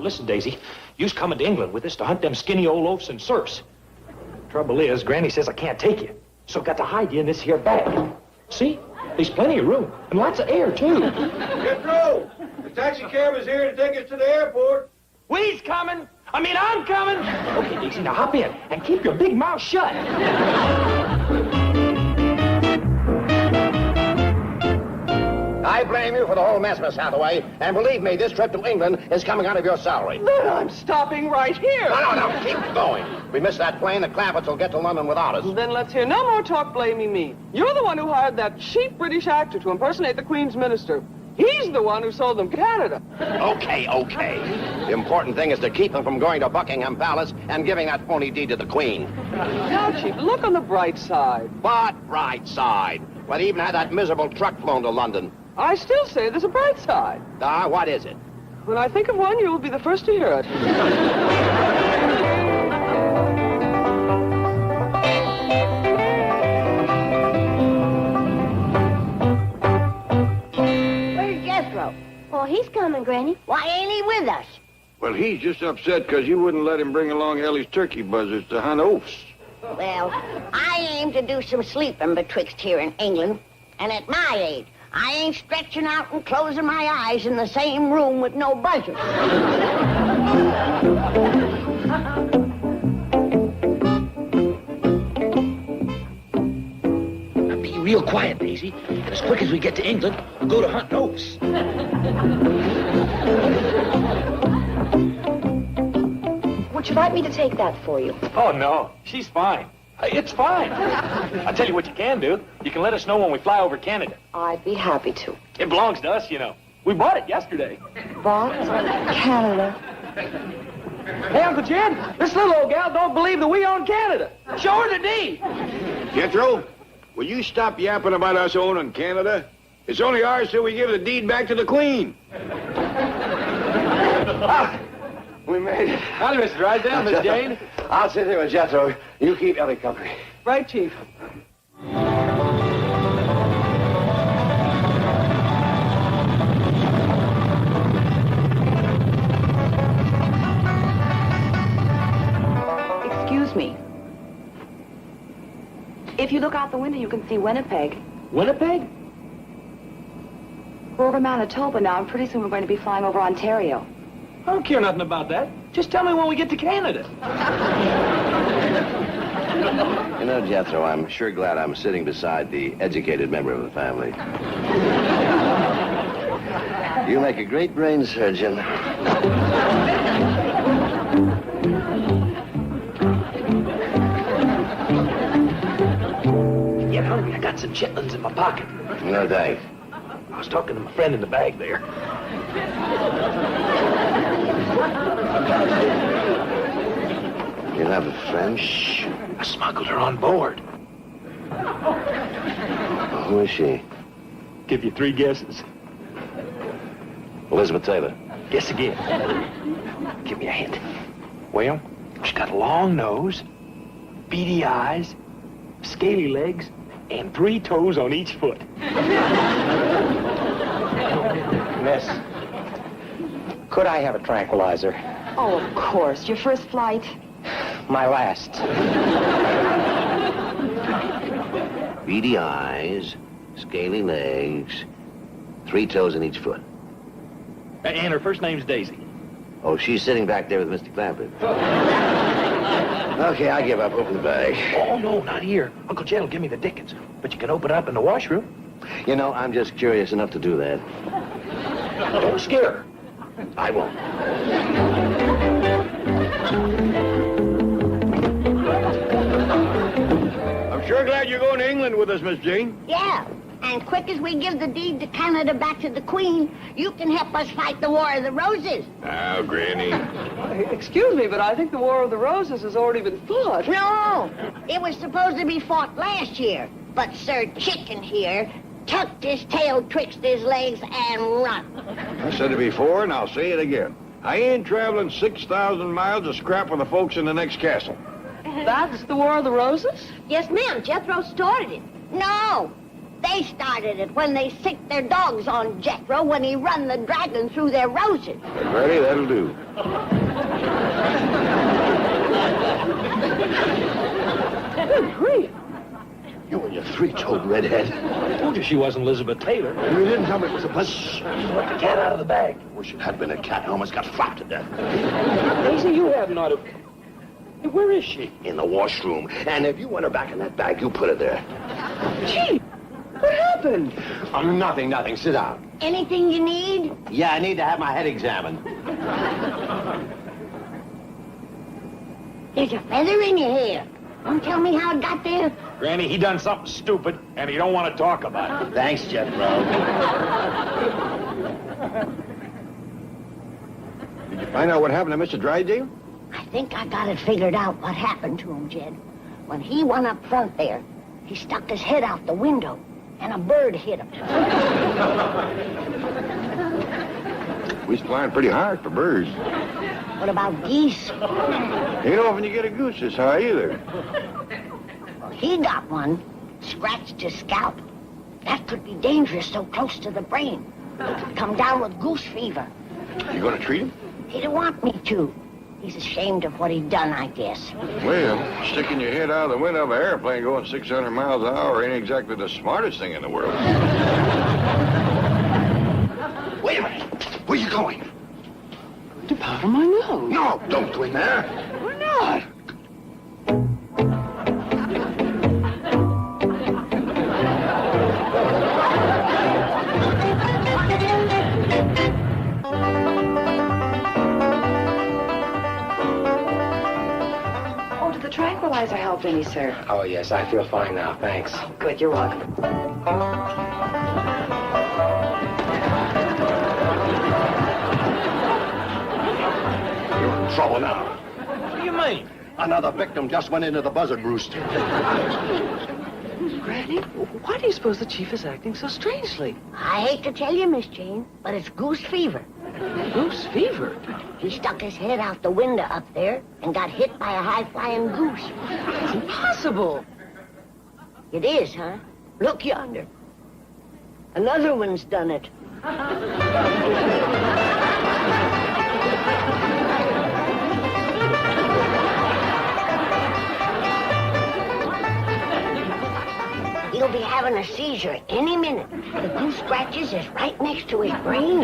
Listen, Daisy, you's coming to England with us to hunt them skinny old oafs and serfs. Trouble is, Granny says I can't take you, so got to hide you in this here bag. See? There's plenty of room, and lots of air, too. Jethro! The taxi cab is here to take us to the airport. I'm coming! Okay, Daisy, now hop in, and keep your big mouth shut. I blame you for the whole mess, Miss Hathaway. And believe me, this trip to England is coming out of your salary. Then I'm stopping right here. No, keep going. If we miss that plane, the Clampetts will get to London without us. Then let's hear no more talk blaming me. You're the one who hired that cheap British actor to impersonate the Queen's minister. He's the one who sold them Canada. Okay. The important thing is to keep them from going to Buckingham Palace and giving that phony deed to the Queen. Now, Chief, look on the bright side. What bright side? Well, they even had that miserable truck flown to London. I still say there's a bright side. What is it? When I think of one, you will be the first to hear it. Where's Jethro? Oh, he's coming, Granny. Why ain't he with us? Well, he's just upset because you wouldn't let him bring along Ellie's turkey buzzards to hunt oafs. Well, I aim to do some sleeping betwixt here in England. And at my age, I ain't stretching out and closing my eyes in the same room with no buzzards. Now be real quiet, Daisy. And as quick as we get to England, we'll go to hunt oafs. Would you like me to take that for you? Oh, no. She's fine. It's fine. I'll tell you what you can do. You can let us know when we fly over Canada. I'd be happy to. It belongs to us, you know. We bought it yesterday. Bought Canada. Hey, Uncle Jed, this little old gal don't believe that we own Canada. Show her the deed. Jethro, will you stop yapping about us owning Canada? It's only ours till we give the deed back to the Queen. We made it. Howdy, Mr. Drysdale, Miss Jane. I'll sit here with Jethro. You keep Ellie company. Right, Chief. Excuse me. If you look out the window, you can see Winnipeg. Winnipeg? We're over Manitoba now, and pretty soon we're going to be flying over Ontario. I don't care nothing about that. Just tell me when we get to Canada. You know, Jethro, I'm sure glad I'm sitting beside the educated member of the family. You make a great brain surgeon. Get hungry. I got some chitlins in my pocket. No thanks. I was talking to my friend in the bag there. You have a friend? Shh. I smuggled her on board. Oh, who is she? Give you 3 guesses. Elizabeth Taylor. Guess again. Give me a hint. Well, she's got a long nose, beady eyes, scaly legs, and 3 toes on each foot. Miss, could I have a tranquilizer? Oh, of course. Your first flight. My last. Beady eyes, scaly legs, 3 toes in each foot. And her first name's Daisy. Oh, she's sitting back there with Mr. Clampett. Okay, I give up. Open the bag. Oh, no, not here. Uncle Jed will give me the dickens. But you can open it up in the washroom. You know, I'm just curious enough to do that. Don't scare her. I won't. I'm sure glad you're going to England with us, Miss Jane. Yeah. And quick as we give the deed to Canada back to the Queen, you can help us fight the War of the Roses. Now, Granny. Excuse me, but I think the War of the Roses has already been fought. No, it was supposed to be fought last year. But Sir Chicken here tucked his tail twixt his legs and run. I said it before, and I'll say it again. I ain't traveling 6,000 miles to scrap with the folks in the next castle. That's the War of the Roses? Yes, ma'am. Jethro started it. No, They started it when they sicked their dogs on Jethro when he run the dragon through their roses. Ready? That'll do. Good grief. You and your three-toed redhead. I told you she wasn't Elizabeth Taylor. You didn't tell me it was a bus. Let the cat out of the bag. Wish it had been a cat. I almost got flapped to death. Daisy, you have not a... Hey, where is she? In the washroom. And if you want her back in that bag, you put her there. Gee, what happened? Nothing. Sit down. Anything you need? Yeah, I need to have my head examined. There's a feather in your hair. Don't tell me how it got there. Granny, he done something stupid, and he don't want to talk about it. Thanks, Jethro. Did you find out what happened to Mr. Drydale? I think I got it figured out what happened to him, Jed. When he went up front there, he stuck his head out the window, and a bird hit him. We's flying pretty hard for birds. What about geese? Ain't often you get a goose this high either. Well, he got one, scratched his scalp. That could be dangerous so close to the brain. He could come down with goose fever. You gonna treat him? He didn't want me to. He's ashamed of what he'd done, I guess. Well, sticking your head out of the window of an airplane going 600 miles an hour ain't exactly the smartest thing in the world. Wait a minute. Where you going? To powder my nose. No, don't go in there. Why not? Oh, did the tranquilizer help any, sir? Oh, yes, I feel fine now, thanks. Good, you're welcome. You're in trouble now. What do you mean? Another victim just went into the buzzard roost. Granny, why do you suppose the chief is acting so strangely? I hate to tell you, Miss Jane, but it's goose fever. Goose fever? He stuck his head out the window up there and got hit by a high-flying goose. It's impossible. It is, huh? Look yonder. Another one's done it. He'll be having a seizure any minute. The goose scratches is right next to his brain.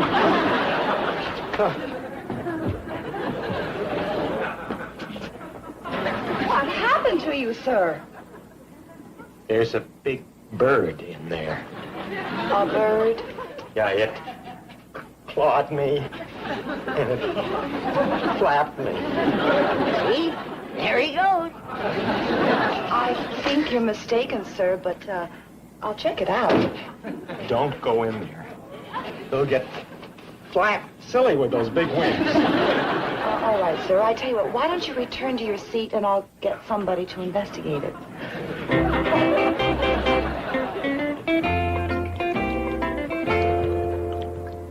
What happened to you, sir? There's a big bird in there. A bird? Yeah, it clawed me, and it flapped me. See? There he goes. I think you're mistaken, sir, but I'll check it out. Don't go in there. They'll get flapped silly with those big wings. All right, sir. I tell you what, why don't you return to your seat and I'll get somebody to investigate it.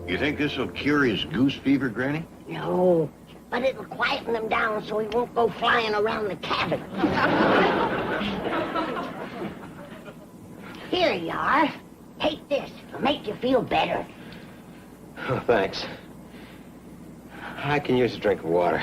You think this'll cure his goose fever, Granny? No, but it'll quieten him down so he won't go flying around the cabin. Here you are. Take this. It'll make you feel better. Oh, thanks. I can use a drink of water.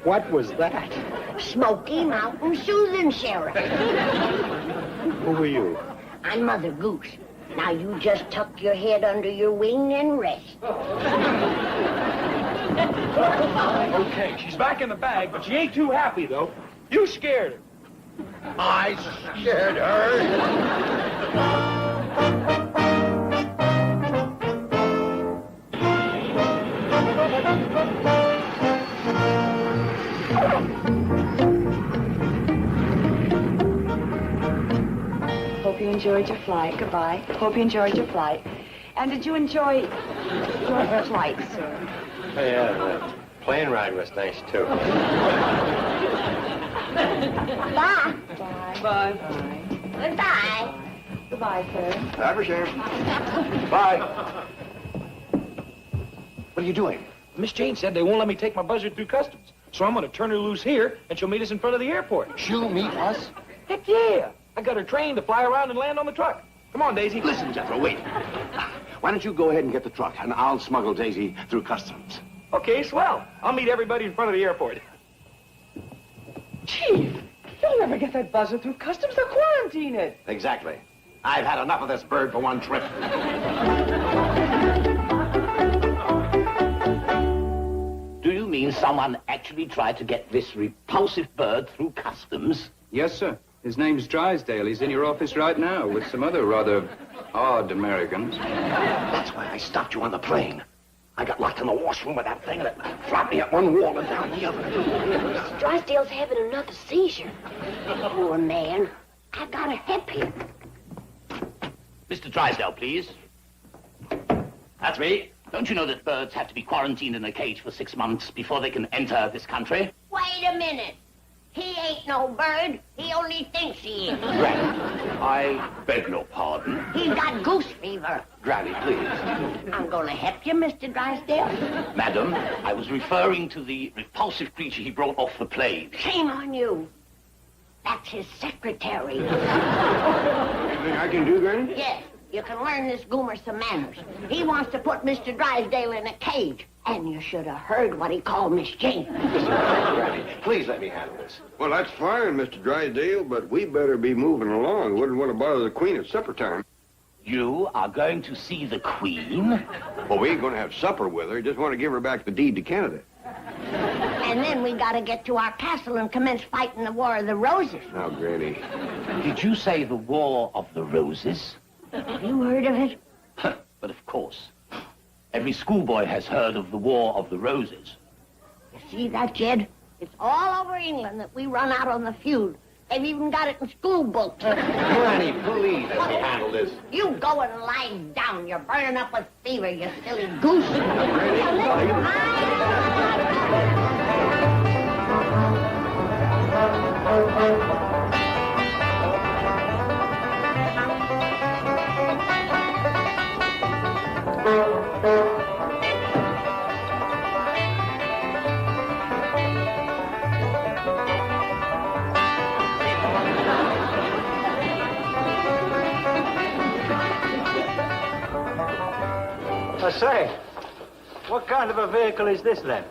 What was that? Smoky Mountain Soothing Syrup. Who were you? I'm Mother Goose. Now you just tuck your head under your wing and rest. Okay, she's back in the bag, but she ain't too happy, though. You scared her. I scared her. Hope you enjoyed your flight. Goodbye. Hope you enjoyed your flight. And did you enjoy your flight, sir? Yeah, the plane ride was nice, too. Bye. Bye. Bye. Bye. Goodbye. Goodbye, sir. Bye for sure. Bye. What are you doing? Miss Jane said they won't let me take my buzzard through customs. So I'm going to turn her loose here, and she'll meet us in front of the airport. She'll meet us? Heck yeah. I got her trained to fly around and land on the truck. Come on, Daisy. Listen, Jethro, wait. Why don't you go ahead and get the truck, and I'll smuggle Daisy through customs. Okay, swell. I'll meet everybody in front of the airport. Chief, you'll never get that buzzard through customs. They'll quarantine it. Exactly. I've had enough of this bird for one trip. Do you mean someone actually tried to get this repulsive bird through customs? Yes, sir. His name's Drysdale. He's in your office right now with some other rather odd Americans. That's why I stopped you on the plane. I got locked in the washroom with that thing, and it flopped me up one wall and down the other. Mr. Drysdale's having another seizure. Poor man. I've got to help him. Mr. Drysdale, please. That's me. Don't you know that birds have to be quarantined in a cage for 6 months before they can enter this country? Wait a minute. He ain't no bird. He only thinks he is. Granny, I beg your pardon. He's got goose fever. Granny, please. I'm going to help you, Mr. Drysdale. Madam, I was referring to the repulsive creature he brought off the plane. Shame on you. That's his secretary. Anything I can do, Granny? Yes, you can learn this goomer some manners. He wants to put Mr. Drysdale in a cage. And you should have heard what he called Miss Jane. Granny, please let me handle this. Well, that's fine, Mr. Drysdale, but we better be moving along. Wouldn't want to bother the Queen at supper time. You are going to see the Queen? Well, we ain't going to have supper with her. Just want to give her back the deed to Canada. And then we got to get to our castle and commence fighting the War of the Roses. Now, Granny. Did you say the War of the Roses? Have you heard of it? But of course. Every schoolboy has heard of the War of the Roses. You see that, Jed? It's all over England that we run out on the feud. They've even got it in school books. Granny, please let me handle this. You go and lie down. You're burning up with fever, you silly goose. I say, what kind of a vehicle is this, then?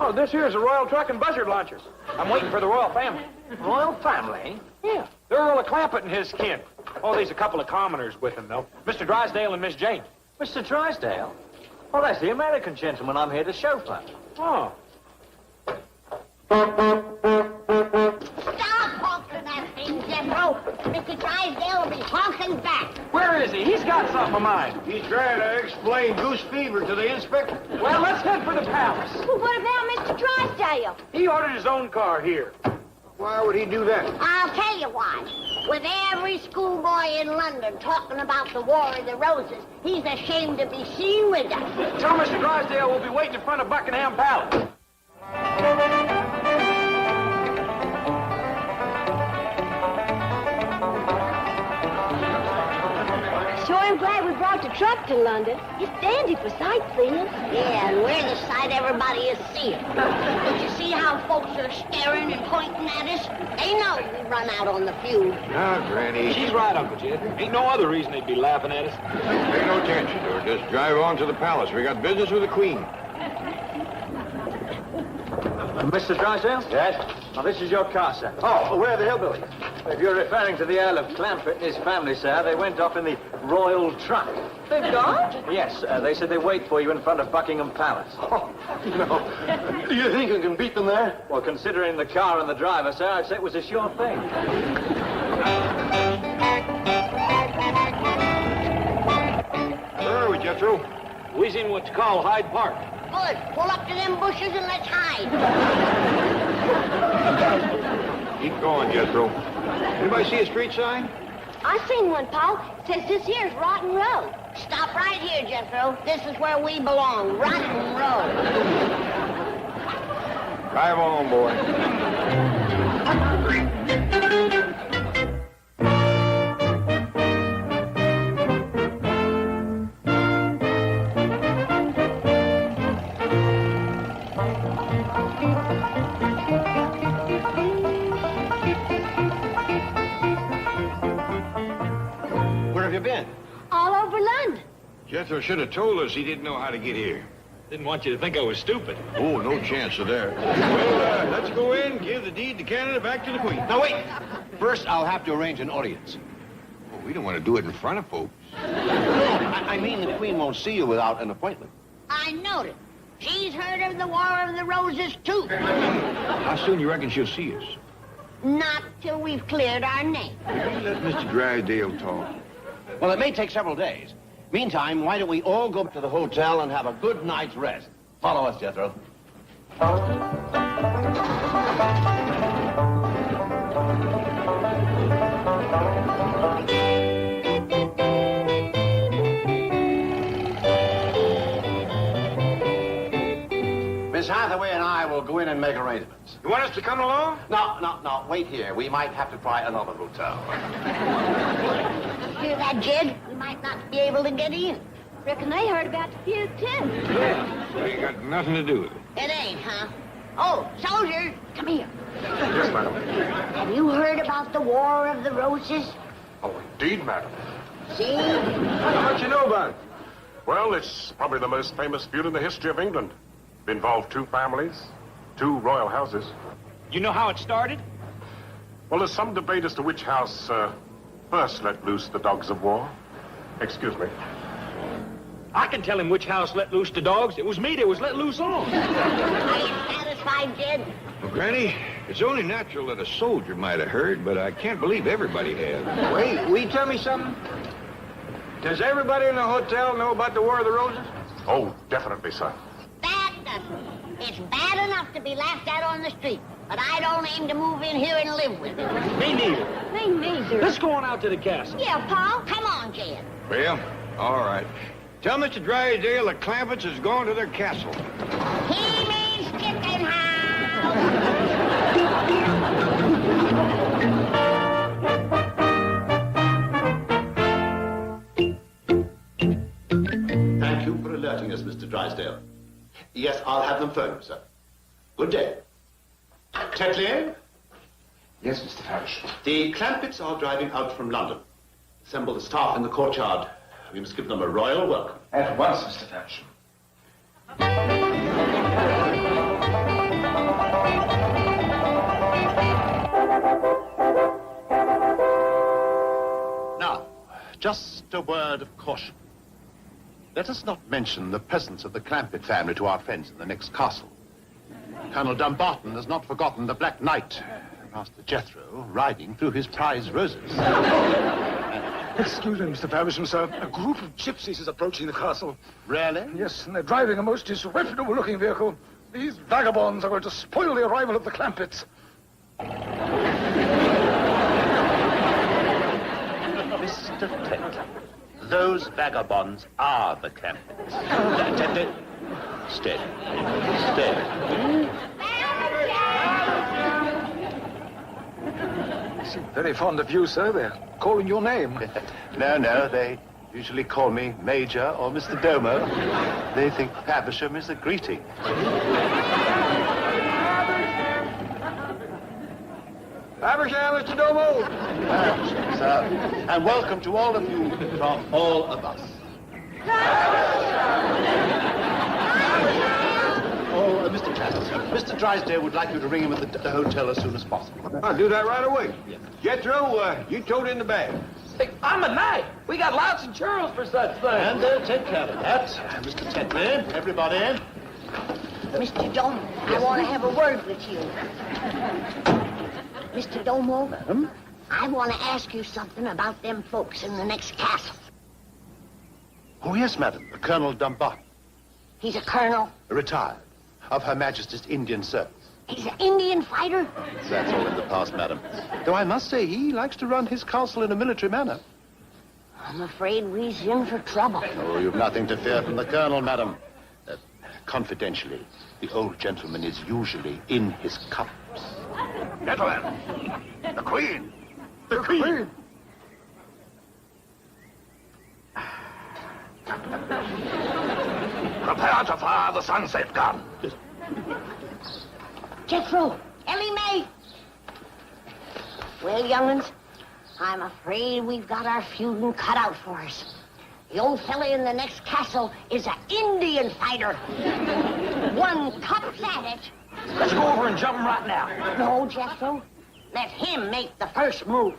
Oh, this here is a Royal Truck and Buzzard Launcher. I'm waiting for the Royal Family. Royal family? Yeah, the Earl of Clampett and his kin. Oh, there's a couple of commoners with him, though. Mr. Drysdale and Miss Jane. Mr. Drysdale? Oh, that's the American gentleman I'm here to chauffeur. Oh. Stop honking that thing, Jethro. Mr. Drysdale will be honking back. Where is he? He's got something of mine. He's trying to explain goose fever to the inspector. Well, let's head for the palace. Well, what about Mr. Drysdale? He ordered his own car here. Why would he do that? I'll tell you why. With every schoolboy in London talking about the War of the Roses, he's ashamed to be seen with us. Tell Mr. Drysdale we'll be waiting in front of Buckingham Palace. Sure am glad we brought the truck to London. It's dandy for sightseeing. Yeah, and we're the sight everybody is seeing. Did you see how folks are staring and pointing at us? They know we run out on the feud. Now, Granny. She's right, Uncle Jed. Ain't no other reason they'd be laughing at us. Pay no attention to her. Just drive on to the palace. We got business with the Queen. Mr. Drysdale? Yes? Now, this is your car, sir. Oh, where are the Hillbillies? If you're referring to the Earl of Clampett and his family, sir, they went off in the Royal Truck. They've gone? Yes, they said they wait for you in front of Buckingham Palace. Oh, no. Do you think you can beat them there? Well, considering the car and the driver, sir, I'd say it was a sure thing. Where are we, Jethro? We's in what's called Hyde Park. Good. Pull up to them bushes and let's hide. Keep going, Jethro. Anybody see a street sign? I seen one, Paul. It says this here's Rotten Road. Stop right here, Jethro. This is where we belong. Rotten Road. Drive on, boy. have you been? All over London. Jethro should have told us he didn't know how to get here. Didn't want you to think I was stupid. Oh, no chance of that. Well, let's go in, give the deed to Canada back to the Queen. Now, wait. First, I'll have to arrange an audience. Oh, we don't want to do it in front of folks. I mean the Queen won't see you without an appointment. I knowed it. She's heard of the War of the Roses, too. How soon you reckon she'll see us? Not till we've cleared our name. Let Mr. Drysdale talk. Well, it may take several days. Meantime, why don't we all go to the hotel and have a good night's rest? Follow us, Jethro. Miss Hathaway and I will go in and make arrangements. You want us to come along? No. Wait here. We might have to try another hotel. Hear that, Jed? We might not be able to get in. Reckon they heard about the feud, too. Yeah. We ain't got nothing to do with it. It ain't, huh? Oh, soldier, come here. Yes, madam. Have you heard about the War of the Roses? Oh, indeed, madam. See? How much you know about it? Well, it's probably the most famous feud in the history of England. It involved two families, two royal houses. You know how it started? Well, there's some debate as to which house first let loose the dogs of war. Excuse me. I can tell him which house let loose the dogs. It was me that was let loose on. Are you satisfied, Jed? Well, Granny, it's only natural that a soldier might have heard, but I can't believe everybody has. Wait, will you tell me something? Does everybody in the hotel know about the War of the Roses? Oh, definitely, sir. That doesn't. It's bad enough to be laughed at on the street, but I don't aim to move in here and live with it. Me neither. Me neither. Let's go on out to the castle. Yeah, Pa, come on, Jed. Well, all right. Tell Mr. Drysdale the Clampetts has gone to their castle. He means chicken house. Thank you for alerting us, Mr. Drysdale. Yes, I'll have them phone you, sir. Good day. Tetley? Yes, Mr. Farish. The Clampetts are driving out from London. Assemble the staff in the courtyard. We must give them a royal welcome. At once, Mr. Farish. Now, just a word of caution. Let us not mention the presence of the Clampett family to our friends in the next castle. Colonel Dumbarton has not forgotten the Black Knight, Master Jethro, riding through his prize roses. Excuse me, Mr. Faversham, sir. A group of gypsies is approaching the castle. Really? Yes, and they're driving a most disreputable-looking vehicle. These vagabonds are going to spoil the arrival of the Clampetts. Mr. Tetley, those vagabonds are the Clampetts. Tetley, steady. Steady. They seem very fond of you, sir. They're calling your name. No, they usually call me Major or Mr. Domo. They think Faversham is a greeting. Faversham, Mr. Domo. Faversham, sir. And welcome to all of you from all of us. Oh, Mr. Travis, Mr. Drysdale would like you to ring him at the hotel as soon as possible. I'll do that right away. Yes. Jethro, you tote in the bag. Hey, I'm a knight. We got lots of churls for such things. And take care of that. Mr. Tetley, everybody. Mr. Domo, I want to have a word with you. Mr. Domo, Madam? I want to ask you something about them folks in the next castle. Oh, yes, madam. Colonel Dumbarton. He's a colonel. Retired. Of Her Majesty's Indian service. He's an Indian fighter. That's all in the past, madam. Though I must say he likes to run his castle in a military manner. I'm afraid we's in for trouble. Oh, you've nothing to fear from the colonel, madam. Confidentially, the old gentleman is usually in his cups. Gentlemen, the Queen. The Queen. Prepare to fire the sunset gun. Jethro, Ellie Mae. Well, young'uns, I'm afraid we've got our feuding cut out for us. The old fella in the next castle is an Indian fighter. One cups at it. Let's go over and jump him right now. No, Jethro. Let him make the first move.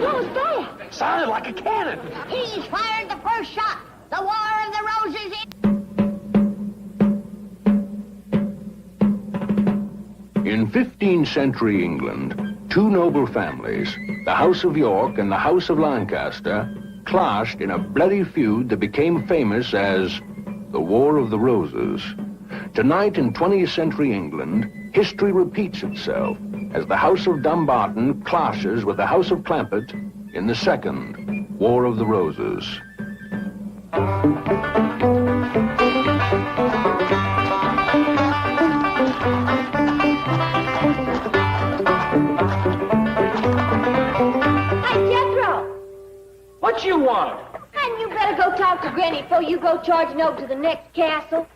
What was that? Sounded like a cannon. He's fired the first shot. The War of the Roses is... In 15th century England, two noble families, the House of York and the House of Lancaster, clashed in a bloody feud that became famous as the War of the Roses. Tonight in 20th century England, history repeats itself as the House of Dumbarton clashes with the House of Clampett in the Second War of the Roses. What you want? And you better go talk to Granny before you go charging over to the next castle.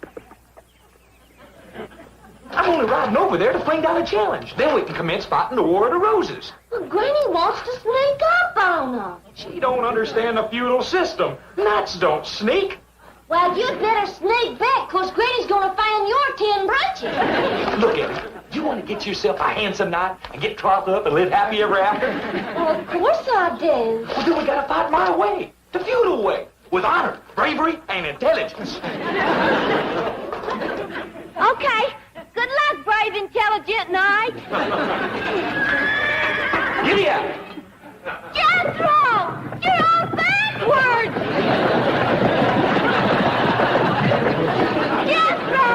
I'm only riding over there to fling down a challenge. Then we can commence fighting the War of the Roses. Well, Granny wants to sneak up on us. She don't understand the feudal system. Knights don't sneak. Well, you'd better sneak back, 'cause Granny's gonna find your 10 brunches. Look at me. You want to get yourself a handsome knight and get trothed up and live happy ever after? Well, of course I do. Well, then we gotta fight my way, the feudal way, with honor, bravery, and intelligence. Okay. Good luck, brave, intelligent knight. Giddy up! Jethro! You're all backwards! Jethro!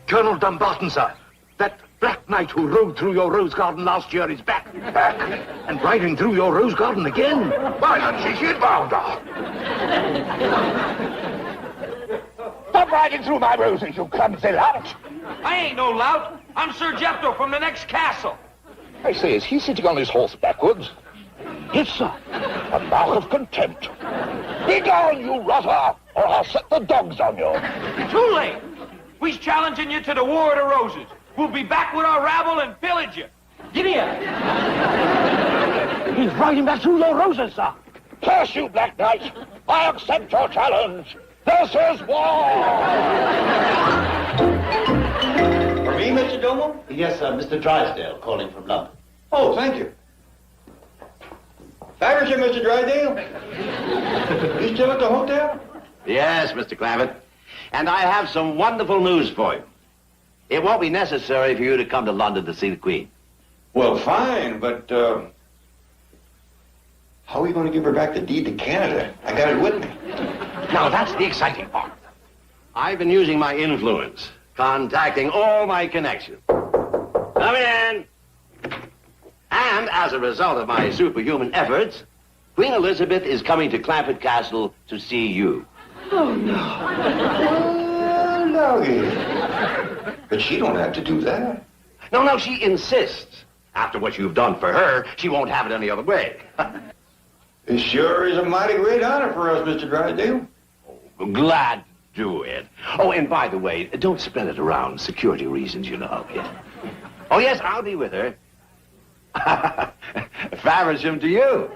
Colonel Dumbarton, sir. That Black Knight who rode through your rose garden last year is back. Back? And riding through your rose garden again? Why don't she get bound off? Stop riding through my roses, you clumsy lout. I ain't no lout. I'm Sir Jethro from the next castle. I say, is he sitting on his horse backwards? Yes, sir. A mark of contempt. Be gone, you rotter, or I'll set the dogs on you. Too late. We's challenging you to the War of the Roses. We'll be back with our rabble and pillage you. Giddy up. He's riding back through your roses, sir. Curse you, Black Knight. I accept your challenge. This is war. For me, Mr. Domo? Yes, sir. Mr. Drysdale calling from London. Oh, thank you. Faversham, Mr. Drysdale? You still at the hotel? Yes, Mr. Clampett. And I have some wonderful news for you. It won't be necessary for you to come to London to see the Queen. Well, fine, but, how are you going to give her back the deed to Canada? I got it with me. Now, that's the exciting part. I've been using my influence, contacting all my connections. Come in. And as a result of my superhuman efforts, Queen Elizabeth is coming to Clampett Castle to see you. Oh, no. No, but she don't have to do that. No, she insists. After what you've done for her, she won't have it any other way. It sure is a mighty great honor for us, Mr. Drysdale. Oh, glad to do it. Oh, and by the way, don't spread it around. Security reasons, you know. Yeah. Oh, yes, I'll be with her. Faversham to you.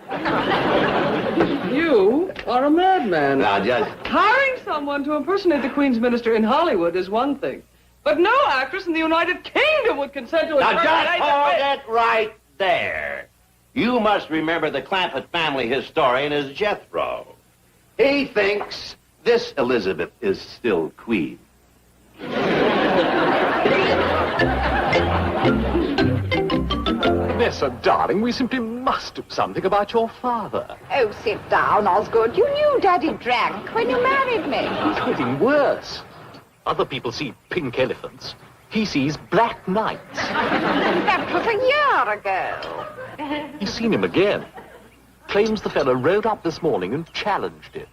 You are a madman. Now, just... Hiring someone to impersonate the Queen's minister in Hollywood is one thing. But no actress in the United Kingdom would consent to Now, impersonate... just hold it right there. You must remember the Clampett family historian is Jethro. He thinks this Elizabeth is still queen. Nessa, darling, we simply must do something about your father. Oh, sit down, Osgood. You knew Daddy drank when you married me. He's getting worse. Other people see pink elephants. He sees black knights. That was a year ago. He's seen him again. Claims the fellow rode up this morning and challenged him.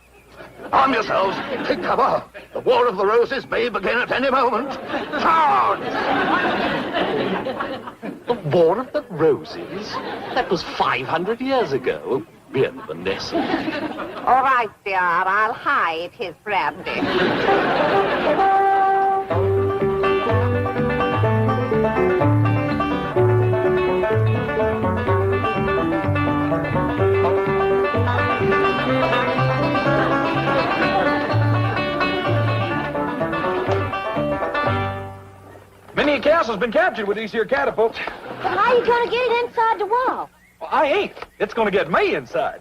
Arm yourselves. Take cover. The War of the Roses may begin at any moment. Charge! The War of the Roses? That was 500 years ago. Bien, Vanessa. All right, dear. I'll hide his brandy. Many a castle's been captured with these here catapults. But how are you going to get it inside the wall? Well, I ain't. It's going to get me inside.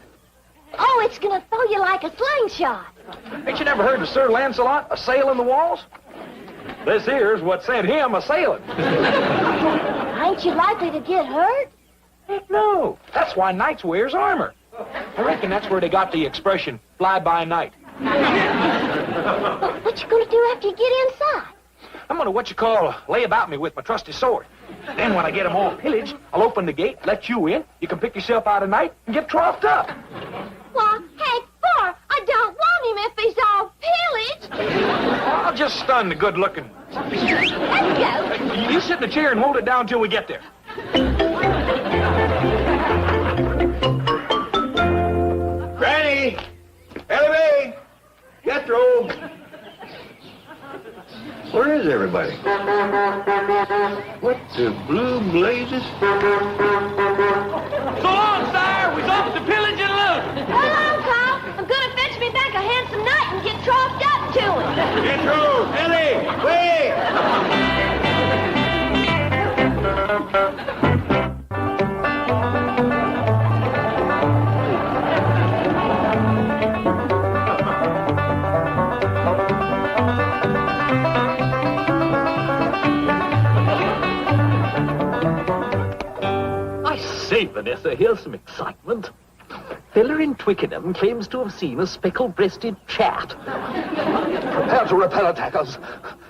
Oh, it's going to throw you like a slingshot. Ain't you never heard of Sir Lancelot a-sailing the walls? This here's what sent him a-sailing. Ain't you likely to get hurt? Heck no. That's why knights wears armor. I reckon that's where they got the expression, fly by night. What you going to do after you get inside? I'm going to, lay about me with my trusty sword. Then when I get them all pillaged, I'll open the gate, let you in. You can pick yourself out a night and get troughed up. Why, heck, for I don't want him if he's all pillaged. I'll just stun the good-looking. Let's go. You sit in the chair and hold it down till we get there. Granny! Elevate! Jethro! Where is everybody? What the blue blazes? So long, sire! We're off to pillage and loot! Hold on, Carl. I'm going to fetch me back a handsome knight and get troughed up to him. Jethro! Ellie! Wait! Say, Vanessa, here's some excitement. Fella in Twickenham claims to have seen a speckled-breasted chat. Prepare to repel attackers.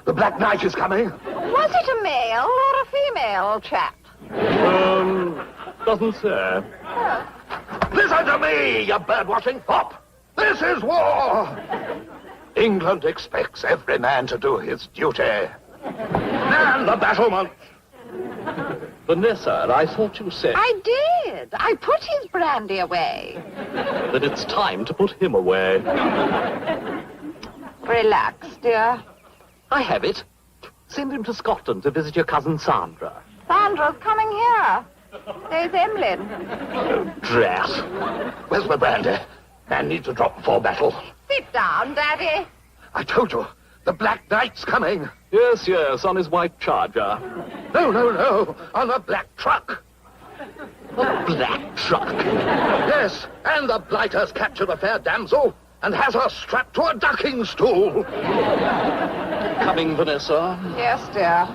The Black Knight is coming. Was it a male or a female chap? Doesn't say. Listen to me, you bird-watching fop. This is war. England expects every man to do his duty. Man the battlements. Vanessa, I thought you said I did. I put his brandy away. that it's time to put him away. Relax, dear. I have it. Send him to Scotland to visit your cousin Sandra. Sandra's coming here. There's Emlyn. Oh, drat. Where's my brandy? Man needs to drop before battle. Sit down, Daddy. I told you, the Black Knight's coming. Yes, yes, on his white charger. No, on a black truck. A black truck? Yes, and the blighters captured a fair damsel and has her strapped to a ducking stool. Coming, Vanessa. Yes, dear.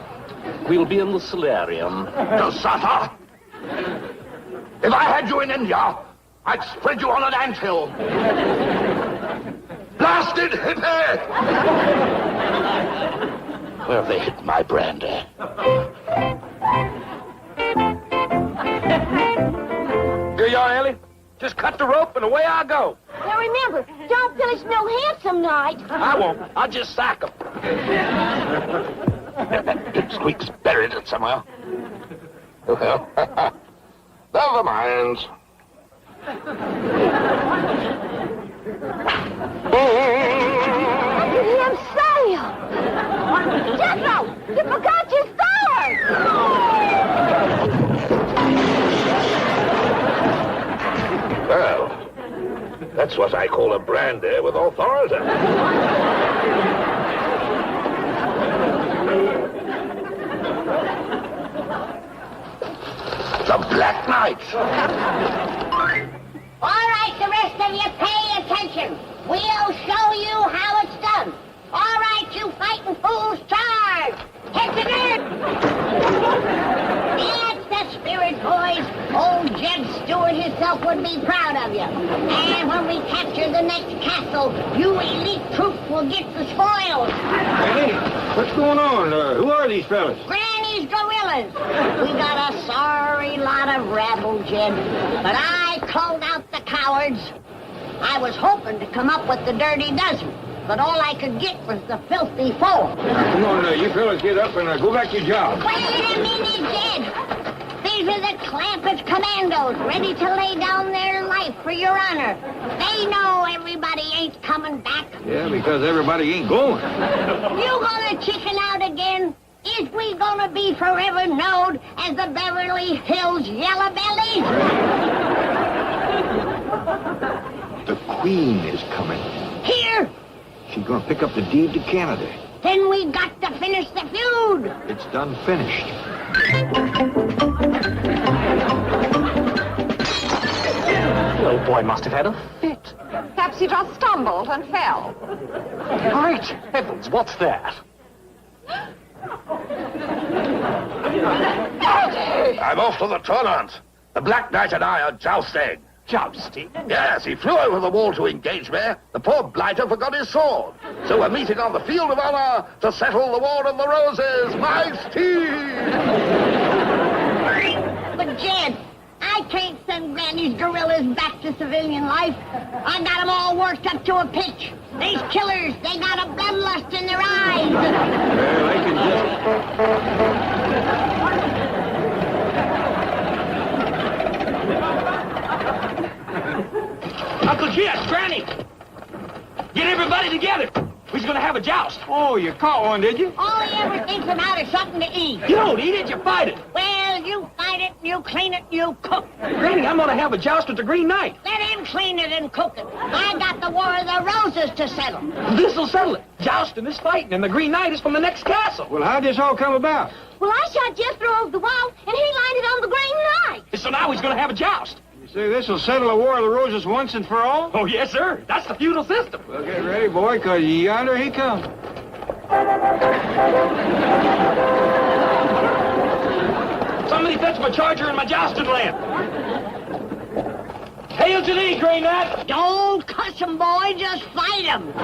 We'll be in the solarium. Dosata! If I had you in India, I'd spread you on an anthill. Blasted hippie! Where have they hit my brandy? Here you are, Ellie. Just cut the rope and away I go. Now remember, don't pillage no handsome knight. I won't. I'll just sack him. That pipsqueak's buried it somewhere. Well, never mind. Look at him sail. Jethro, you forgot your sword. Well, that's what I call a brandy with authority. The Black Knight. All right, the rest of you pay attention. We'll show you how it's done. All right, you fighting fools, charge! Hit the dirt! That's the spirit, boys. Old Jed Stewart himself would be proud of you. And when we capture the next castle, you elite troops will get the spoils. Hey, what's going on? Who are these fellas? Granny's gorillas. We got a sorry lot of rabble, Jed. But I called out the cowards. I was hoping to come up with the dirty dozen, but all I could get was the filthy four. Come on, you fellas get up and go back to your job. Wait a minute, Jed. These are the Clampett Commandos, ready to lay down their life for your honor. They know everybody ain't coming back. Yeah, because everybody ain't going. You gonna chicken out again? Is we gonna be forever known as the Beverly Hills Yellow Bellies? The Queen is coming. Here? She's gonna pick up the deed to Canada. Then we got to finish the feud. It's done finished. The old boy must have had a fit. Perhaps he just stumbled and fell. Great heavens, what's that? I'm off to the tournament. The Black Knight and I are jousting. Jousting? Yes, he flew over the wall to engage me. The poor blighter forgot his sword. So we're meeting on the field of honor to settle the War of the Roses. My steed! But, Jed, I can't send Granny's gorillas back to civilian life. I got them all worked up to a pitch. These killers, they got a bloodlust in their eyes. Well, I can Uncle Jed, Granny! Get everybody together. We're gonna have a joust. Oh, you caught one, did you? All he ever thinks about is something to eat. You don't eat it, you fight it. Well, you fight it, you clean it, you cook. Granny, I'm gonna have a joust with the Green Knight. Let him clean it and cook it. I got the War of the Roses to settle. This'll settle it. Jousting is fighting, and the Green Knight is from the next castle. Well, how'd this all come about? Well, I shot Jethro over the wall, and he landed on the Green Knight. So now he's gonna have a joust. You say this'll settle the War of the Roses once and for all? Oh, yes, sir. That's the feudal system. Well, get ready, boy, because yonder he comes. Somebody fetch my charger and my jousting lamp. Hail to thee, Green Knight. Don't cuss him, boy. Just fight him.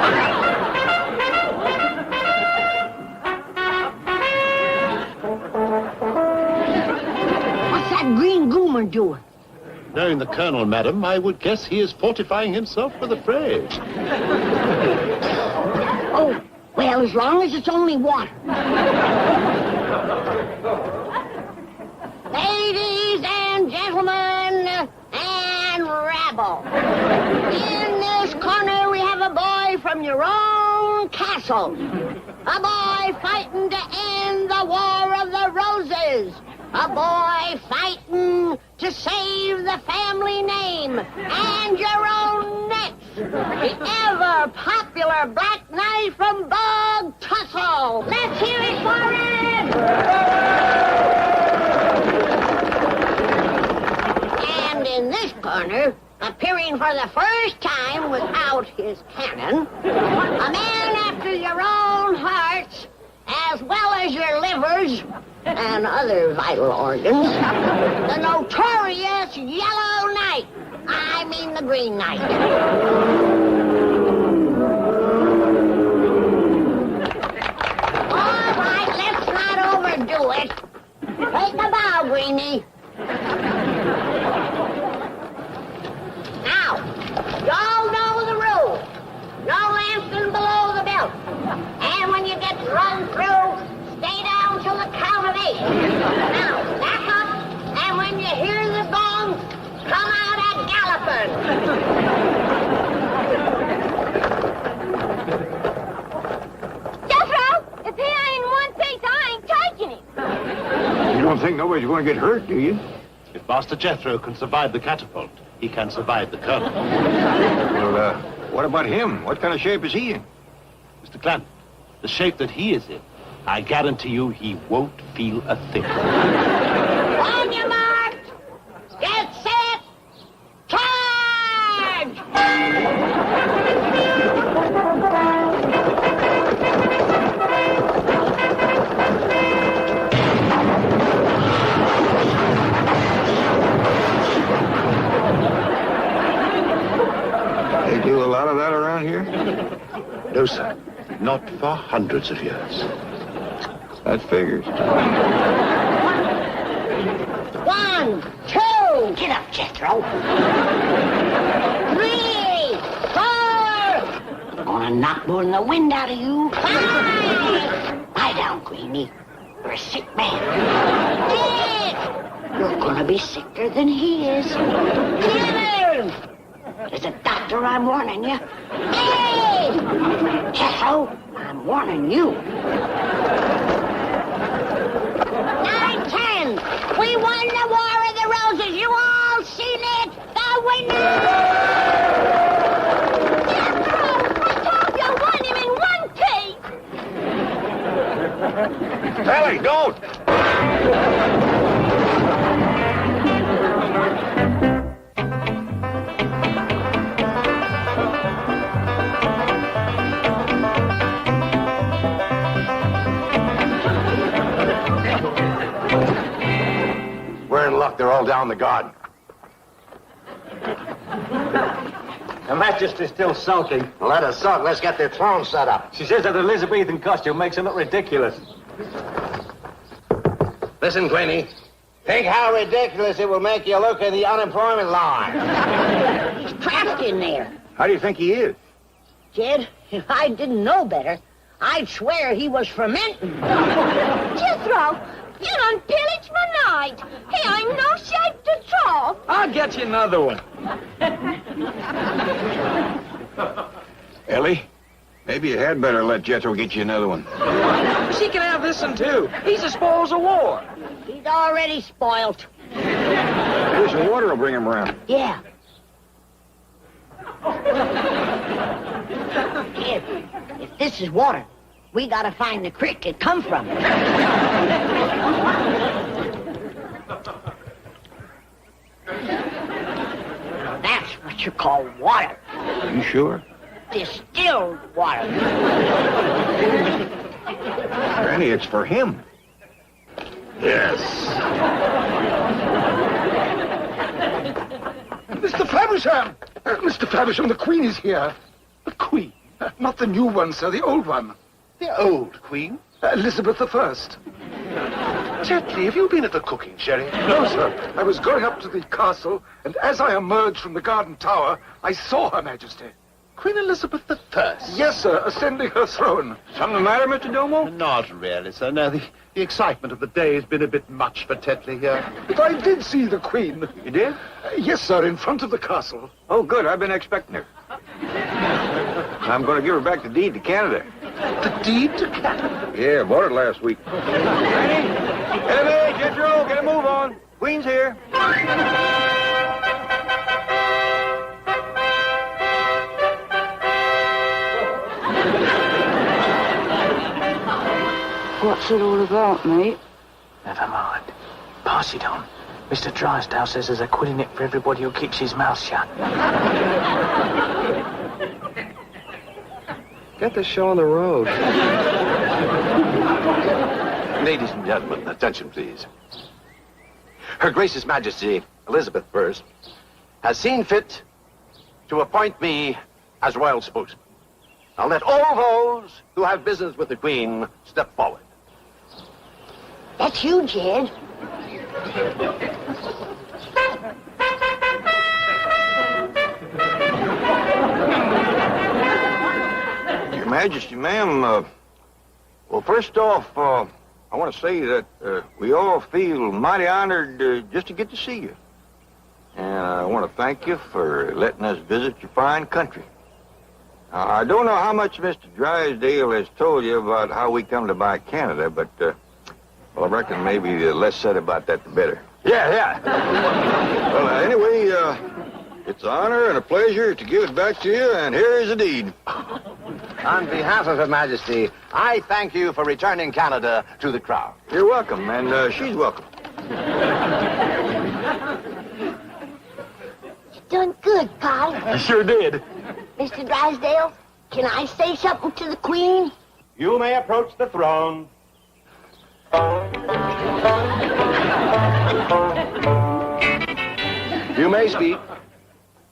What's that green goomer doing? Knowing the Colonel, madam, I would guess he is fortifying himself for the fray. Oh, well, as long as it's only water. Ladies and gentlemen, and rabble. In this corner, we have a boy from your own castle. A boy fighting to end the War of the Roses. A boy fighting to save the family name and your own necks. The ever-popular Black Knight from Bog Tussle. Let's hear it for him! And in this corner, appearing for the first time without his cannon, a man after your own hearts, as well as your livers and other vital organs, the notorious Yellow Knight. I mean the Green Knight. All right, let's not overdo it. Take a bow, Greenie. Now, y'all know the rule. No lamping below the belt. And when you get run through, stay down till the count of 8. Now, back up, and when you hear the gong, come out a-galloping. Jethro, if he ain't in one piece, I ain't taking him. You don't think nobody's going to get hurt, do you? If Master Jethro can survive the catapult, he can survive the Colonel. Well, what about him? What kind of shape is he in? Mr. Clamp, the shape that he is in, I guarantee you he won't feel a thing. On your mark, get set, charge! They do a lot of that around here? No, sir. Not for hundreds of years. That figures. 1, 2. Get up, Jethro. 3. gonna knock more than the wind out of you. Lie down, Queenie. You're a sick man. You're gonna be sicker than he is. There's a doctor, I'm warning you. Hello, I'm warning you. 9-10. We won the War of the Roses. You all seen it? The winner! Ellie, don't! We're in luck. They're all down the garden. Her Majesty's still sulking. Let her sulk. Let's get their throne set up. She says that Elizabethan costume makes her look ridiculous. Listen, Queenie. Think how ridiculous it will make you look in the unemployment line. He's trapped in there. How do you think he is? Jed, if I didn't know better, I'd swear he was fermenting. Jethro, you done pillaged my night. He ain't no shape to trough. I'll get you another one. Ellie, maybe you had better let Jethro get you another one. She can have this one, too. He's the spoils of war. He's already spoiled. Here's some water. I'll bring him around. Yeah. Kid, if this is water, we gotta find the creek it come from. That's what you call water. You sure? Distilled water. Granny, it's for him. Yes. Mr. Faversham! Mr. Faversham, the Queen is here. The Queen? Not the new one, sir, the old one. The old Queen? Elizabeth I. Gently, have you been at the cooking, Sherry? No, sir. I was going up to the castle, and as I emerged from the garden tower, I saw Her Majesty. Queen Elizabeth I? Yes, sir, ascending her throne. Something the matter, Mr. Domo? Not really, sir. No, the excitement of the day has been a bit much for Tetley here. But I did see the Queen. You did? Yes, sir, in front of the castle. Oh, good. I've been expecting her. I'm going to give her back the deed to Canada. The deed to Canada? Yeah, bought it last week. Granny! Hey, Jethro, get a move on. Queen's here. What's it all about, mate? Never mind. Pass it on. Mr. Drysdale says there's a quid in it for everybody who keeps his mouth shut. Get the show on the road. Ladies and gentlemen, attention, please. Her Gracious Majesty, Elizabeth I, has seen fit to appoint me as royal spokesman. I'll let all those who have business with the Queen step forward. That's you, Jed. Your Majesty, ma'am, well, first off, I want to say that we all feel mighty honored just to get to see you. And I want to thank you for letting us visit your fine country. I don't know how much Mr. Drysdale has told you about how we come to buy Canada, but, well, I reckon maybe the less said about that, the better. Yeah. Well, anyway, it's an honor and a pleasure to give it back to you, and here is the deed. On behalf of Her Majesty, I thank you for returning Canada to the crown. You're welcome, and she's welcome. You done good, pal. I sure did. Mr. Drysdale, can I say something to the Queen? You may approach the throne. You may speak.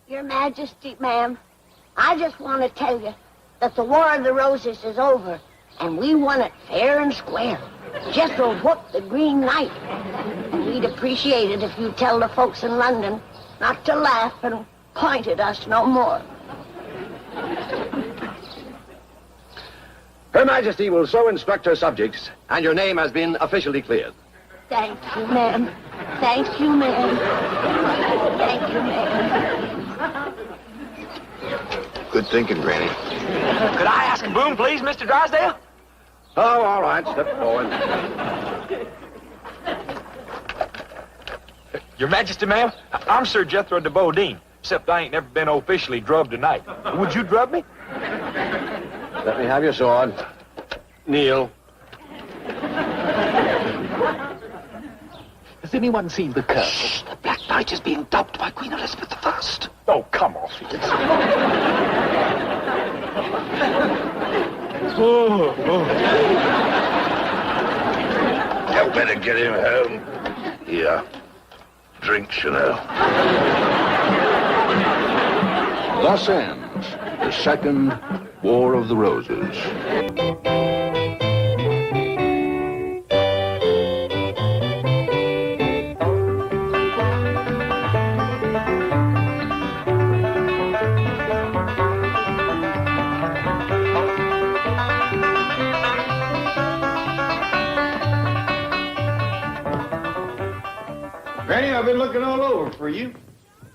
Your Majesty, ma'am, I just want to tell you that the War of the Roses is over, and we won it fair and square. Jethro whooped the Green Knight, and we'd appreciate it if you'd tell the folks in London not to laugh and point at us no more. Her Majesty will so instruct her subjects, and your name has been officially cleared. Thank you, ma'am. Thank you, ma'am. Thank you, ma'am. Good thinking, Granny. Could I ask a boon, please, Mr. Drysdale? Oh, all right. Step forward. Your Majesty, ma'am, I'm Sir Jethro de Bodine, except I ain't never been officially drubbed tonight. Would you drub me? Let me have your sword. Kneel. Has anyone seen the Colonel? The Black Knight is being dubbed by Queen Elizabeth I. Oh, come off it. You better get him home. Here. Drinks, you know. Thus ends the Second War of the Roses. Granny, I've been looking all over for you.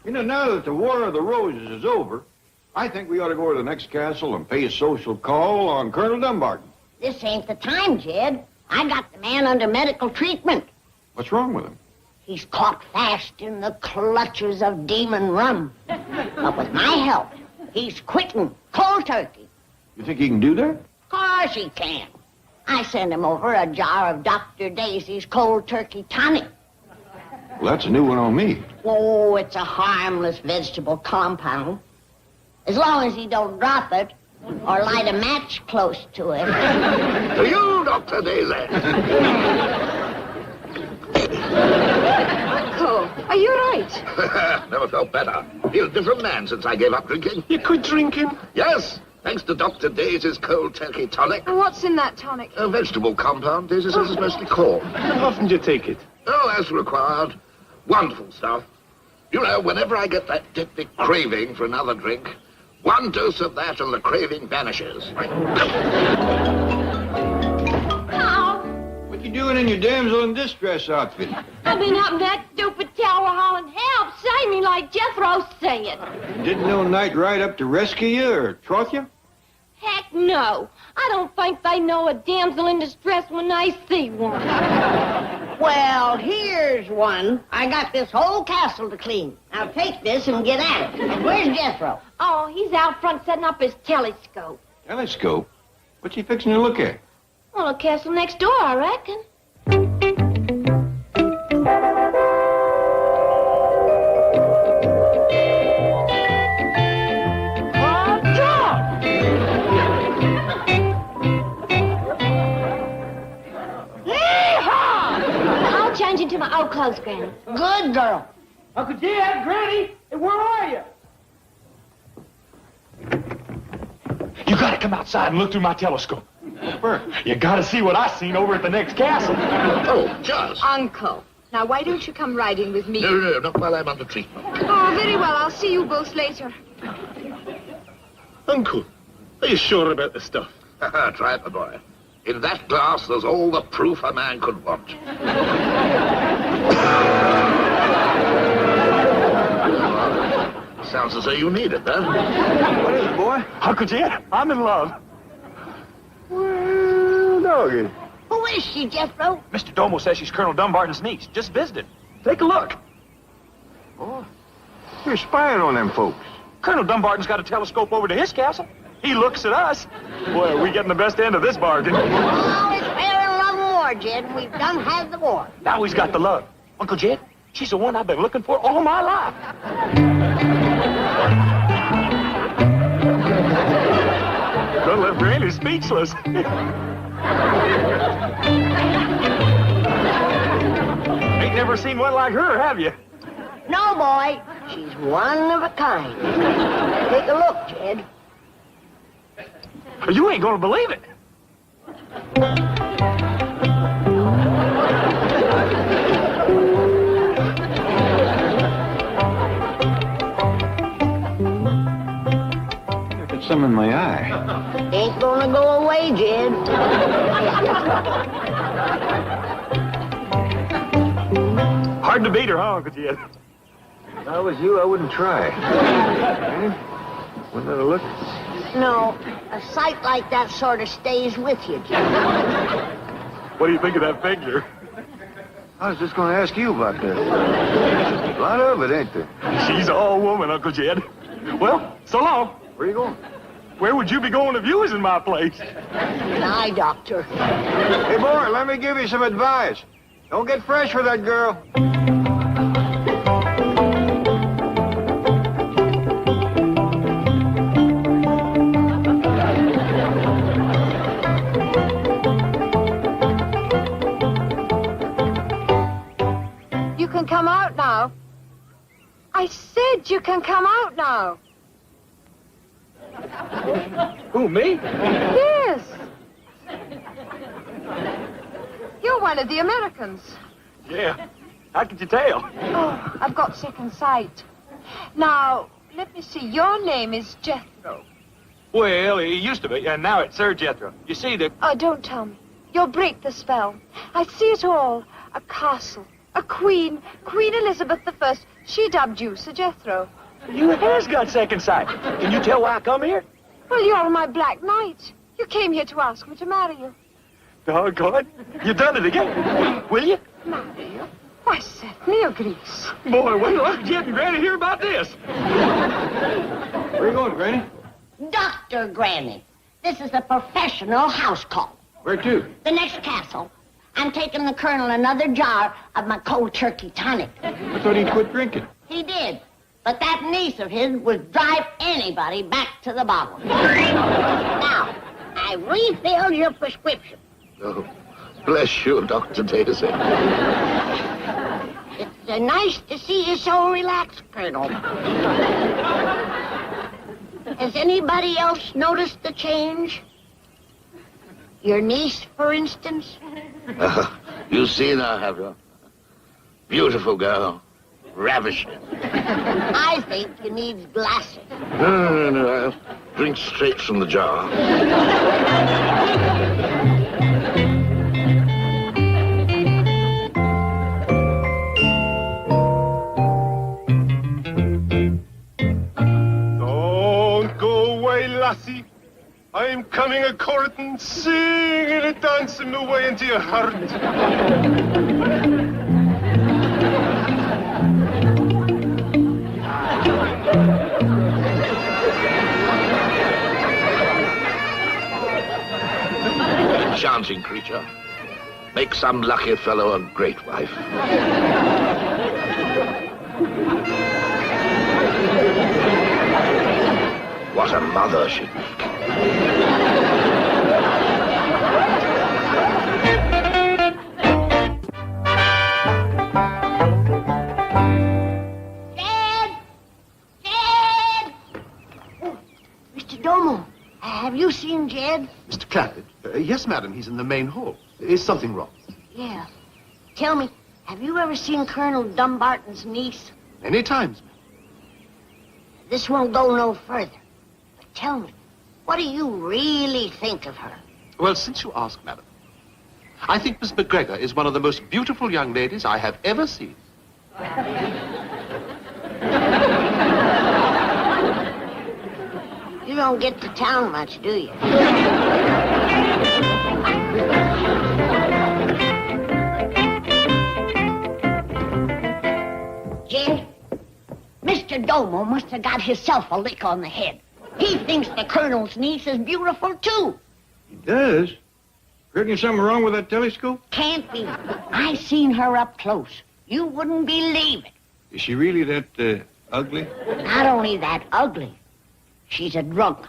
You know, now that the War of the Roses is over, I think we ought to go to the next castle and pay a social call on Colonel Dumbarton. This ain't the time, Jed. I got the man under medical treatment. What's wrong with him? He's caught fast in the clutches of demon rum. But with my help, he's quitting cold turkey. You think he can do that? Of course he can. I sent him over a jar of Dr. Daisy's cold turkey tonic. Well, that's a new one on me. Oh, it's a harmless vegetable compound. As long as he don't drop it or light a match close to it. To you, Dr. Daisy. Uncle, are you right? Never felt better. Feel a different man since I gave up drinking. You quit drinking? Yes, thanks to Dr. Daisy's cold turkey tonic. And what's in that tonic? A vegetable compound. Daisy says it's mostly corn. How often do you take it? Oh, as required. Wonderful stuff. You know, whenever I get that deadly craving for another drink, one dose of that and the craving vanishes. What you doing in your damsel in distress outfit? I've been up in that stupid tower hollering, help, save me, like Jethro said. Didn't no knight ride up to rescue you or troth you? Heck no. I don't think they know a damsel in distress when they see one. Well, here's one. I got this whole castle to clean. Now take this and get at it. Where's Jethro? Oh, he's out front setting up his telescope. Telescope? What's he fixing to look at? Well, the castle next door, I reckon. I'll change into my old clothes, Granny. Good girl. Uncle Jed, Granny, where are you? You gotta come outside and look through my telescope. You gotta see what I seen over at the next castle. Oh, just. Uncle, now why don't you come riding with me? No, not while I'm under treatment. Oh, very well. I'll see you both later. Uncle, are you sure about the stuff? Try it, my boy. In that glass, there's all the proof a man could want. Sounds as though you need it, huh? What is it, boy? Uncle Jed, I'm in love. Well, doggy. Who is she, Jethro? Mr. Domo says she's Colonel Dumbarton's niece. Just visited. Take a look. Oh, you're spying on them folks. Colonel Dumbarton's got a telescope over to his castle. He looks at us. Boy, are we getting the best end of this bargain. Oh, it's fair and love and war, Jed. We've done had the war. Now he's got the love. Uncle Jed, she's the one I've been looking for all my life. That left Granny speechless. Ain't never seen one like her, have you? No, boy. She's one of a kind. Take a look, Jed. You ain't gonna believe it. Got some in my eye. Ain't gonna go away way, Jed. Hard to beat her, huh, Uncle Jed? If I was you, I wouldn't try. Wouldn't that look? No, a sight like that sort of stays with you, Jed. What do you think of that figure? I was just going to ask you about that. A lot of it, ain't there? She's all woman, Uncle Jed. Well, so long. Where you going? Where would you be going if you was in my place? An eye doctor. Hey, boy, let me give you some advice. Don't get fresh with that girl. You can come out now. I said you can come out now. Who, me? Yes. You're one of the Americans. Yeah. How could you tell? Oh, I've got second sight. Now, let me see. Your name is Jethro. Well, it used to be, and now it's Sir Jethro. You see, Oh, don't tell me. You'll break the spell. I see it all. A castle. A queen. Queen Elizabeth I. She dubbed you Sir Jethro. You has got second sight. Can you tell why I come here? Well, you're my Black Knight. You came here to ask me to marry you. Doggone. You done it again. Will you? Marry you? Why, set me a grease. Boy, wait till Uncle Jed and Granny hear about this. Where you going, Granny? Dr. Granny, this is a professional house call. Where to? The next castle. I'm taking the Colonel another jar of my cold turkey tonic. I thought he'd quit drinking. He did. But that niece of his would drive anybody back to the bottle. Now, I refilled your prescription. Oh, bless you, Dr. Daisy. It's nice to see you so relaxed, Colonel. Has anybody else noticed the change? Your niece, for instance? You see now, have you? Beautiful girl. Ravishing. I think you need glasses. No. I'll drink straight from the jar. Don't go away, lassie. I'm coming a courting, singing and dancing my way into your heart. Enchanting creature. Make some lucky fellow a great wife. What a mother she'd make. Mr. Domo, have you seen Jed? Mr. Clampett? Yes, madam. He's in the main hall. Is something wrong? Yeah. Tell me, have you ever seen Colonel Dumbarton's niece? Many times, ma'am. This won't go no further. But tell me, what do you really think of her? Well, since you ask, madam, I think Miss McGregor is one of the most beautiful young ladies I have ever seen. You don't get to town much, do you? Jed, Mr. Domo must have got himself a lick on the head. He thinks the Colonel's niece is beautiful, too. He does? Reckon something wrong with that telescope? Can't be. I seen her up close. You wouldn't believe it. Is she really that, ugly? Not only that ugly, she's a drunk.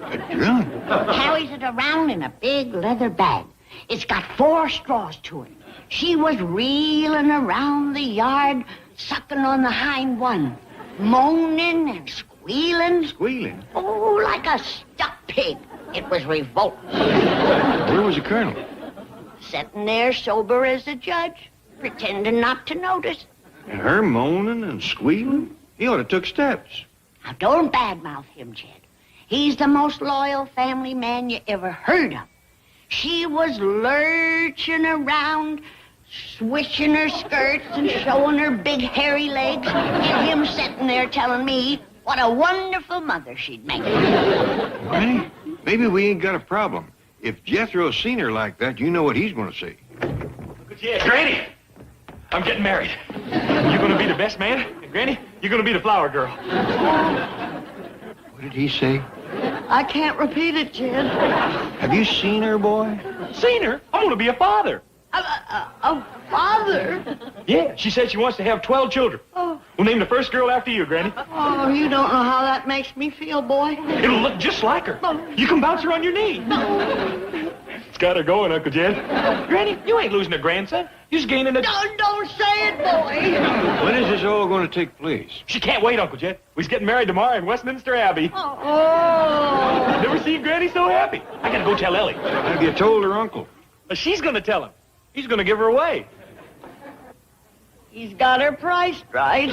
A drunk? Carries it around in a big leather bag. It's got 4 straws to it. She was reeling around the yard, sucking on the hind one, moaning and squealing. Squealing? Oh, like a stuck pig. It was revolting. Where was the Colonel? Sitting there sober as a judge, pretending not to notice. And her moaning and squealing? He ought to took steps. Now, don't badmouth him, Jed. He's the most loyal family man you ever heard of. She was lurching around, swishing her skirts and showing her big hairy legs, and him sitting there telling me what a wonderful mother she'd make. Granny, maybe we ain't got a problem. If Jethro's seen her like that, you know what he's going to say. Yeah, Granny, I'm getting married. You're going to be the best man, and Granny, you're going to be the flower girl. What did he say? I can't repeat it, Jed. Have you seen her, boy? Seen her? I'm going to be a father. A father? Yeah, she said she wants to have 12 children. Oh. We'll name the first girl after you, Granny. Oh, you don't know how that makes me feel, boy. It'll look just like her. You can bounce her on your knee. It's got her going, Uncle Jed. Granny, you ain't losing a grandson. You're just gaining a... Don't say it, boy. When is this all going to take place? She can't wait, Uncle Jed. We're getting married tomorrow in Westminster Abbey. Oh. Never seen Granny so happy. I gotta go tell Ellie. Have you told her uncle? She's gonna tell him. He's gonna give her away. He's got her priced right.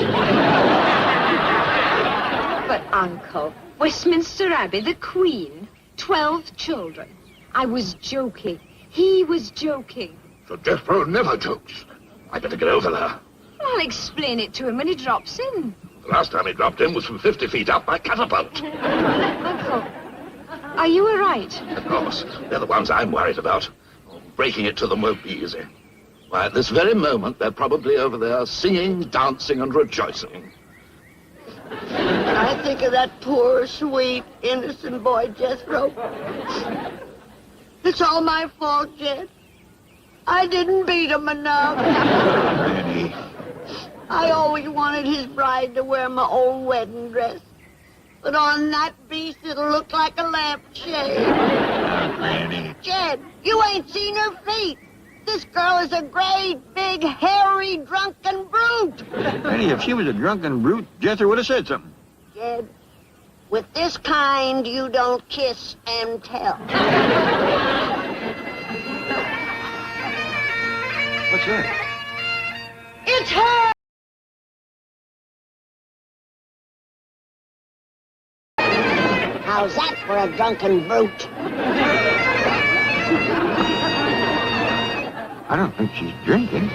But, Uncle, Westminster Abbey, the Queen, 12 children. I was joking. He was joking. So Jethro never jokes. I better get over there. I'll explain it to him when he drops in. The last time he dropped in was from 50 feet up by catapult. Uncle, are you all right? Of course. They're the ones I'm worried about. Breaking it to them won't be easy. Why, at this very moment, they're probably over there singing, dancing, and rejoicing. I think of that poor, sweet, innocent boy, Jethro. It's all my fault, Jed. I didn't beat him enough. Granny. I always wanted his bride to wear my old wedding dress. But on that beast, it'll look like a lampshade. Granny. Jed, you ain't seen her feet. This girl is a great, big, hairy, drunken brute. Granny, if she was a drunken brute, Jethro would have said something. Jed, with this kind, you don't kiss and tell. What's that? It's her! How's that for a drunken brute? I don't think she's drinking.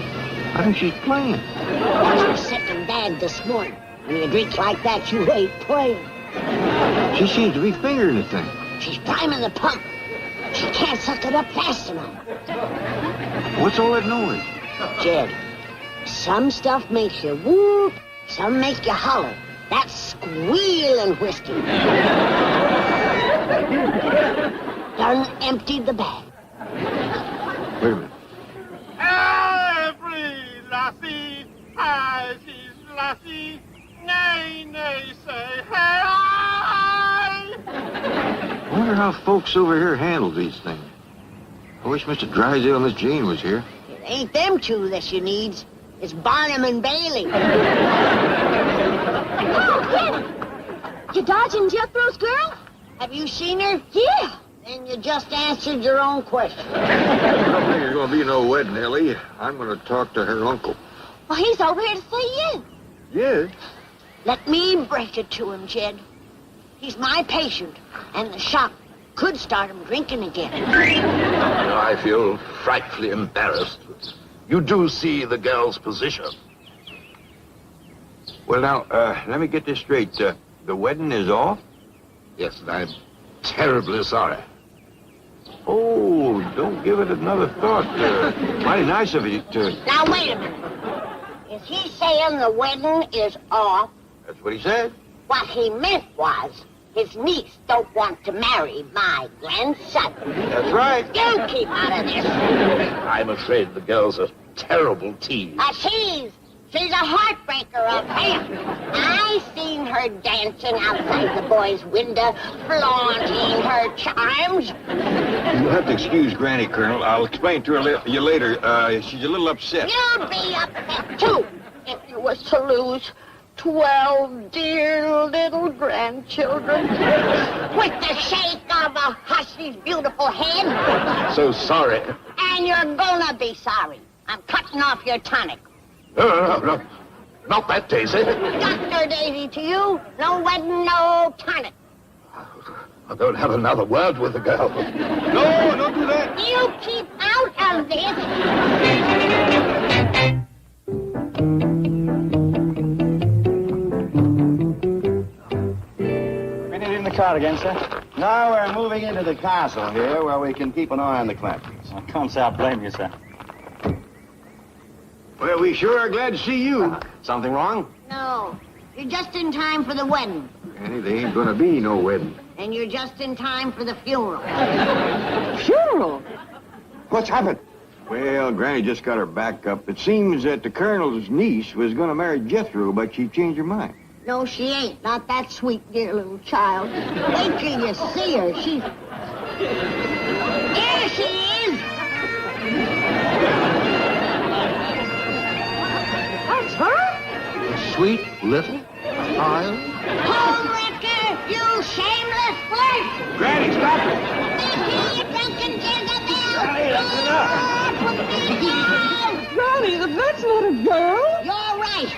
I think she's playing. Watch her second dad this morning. When you drink like that, you ain't playing. She seems to be fingering the thing. She's priming the pump. She can't suck it up fast enough. What's all that noise? Jed, some stuff makes you whoop, some make you holler. That's squealing whiskey. Done emptied the bag. Wait a minute. Every lassie has his lassie. Nay, nay, say hey, I wonder how folks over here handle these things. I wish Mr. Drysdale and Miss Jane was here. It ain't them two that you needs. It's Barnum and Bailey. Oh, Granny! You dodging Jethro's girl? Have you seen her? Yeah. Then you just answered your own question. I don't think there's going to be no wedding, Ellie. I'm going to talk to her uncle. Well, he's over here to see you. Yes? Let me break it to him, Jed. He's my patient, and the shock could start him drinking again. I feel frightfully embarrassed. You do see the girl's position. Well, now, let me get this straight. The wedding is off? Yes, and I'm terribly sorry. Oh, don't give it another thought. Mighty nice of you to... Now, wait a minute. Is he saying the wedding is off? That's what he said. What he meant was his niece don't want to marry my grandson. That's right. You keep out of this. I'm afraid the girl's a terrible tease. She's a heartbreaker of him. I seen her dancing outside the boy's window, flaunting her charms. You'll have to excuse Granny, Colonel. I'll explain to her you later. She's a little upset. You'll be upset, too, if you was to lose 12 dear little grandchildren with the shake of a hussey's beautiful head. So sorry. And you're gonna be sorry. I'm cutting off your tonic. No. Not that, Daisy. Dr. Daisy to you. No wedding, no tonic. I don't have another word with the girl. No, don't do that. You keep out of this. In the car again, sir? Now we're moving into the castle here where we can keep an eye on the Clamptons. I can't say I blame you, sir. Well, we sure are glad to see you. Something wrong? No, you're just in time for the wedding. Granny, there ain't gonna be no wedding. And you're just in time for the funeral. Funeral? What's happened? Well, Granny just got her back up. It seems that the Colonel's niece was gonna marry Jethro, but she changed her mind. No, she ain't. Not that sweet, dear little child. Wait till you see her. She's... There she is! That's her? Sweet little child. Homewrecker, you shameless flirt! Granny, stop it! You drunken Jezebel! Granny, that's enough! Put me down! Granny, that's not a girl. You're right.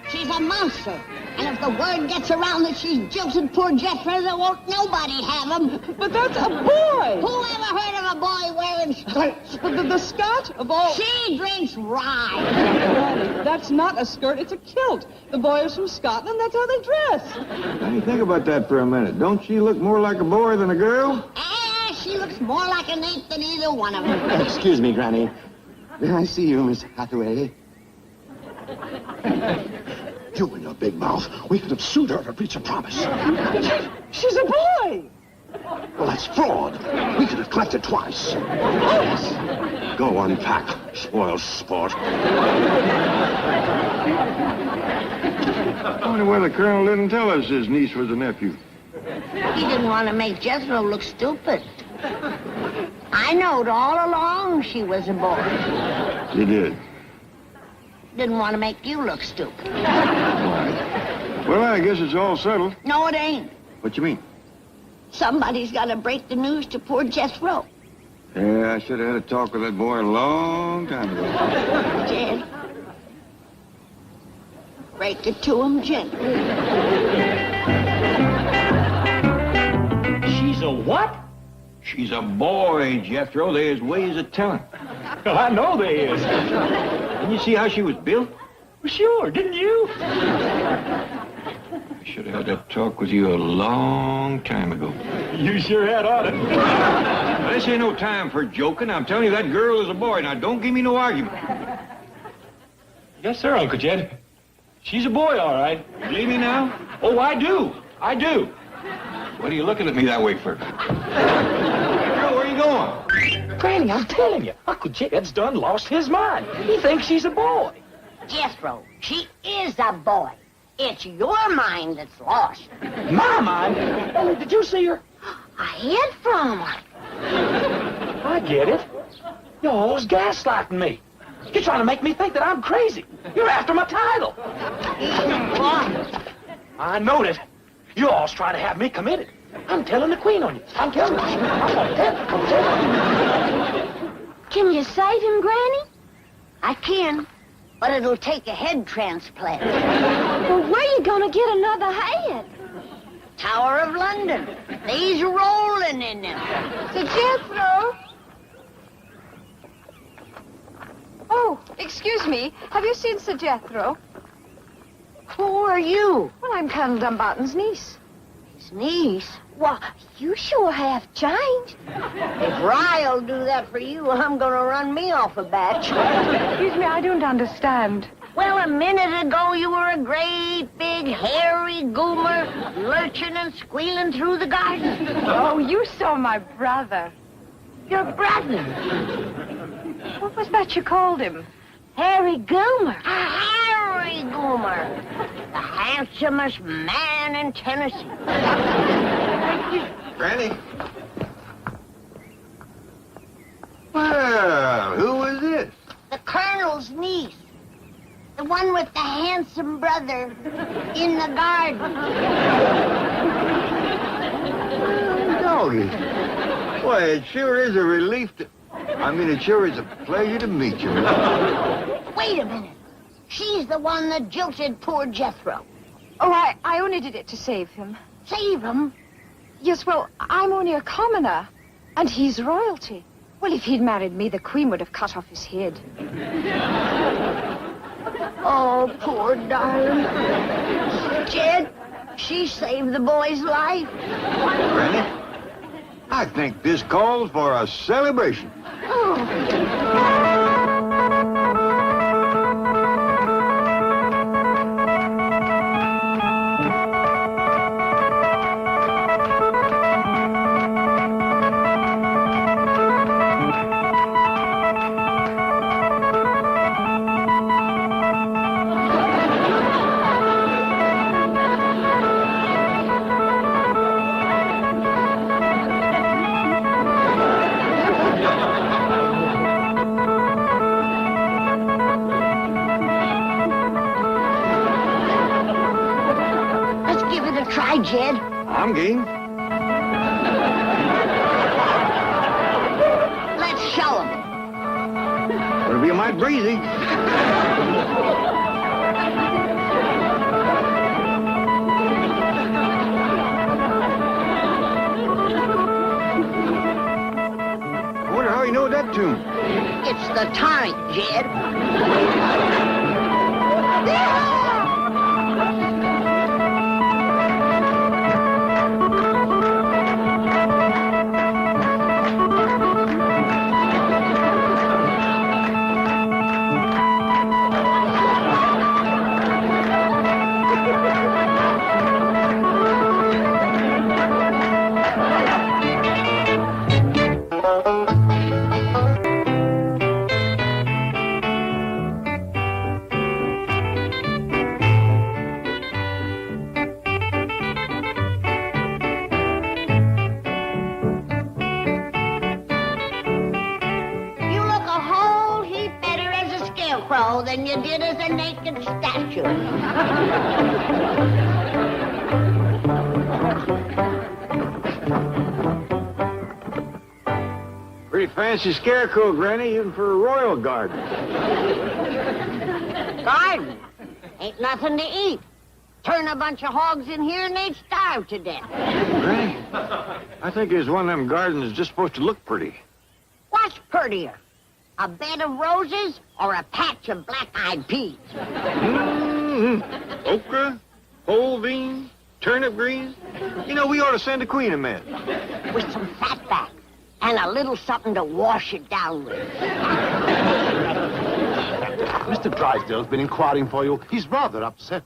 She's a monster. And if the word gets around that she's jilted poor Jethro, there won't nobody have him. But that's a boy. Who ever heard of a boy wearing skirts? The skirt of all... She drinks rye. Granny, that's not a skirt, it's a kilt. The boy is from Scotland, that's how they dress. Granny, think about that for a minute. Don't she look more like a boy than a girl? She looks more like an ape than either one of them. Excuse me, Granny. May I see you, Miss Hathaway? You and your big mouth. We could have sued her for breach of promise. She's a boy. Well, that's fraud. We could have collected twice. Yes. Go unpack, spoiled sport. I wonder why the Colonel didn't tell us his niece was a nephew. He didn't want to make Jethro look stupid. I knowed all along she was a boy. You did. Didn't want to make you look stupid. Well, I guess it's all settled. No, it ain't. What you mean? Somebody's got to break the news to poor Jethro. Yeah, I should have had a talk with that boy a long time ago. Jed, break it to him gently. She's a what? She's a boy, Jethro. There's ways of telling. Well, I know there is. Didn't you see how she was built? Well, sure, didn't you? I should have had that talk with you a long time ago. You sure had on it. This ain't no time for joking. I'm telling you, that girl is a boy. Now, don't give me no argument. Yes, sir, Uncle Jed. She's a boy, all right. Believe me now? Oh, I do. I do. What are you looking at me that way for? Girl, where are you going? Granny, I'm telling you, Uncle Jed's done lost his mind. He thinks she's a boy. Jethro, she is a boy. It's your mind that's lost. My mind? Oh, did you see her? I hid from her. I get it. You're always gaslighting me. You're trying to make me think that I'm crazy. You're after my title. I know that. You all's trying to have me committed. I'm telling the Queen on you. I'm telling her. I'm telling her. Can you save him, Granny? I can, but it'll take a head transplant. Well, where you gonna get another head? Tower of London. They's rolling in them. Sir Jethro? Oh, excuse me. Have you seen Sir Jethro? Who are you? Well, I'm Colonel Dumbarton's niece. His niece? Well, you sure have changed. If Rye'll do that for you, I'm gonna run me off a batch. Excuse me, I don't understand. Well, a minute ago you were a great big hairy goomer lurching and squealing through the garden. Oh, you saw my brother. Your brother? What was that you called him? Harry Goomer. A Harry Goomer. The handsomest man in Tennessee. Granny. Well, who was this? The Colonel's niece. The one with the handsome brother in the garden. Doggy. Boy, it sure is a relief to... it sure is a pleasure to meet you. Wait a minute. She's the one that jilted poor Jethro. Oh, I only did it to save him. Save him? Yes, well, I'm only a commoner, and he's royalty. Well, if he'd married me, the Queen would have cut off his head. Oh, poor darling. Jed, she saved the boy's life. Granny, I think this calls for a celebration. Try, Jed. I'm game. Let's show him. Gonna be a mite breezy. I wonder how you know that tune. It's the tonic, Jed. Than you did as a naked statue. Pretty fancy scarecrow, Granny, even for a royal garden. Garden? Ain't nothing to eat. Turn a bunch of hogs in here and they'd starve to death. Granny, I think there's one of them gardens that's just supposed to look pretty. What's prettier? A bed of roses or a patch of black-eyed peas? Okra, whole beans, turnip greens. You know, we ought to send the Queen a man. With some fatback and a little something to wash it down with. Mr. Drysdale's been inquiring for you. He's rather upset.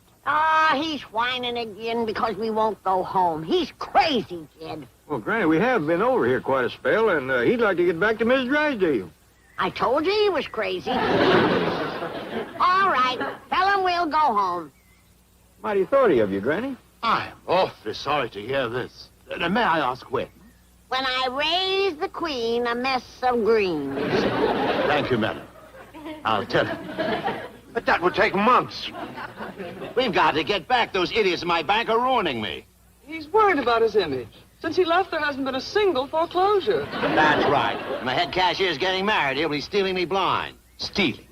He's whining again because we won't go home. He's crazy, Jed. Well, Granny, we have been over here quite a spell, and he'd like to get back to Mrs. Drysdale. I told you he was crazy. All right, tell him we'll go home. Mighty thoughty of you, Granny. I'm awfully sorry to hear this. May I ask when? When I raise the Queen a mess of greens. Thank you, madam. I'll tell him. But that would take months. We've got to get back. Those idiots in my bank are ruining me. He's worried about his image. Since he left, there hasn't been a single foreclosure. That's right. My head cashier's getting married. He'll be stealing me blind. Stealing?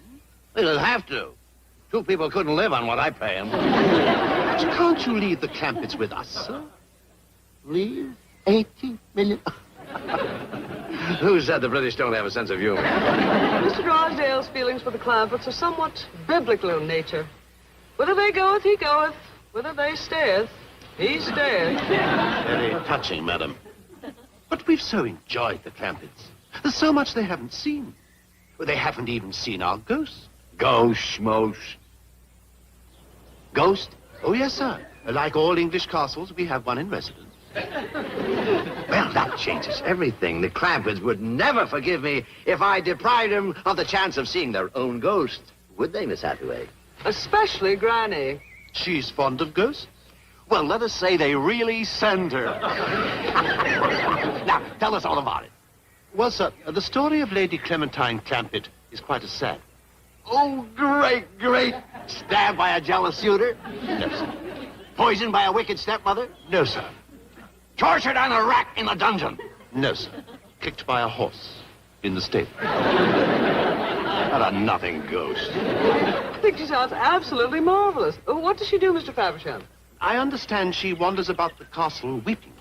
Well, he'll have to. Two people couldn't live on what I pay him. Can't you leave the Clampetts with us, sir? Leave 80 million... Who said the British don't have a sense of humor? Mr. Drysdale's feelings for the Clampetts are somewhat biblical in nature. Whither they goeth, he goeth. Whither they stayeth, he stayeth. Very touching, madam. But we've so enjoyed the Clampetts. There's so much they haven't seen. They haven't even seen our ghost. Ghost, schmost. Ghost? Oh, yes, sir. Like all English castles, we have one in residence. Well, that changes everything. The Clampetts would never forgive me if I deprived them of the chance of seeing their own ghost. Would they, Miss Hathaway? Especially Granny. She's fond of ghosts? Well, let us say they really send her. Now, tell us all about it. Well, sir, the story of Lady Clementine Clampett is quite a sad. Oh, great, great. Stabbed by a jealous suitor? No, sir. Poisoned by a wicked stepmother? No, sir. Tortured on a rack in a dungeon? No, sir. Kicked by a horse in the stable. What a nothing ghost. I think she sounds absolutely marvelous. What does she do, Mr. Faversham? I understand she wanders about the castle weeping.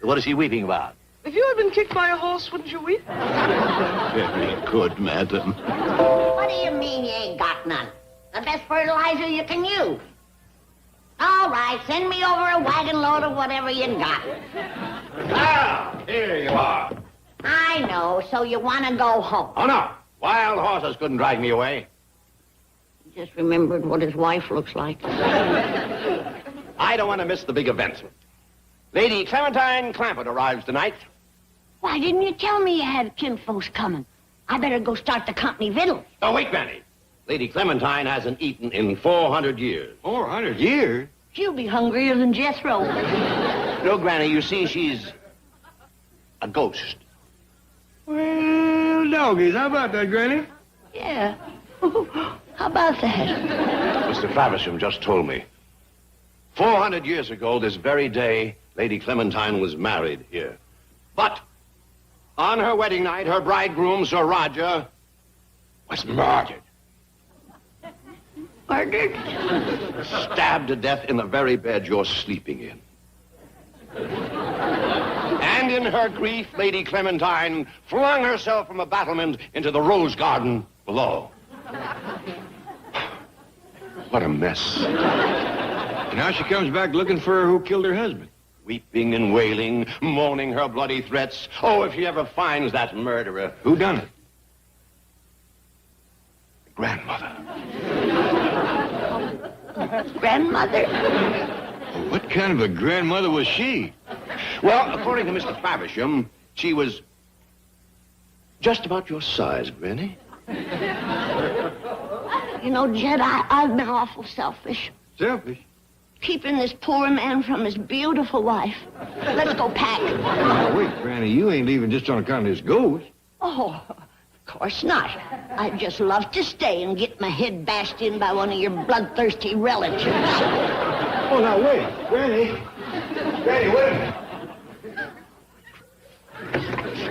What is she weeping about? If you had been kicked by a horse, wouldn't you weep? Very good, madam. What do you mean you ain't got none? The best fertilizer you can use. All right, send me over a wagon load of whatever you got. Ah, here you are. I know, so you want to go home. Oh, no. Wild horses couldn't drag me away. He just remembered what his wife looks like. I don't want to miss the big event. Lady Clementine Clampett arrives tonight. Why didn't you tell me you had kinfolks coming? I better go start the company victuals. Oh, wait, Granny. Lady Clementine hasn't eaten in 400 years. 400 years? She'll be hungrier than Jethro. No, Granny, you see, she's a ghost. Well, doggies, how about that, Granny? Yeah. How about that? Mr. Faversham just told me. 400 years ago, this very day, Lady Clementine was married here. But on her wedding night, her bridegroom, Sir Roger, was murdered. Murdered? Stabbed to death in the very bed you're sleeping in. And in her grief, Lady Clementine flung herself from a battlement into the rose garden below. What a mess. And now she comes back looking for who killed her husband. Weeping and wailing, moaning her bloody threats. Oh, if she ever finds that murderer. Who done it? Grandmother. Grandmother? Well, what kind of a grandmother was she? Well, according to Mr. Faversham, she was just about your size, Granny. You know, Jed, I've been awful selfish. Selfish? Keeping this poor man from his beautiful wife. Let's go pack. Now, wait, Granny, you ain't leaving just on account of this ghost. Oh, of course not. I'd just love to stay and get my head bashed in by one of your bloodthirsty relatives. Oh, now, wait. Granny, wait a minute.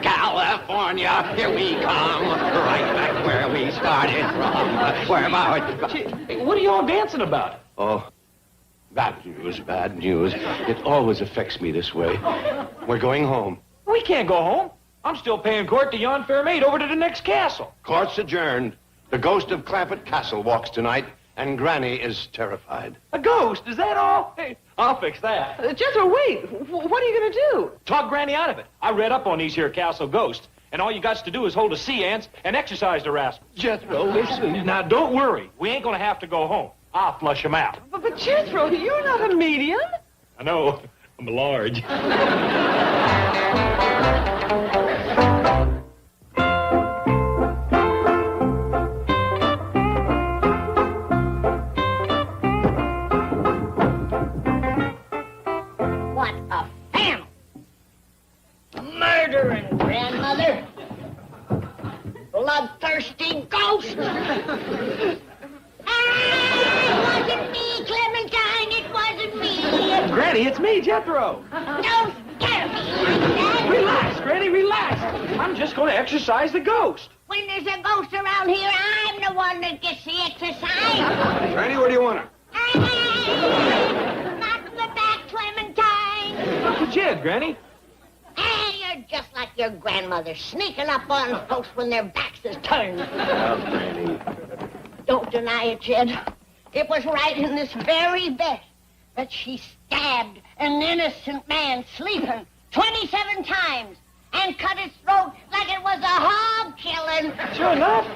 California, here we come. Right back where we started from. Where about? What are y'all dancing about? Oh, bad news, bad news. It always affects me this way. We're going home. We can't go home. I'm still paying court to yon fair maid over to the next castle. Court's adjourned. The ghost of Clampett Castle walks tonight, and Granny is terrified. A ghost? Is that all? Hey, I'll fix that. Jethro, wait. What are you going to do? Talk Granny out of it. I read up on these here castle ghosts, and all you got to do is hold a sea ants and exercise the rascal. Jethro, listen. Now, don't worry. We ain't going to have to go home. I'll flush him out. But Jethro, you're not a medium. I know. I'm large. What a family! Murdering grandmother. Bloodthirsty ghost. Ah, it wasn't me, Clementine. It wasn't me. Granny, it's me, Jethro. Don't scare me. Relax, Granny, relax. I'm just going to exercise the ghost. When there's a ghost around here, I'm the one that gets the exercise. Granny, where do you want her? Not in the back, Clementine. What's the jig, Granny? Hey, you're just like your grandmother, sneaking up on folks when their backs is turned. Oh, Granny. Don't deny it, Jed. It was right in this very bed that she stabbed an innocent man sleeping 27 times and cut his throat like it was a hog killing. Sure enough.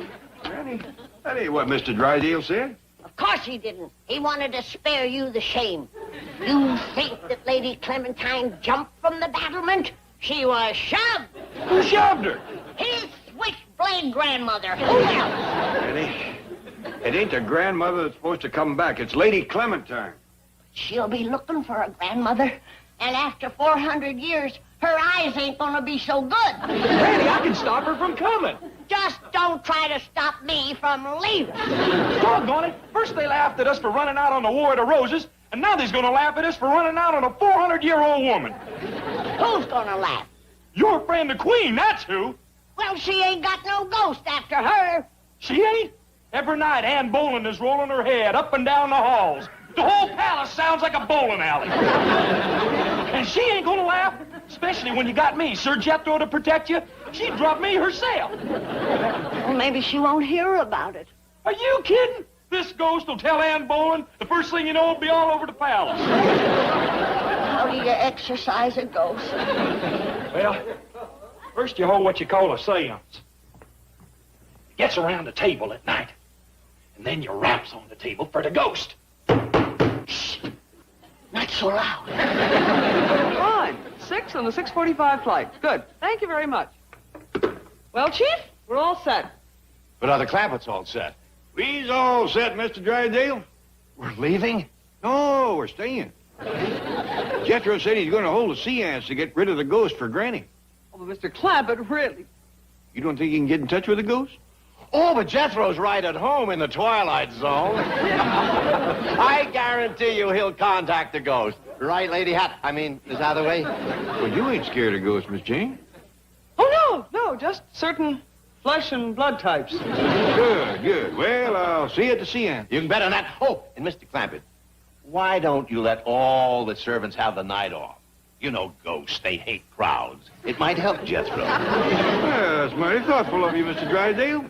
Granny, that ain't what Mr. Drysdale said. Of course he didn't. He wanted to spare you the shame. You think that Lady Clementine jumped from the battlement? She was shoved. Who shoved her? His switchblade grandmother. Who else? Granny, it ain't the grandmother that's supposed to come back. It's Lady Clementine. She'll be looking for a grandmother, and after 400 years, her eyes ain't gonna be so good. Granny, I can stop her from coming. Just don't try to stop me from leaving. Doggone it. First they laughed at us for running out on the War of the Roses, and now they's gonna laugh at us for running out on a 400-year-old woman. Who's gonna laugh? Your friend the Queen, that's who. Well, she ain't got no ghost after her. She ain't? Every night Ann Boland is rolling her head up and down the halls. The whole palace sounds like a bowling alley. And she ain't gonna laugh, especially when you got me, Sir Jethro, to protect you. She'd drop me herself. Well, maybe she won't hear about it. Are you kidding? This ghost will tell Ann Boleyn. The first thing you know, it'll be all over the palace. How do you exercise a ghost? Well, first you hold what you call a seance. It gets around the table at night. And then you raps on the table for the ghost. Shh. Not so loud. Fine. 6 on the 6:45 flight. Good. Thank you very much. Well, Chief, we're all set. But are the Clampetts all set? We's all set, Mr. Drysdale. We're leaving? No, we're staying. Jethro said he's going to hold a seance to get rid of the ghost for Granny. Oh, but Mr. Clampett, really? You don't think he can get in touch with the ghost? Oh, but Jethro's right at home in the Twilight Zone. I guarantee you he'll contact the ghost. Right, Lady Hat? I mean, Miss Hathaway? Well, you ain't scared of ghosts, Miss Jane. Oh, no, just certain flesh and blood types. Good, good. Well, I'll see you at the seance. You can bet on that. Oh, and Mr. Clampett, why don't you let all the servants have the night off? You know ghosts, they hate crowds. It might help Jethro. Well, that's mighty thoughtful of you, Mr. Drysdale.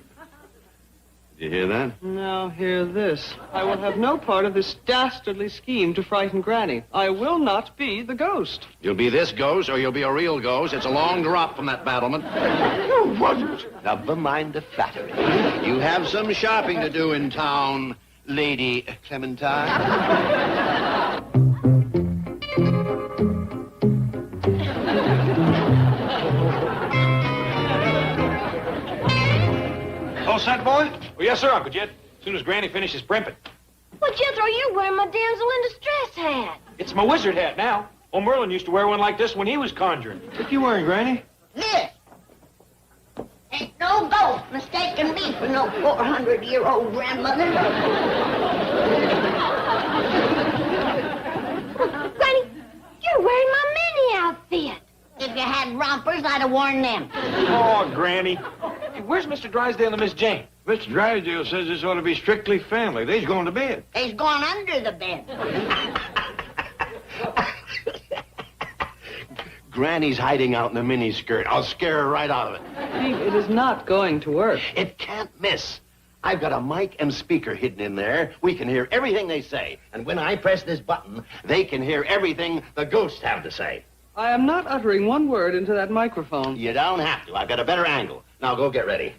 Did you hear that? Now hear this. I will have no part of this dastardly scheme to frighten Granny. I will not be the ghost. You'll be this ghost, or you'll be a real ghost. It's a long drop from that battlement. You wasn't. Never mind the flattery. You have some shopping to do in town, Lady Clementine. All set, boy? Oh, yes, sir, Uncle Jed. As soon as Granny finishes primping. Well, Jethro, you're wearing my damsel in distress hat. It's my wizard hat now. Old Merlin used to wear one like this when he was conjuring. What you wearing, Granny? This. Ain't no ghost mistaking me for no 400-year-old grandmother. Granny, you're wearing my mini outfit. If you had rompers, I'd have worn them. Oh, Granny. Hey, where's Mr. Drysdale and Miss Jane? Mr. Drysdale says this ought to be strictly family. They's going to bed. They's gone under the bed. Granny's hiding out in the miniskirt. I'll scare her right out of it. Steve, it is not going to work. It can't miss. I've got a mic and speaker hidden in there. We can hear everything they say. And when I press this button, they can hear everything the ghosts have to say. I am not uttering one word into that microphone. You don't have to. I've got a better angle. Now go get ready.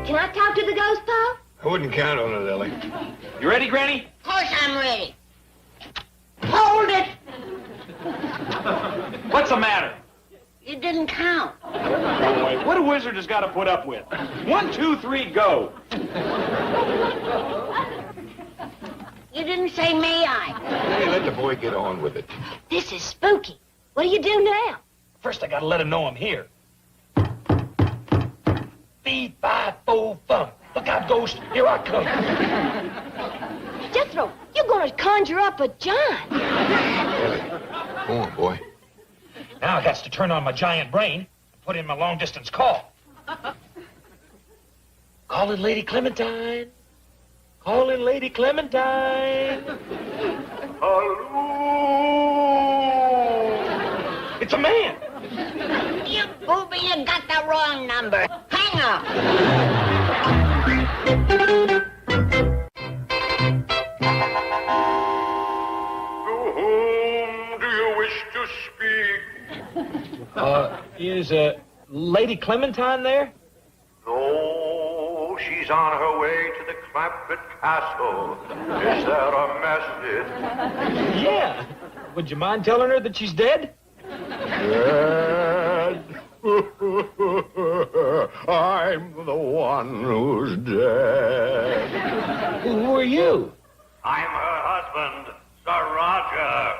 Can I talk to the ghost, Pa? I wouldn't count on it, Ellie. You ready, Granny? Of course I'm ready. Hold it! What's the matter? You didn't count. Boy, what a wizard has got to put up with. 1, 2, 3, go. You didn't say may I. Hey, let the boy get on with it. This is spooky. What do you do now? First, I got to let him know I'm here. Fee, fi, fo, fum. Look out, ghost. Here I come. Jethro, you're going to conjure up a John. Ellie, go on, boy. Now I got to turn on my giant brain and put in my long-distance call. Calling Lady Clementine. Calling Lady Clementine. Hello. It's a man. You booby, you got the wrong number. Hang up. To whom do you wish to speak? Is Lady Clementine there? No, she's on her way to the Clampett Castle. Is there a message? Yeah. Would you mind telling her that she's dead? Dead? I'm the one who's dead. Who are you? I'm her husband, Sir Roger.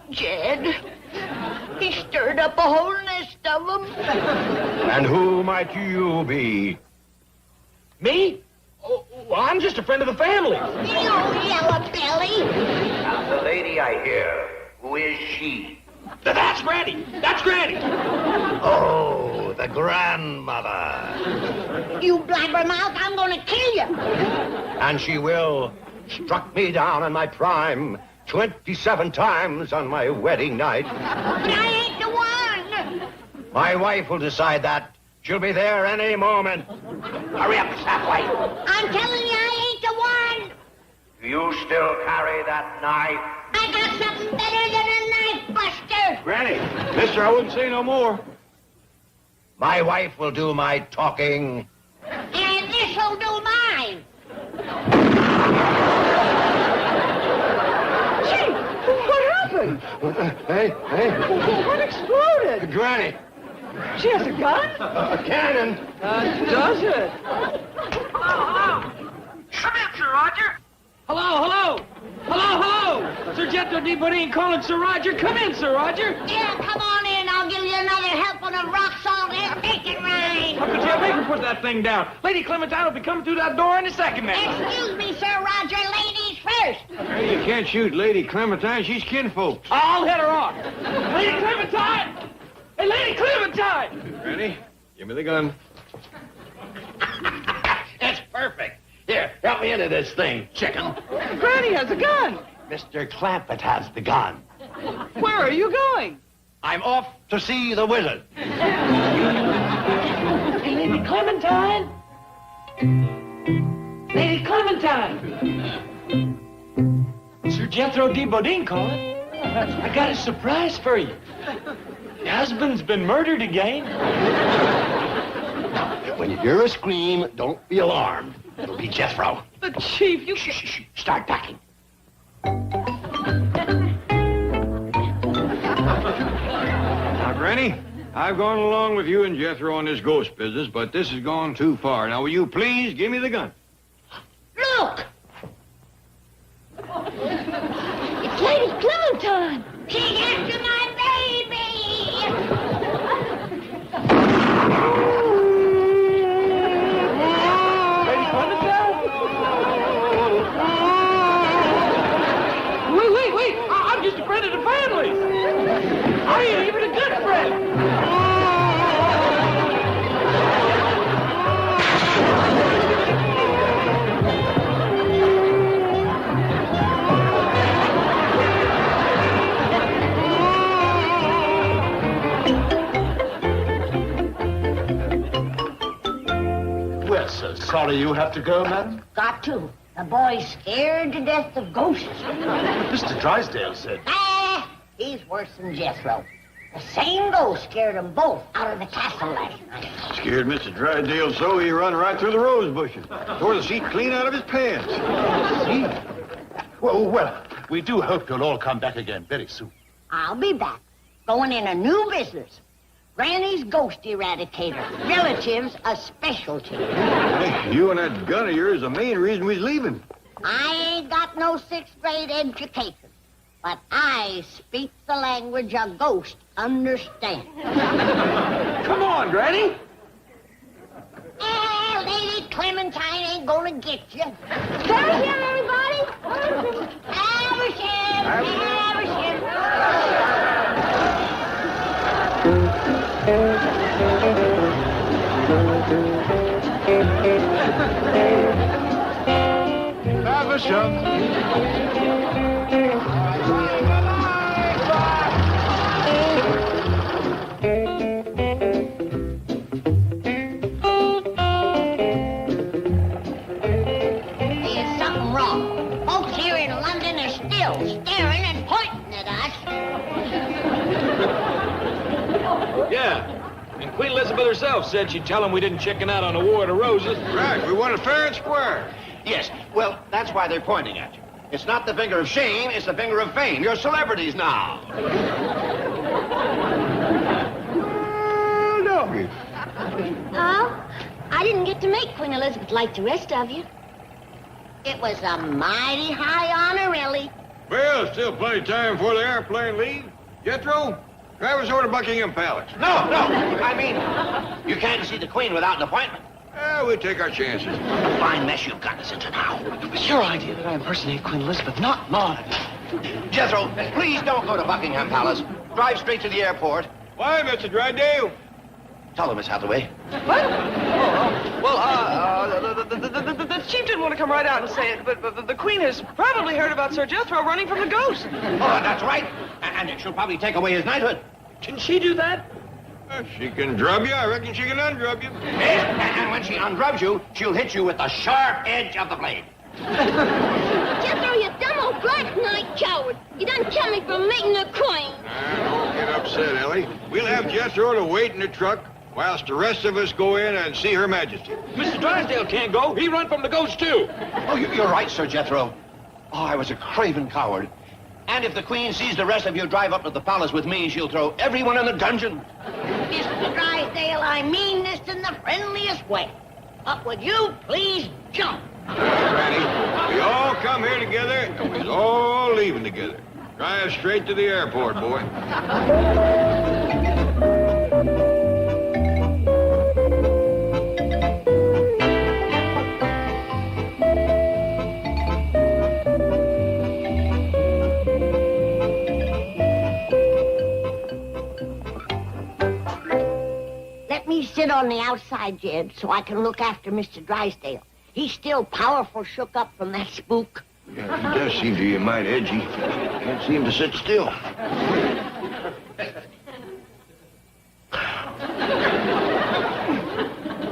Jed, he stirred up a whole nest of them. And who might you be? Me? Oh, I'm just a friend of the family. You yellow belly. The lady I hear, who is she? That's Granny. That's Granny. Oh, the grandmother. You blabbermouth, I'm gonna kill you. And she will. Struck me down in my prime 27 times on my wedding night. But I ain't the one. My wife will decide that. She'll be there any moment. Hurry up, halfway. I'm telling you, I ain't the one. Do you still carry that knife? I got something better than a knife, Buster. Granny, mister, I wouldn't say no more. My wife will do my talking. And this'll do mine. Gee, what happened? Hey. What exploded? Granny. She has a gun? A cannon. Does it? Come in, Sir Roger. Hello. Sir Jethro D. Bodine calling Sir Roger. Come in, Sir Roger. Yeah, come on in. I'll give you another helping of rock salt and bacon rind. How could you make her put that thing down? Lady Clementine will be coming through that door in a second now. Excuse me, Sir Roger. Ladies first. Hey, you can't shoot Lady Clementine. She's kinfolks. I'll head her off. Lady Clementine! Hey, Lady Clementine! Granny, give me the gun. It's perfect. Here, help me into this thing, chicken. Granny has a gun. Mr. Clampett has the gun. Where are you going? I'm off to see the wizard. Hey, Lady Clementine! Lady Clementine! Sir Jethro D. Bodine calling. I got a surprise for you. Your husband's been murdered again. When you hear a scream, don't be alarmed. It'll be Jethro. But, Chief, you... Shh. Start packing. Now, Granny, I've gone along with you and Jethro on this ghost business, but this has gone too far. Now, will you please give me the gun? Look! It's Lady Clementine. She's after my baby! Lady Clementine? Wait. I'm just a friend of the family. I ain't even a good friend. We're so sorry you have to go, madam. Got to. The boy's scared to death of ghosts. Mr. Drysdale said... He's worse than Jethro. The same ghost scared them both out of the castle last night. Scared Mr. Drysdale so he run right through the rose bushes. Tore the seat clean out of his pants. See? Well, we do hope you'll all come back again very soon. I'll be back. Going in a new business. Granny's ghost eradicator. Relatives a specialty. Hey, you and that gun of yours is the main reason we's leaving. I ain't got no 6th grade education, but I speak the language a ghost understands. Come on, Granny. Lady Clementine ain't gonna get you. Have here, everybody. There's something wrong. Folks here in London are still staring and pointing at us. Yeah. And Queen Elizabeth herself said she'd tell them we didn't chicken out on the War of the Roses. Right, we want it fair and square. Yes, well, that's why they're pointing at you. It's not the finger of shame, it's the finger of fame. You're celebrities now. Oh? I didn't get to make Queen Elizabeth like the rest of you. It was a mighty high honor, really. Well, still plenty of time before the airplane leaves. Jethro, drive us over to Buckingham Palace. No, I mean, you can't see the Queen without an appointment. We'll take our chances. A fine mess you've got us into now. It was your idea that I impersonate Queen Elizabeth, not mine. Jethro, please don't go to Buckingham Palace. Drive straight to the airport. Why, Mr. Drysdale? Tell her, Miss Hathaway. What? Oh, well, the chief didn't want to come right out and say it, but the Queen has probably heard about Sir Jethro running from the ghost. Oh, that's right. And she'll probably take away his knighthood. Can she do that? She can drub you. I reckon she can undrub you. Yes, and when she undrubs you, she'll hit you with the sharp edge of the blade. Jethro, you dumb old black knight coward. You done kept me from meeting the Queen. Don't get upset, Ellie. We'll have Jethro to wait in the truck whilst the rest of us go in and see Her Majesty. Mr. Drysdale can't go. He run from the ghost, too. Oh, you're right, Sir Jethro. Oh, I was a craven coward. And if the Queen sees the rest of you drive up to the palace with me, she'll throw everyone in the dungeon. Mr. Drysdale, I mean this in the friendliest way. But would you please jump? Granny, we all come here together, and we're all leaving together. Drive straight to the airport, boy. Let me sit on the outside, Jed, so I can look after Mr. Drysdale. He's still powerful shook up from that spook. Yeah, he does seem to be mighty edgy. Can't seem to sit still.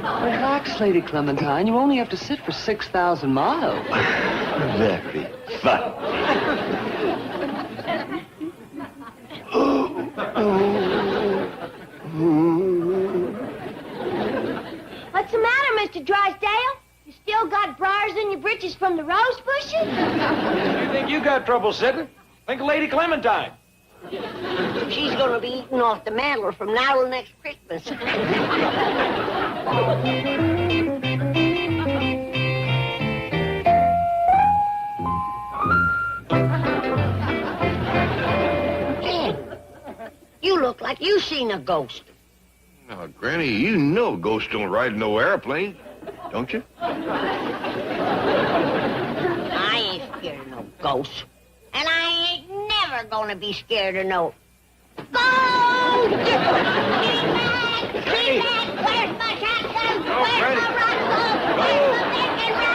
Relax, Lady Clementine. You only have to sit for 6,000 miles. Very fun. What's the matter, Mr. Drysdale? You still got briars in your breeches from the rose bushes? You think you got trouble sitting? Think of Lady Clementine. She's gonna be eating off the mantle from now till next Christmas. Ed, you look like you seen a ghost. Now, Granny, you know ghosts don't ride in no airplane, don't you? I ain't scared of no ghosts. And I ain't never gonna be scared of no ghosts! Get back! Get back! Where's my shotgun? Where's my rifle? Where's my bacon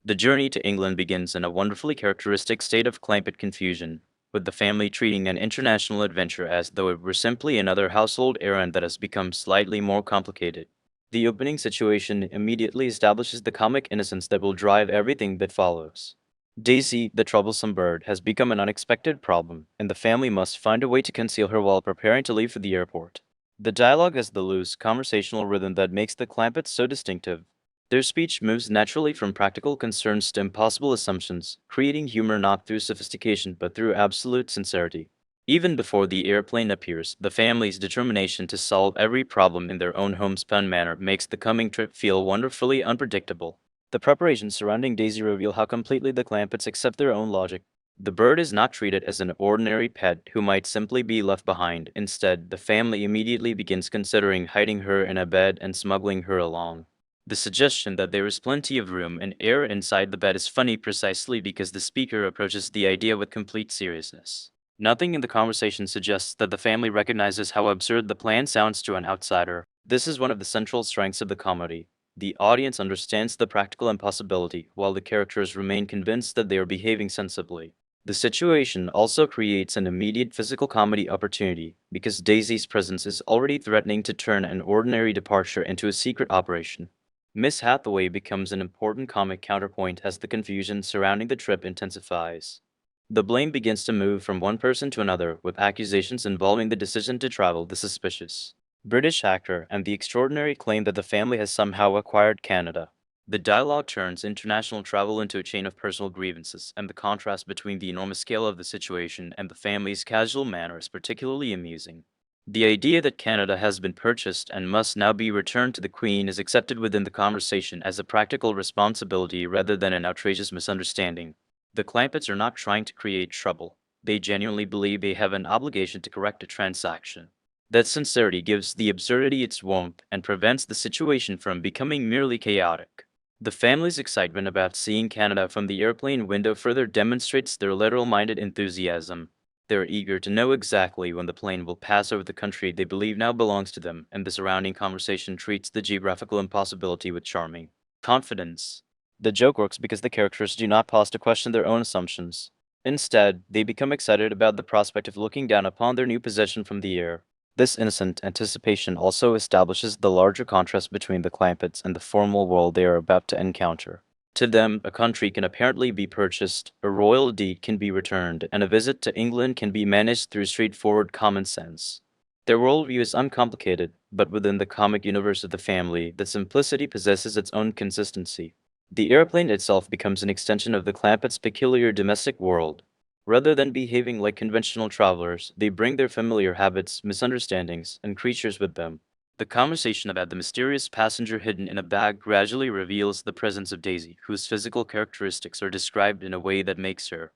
The journey to England begins in a wonderfully characteristic state of clamp confusion, with the family treating an international adventure as though it were simply another household errand that has become slightly more complicated. The opening situation immediately establishes the comic innocence that will drive everything that follows. Daisy, the troublesome bird, has become an unexpected problem, and the family must find a way to conceal her while preparing to leave for the airport. The dialogue has the loose, conversational rhythm that makes the Clampetts so distinctive. Their speech moves naturally from practical concerns to impossible assumptions, creating humor not through sophistication but through absolute sincerity. Even before the airplane appears, the family's determination to solve every problem in their own homespun manner makes the coming trip feel wonderfully unpredictable. The preparations surrounding Daisy reveal how completely the Clampetts accept their own logic. The bird is not treated as an ordinary pet who might simply be left behind. Instead, the family immediately begins considering hiding her in a bed and smuggling her along. The suggestion that there is plenty of room and air inside the bed is funny precisely because the speaker approaches the idea with complete seriousness. Nothing in the conversation suggests that the family recognizes how absurd the plan sounds to an outsider. This is one of the central strengths of the comedy. The audience understands the practical impossibility, while the characters remain convinced that they are behaving sensibly. The situation also creates an immediate physical comedy opportunity, because Daisy's presence is already threatening to turn an ordinary departure into a secret operation. Miss Hathaway becomes an important comic counterpoint as the confusion surrounding the trip intensifies. The blame begins to move from one person to another, with accusations involving the decision to travel the suspicious British actor and the extraordinary claim that the family has somehow acquired Canada. The dialogue turns international travel into a chain of personal grievances, and the contrast between the enormous scale of the situation and the family's casual manner is particularly amusing. The idea that Canada has been purchased and must now be returned to the Queen is accepted within the conversation as a practical responsibility rather than an outrageous misunderstanding. The Clampetts are not trying to create trouble. They genuinely believe they have an obligation to correct a transaction. That sincerity gives the absurdity its warmth and prevents the situation from becoming merely chaotic. The family's excitement about seeing Canada from the airplane window further demonstrates their literal-minded enthusiasm. They're eager to know exactly when the plane will pass over the country they believe now belongs to them, and the surrounding conversation treats the geographical impossibility with charming confidence. The joke works because the characters do not pause to question their own assumptions. Instead, they become excited about the prospect of looking down upon their new possession from the air. This innocent anticipation also establishes the larger contrast between the Clampetts and the formal world they are about to encounter. To them, a country can apparently be purchased, a royal deed can be returned, and a visit to England can be managed through straightforward common sense. Their worldview is uncomplicated, but within the comic universe of the family, the simplicity possesses its own consistency. The airplane itself becomes an extension of the Clampetts' peculiar domestic world. Rather than behaving like conventional travelers, they bring their familiar habits, misunderstandings, and creatures with them. The conversation about the mysterious passenger hidden in a bag gradually reveals the presence of Daisy, whose physical characteristics are described in a way that makes her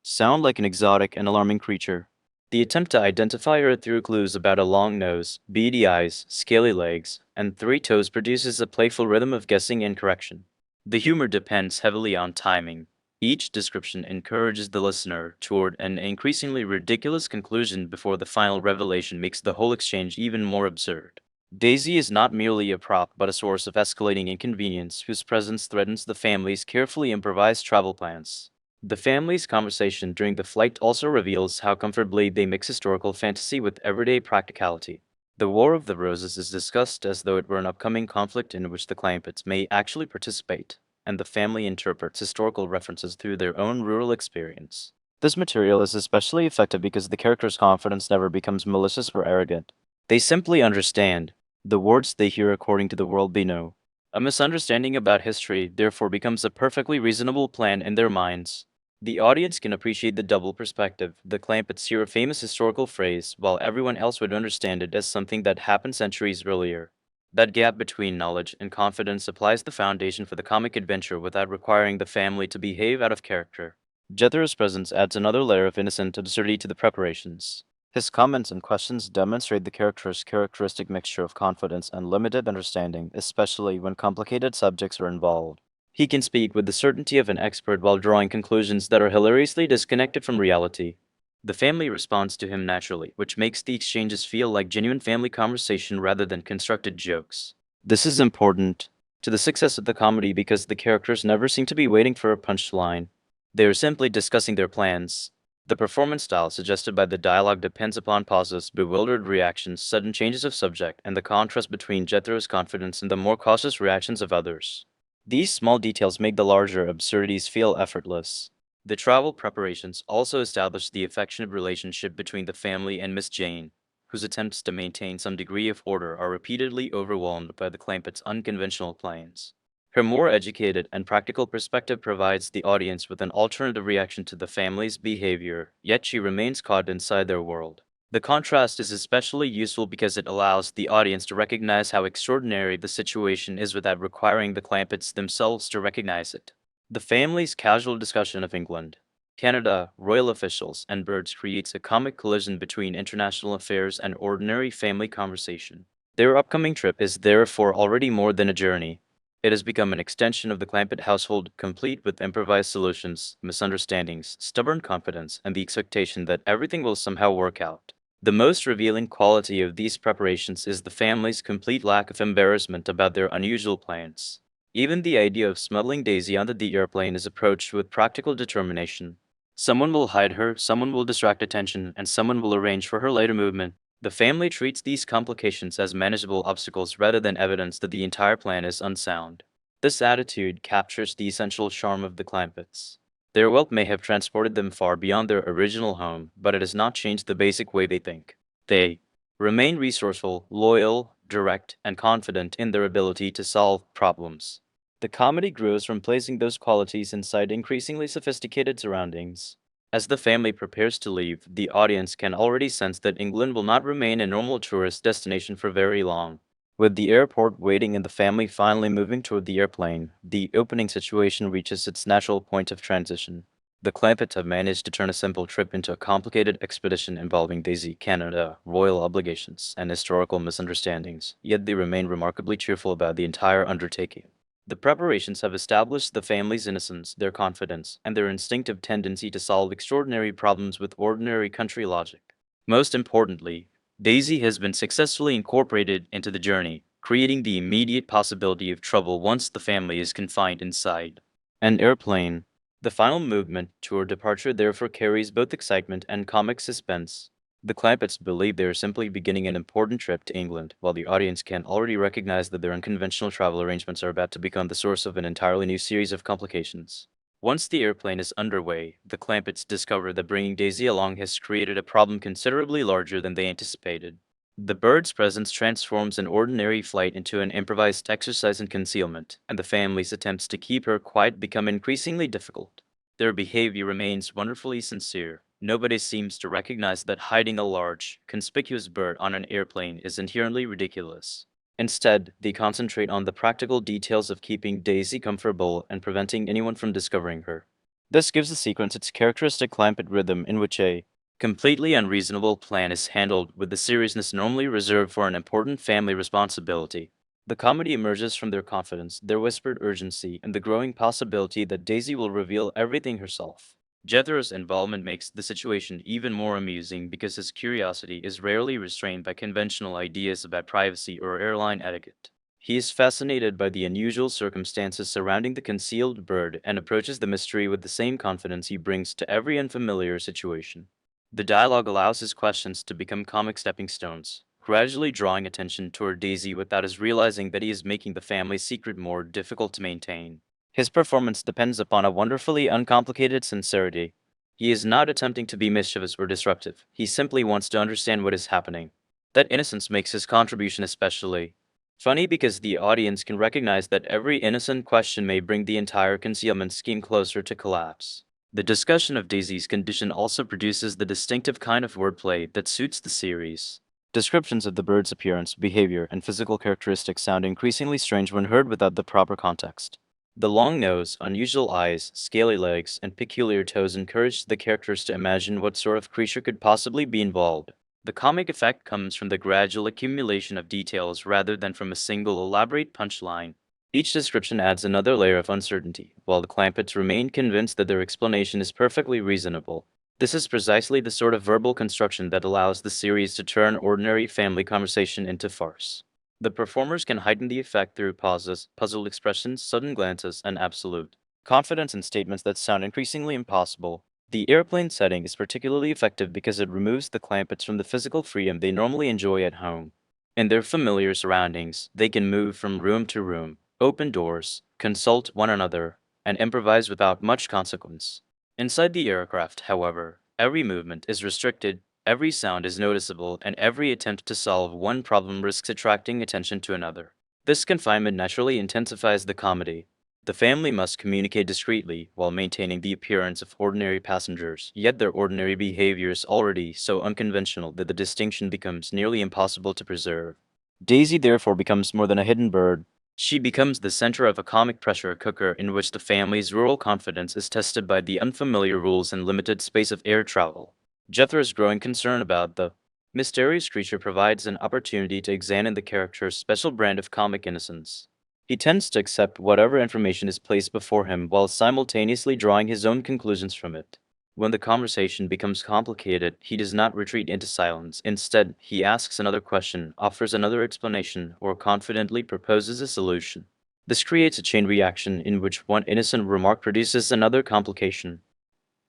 sound like an exotic and alarming creature. The attempt to identify her through clues about a long nose, beady eyes, scaly legs, and 3 toes produces a playful rhythm of guessing and correction. The humor depends heavily on timing. Each description encourages the listener toward an increasingly ridiculous conclusion before the final revelation makes the whole exchange even more absurd. Daisy is not merely a prop but a source of escalating inconvenience whose presence threatens the family's carefully improvised travel plans. The family's conversation during the flight also reveals how comfortably they mix historical fantasy with everyday practicality. The War of the Roses is discussed as though it were an upcoming conflict in which the Clampetts may actually participate, and the family interprets historical references through their own rural experience. This material is especially effective because the characters' confidence never becomes malicious or arrogant. They simply understand the words they hear according to the world they know. A misunderstanding about history therefore becomes a perfectly reasonable plan in their minds. The audience can appreciate the double perspective. The Clampetts hear a famous historical phrase, while everyone else would understand it as something that happened centuries earlier. That gap between knowledge and confidence supplies the foundation for the comic adventure without requiring the family to behave out of character. Jethro's presence adds another layer of innocent absurdity to the preparations. His comments and questions demonstrate the character's characteristic mixture of confidence and limited understanding, especially when complicated subjects are involved. He can speak with the certainty of an expert while drawing conclusions that are hilariously disconnected from reality. The family responds to him naturally, which makes the exchanges feel like genuine family conversation rather than constructed jokes. This is important to the success of the comedy because the characters never seem to be waiting for a punchline. They are simply discussing their plans. The performance style suggested by the dialogue depends upon pauses, bewildered reactions, sudden changes of subject, and the contrast between Jethro's confidence and the more cautious reactions of others. These small details make the larger absurdities feel effortless. The travel preparations also establish the affectionate relationship between the family and Miss Jane, whose attempts to maintain some degree of order are repeatedly overwhelmed by the Clampetts' unconventional plans. Her more educated and practical perspective provides the audience with an alternative reaction to the family's behavior, yet she remains caught inside their world. The contrast is especially useful because it allows the audience to recognize how extraordinary the situation is without requiring the Clampetts themselves to recognize it. The family's casual discussion of England, Canada, royal officials, and birds creates a comic collision between international affairs and ordinary family conversation. Their upcoming trip is therefore already more than a journey. It has become an extension of the Clampett household, complete with improvised solutions, misunderstandings, stubborn confidence, and the expectation that everything will somehow work out. The most revealing quality of these preparations is the family's complete lack of embarrassment about their unusual plans. Even the idea of smuggling Daisy onto the airplane is approached with practical determination. Someone will hide her, someone will distract attention, and someone will arrange for her later movement. The family treats these complications as manageable obstacles rather than evidence that the entire plan is unsound. This attitude captures the essential charm of the Clampetts. Their wealth may have transported them far beyond their original home, but it has not changed the basic way they think. They remain resourceful, loyal, direct, and confident in their ability to solve problems. The comedy grows from placing those qualities inside increasingly sophisticated surroundings. As the family prepares to leave, the audience can already sense that England will not remain a normal tourist destination for very long. With the airport waiting and the family finally moving toward the airplane, the opening situation reaches its natural point of transition. The Clampetts have managed to turn a simple trip into a complicated expedition involving Daisy, Canada, royal obligations, and historical misunderstandings, yet they remain remarkably cheerful about the entire undertaking. The preparations have established the family's innocence, their confidence, and their instinctive tendency to solve extraordinary problems with ordinary country logic. Most importantly, Daisy has been successfully incorporated into the journey, creating the immediate possibility of trouble once the family is confined inside an airplane. The final movement toward departure therefore carries both excitement and comic suspense. The Clampetts believe they are simply beginning an important trip to England, while the audience can already recognize that their unconventional travel arrangements are about to become the source of an entirely new series of complications. Once the airplane is underway, the Clampetts discover that bringing Daisy along has created a problem considerably larger than they anticipated. The bird's presence transforms an ordinary flight into an improvised exercise in concealment, and the family's attempts to keep her quiet become increasingly difficult. Their behavior remains wonderfully sincere. Nobody seems to recognize that hiding a large, conspicuous bird on an airplane is inherently ridiculous. Instead, they concentrate on the practical details of keeping Daisy comfortable and preventing anyone from discovering her. This gives the sequence its characteristic Clampett rhythm in which a completely unreasonable plan is handled with the seriousness normally reserved for an important family responsibility. The comedy emerges from their confidence, their whispered urgency, and the growing possibility that Daisy will reveal everything herself. Jethro's involvement makes the situation even more amusing because his curiosity is rarely restrained by conventional ideas about privacy or airline etiquette. He is fascinated by the unusual circumstances surrounding the concealed bird and approaches the mystery with the same confidence he brings to every unfamiliar situation. The dialogue allows his questions to become comic stepping stones, gradually drawing attention toward Daisy without his realizing that he is making the family's secret more difficult to maintain. His performance depends upon a wonderfully uncomplicated sincerity. He is not attempting to be mischievous or disruptive. He simply wants to understand what is happening. That innocence makes his contribution especially funny because the audience can recognize that every innocent question may bring the entire concealment scheme closer to collapse. The discussion of Daisy's condition also produces the distinctive kind of wordplay that suits the series. Descriptions of the bird's appearance, behavior, and physical characteristics sound increasingly strange when heard without the proper context. The long nose, unusual eyes, scaly legs, and peculiar toes encourage the characters to imagine what sort of creature could possibly be involved. The comic effect comes from the gradual accumulation of details rather than from a single elaborate punchline. Each description adds another layer of uncertainty, while the Clampetts remain convinced that their explanation is perfectly reasonable. This is precisely the sort of verbal construction that allows the series to turn ordinary family conversation into farce. The performers can heighten the effect through pauses, puzzled expressions, sudden glances, and absolute confidence in statements that sound increasingly impossible. The airplane setting is particularly effective because it removes the Clampetts from the physical freedom they normally enjoy at home. In their familiar surroundings, they can move from room to room, open doors, consult one another, and improvise without much consequence. Inside the aircraft, however, every movement is restricted, every sound is noticeable, and every attempt to solve one problem risks attracting attention to another. This confinement naturally intensifies the comedy. The family must communicate discreetly while maintaining the appearance of ordinary passengers, yet their ordinary behavior is already so unconventional that the distinction becomes nearly impossible to preserve. Daisy therefore becomes more than a hidden bird. She becomes the center of a comic pressure cooker in which the family's rural confidence is tested by the unfamiliar rules and limited space of air travel. Jethro's growing concern about the mysterious creature provides an opportunity to examine the character's special brand of comic innocence. He tends to accept whatever information is placed before him while simultaneously drawing his own conclusions from it. When the conversation becomes complicated, he does not retreat into silence. Instead, he asks another question, offers another explanation, or confidently proposes a solution. This creates a chain reaction in which one innocent remark produces another complication.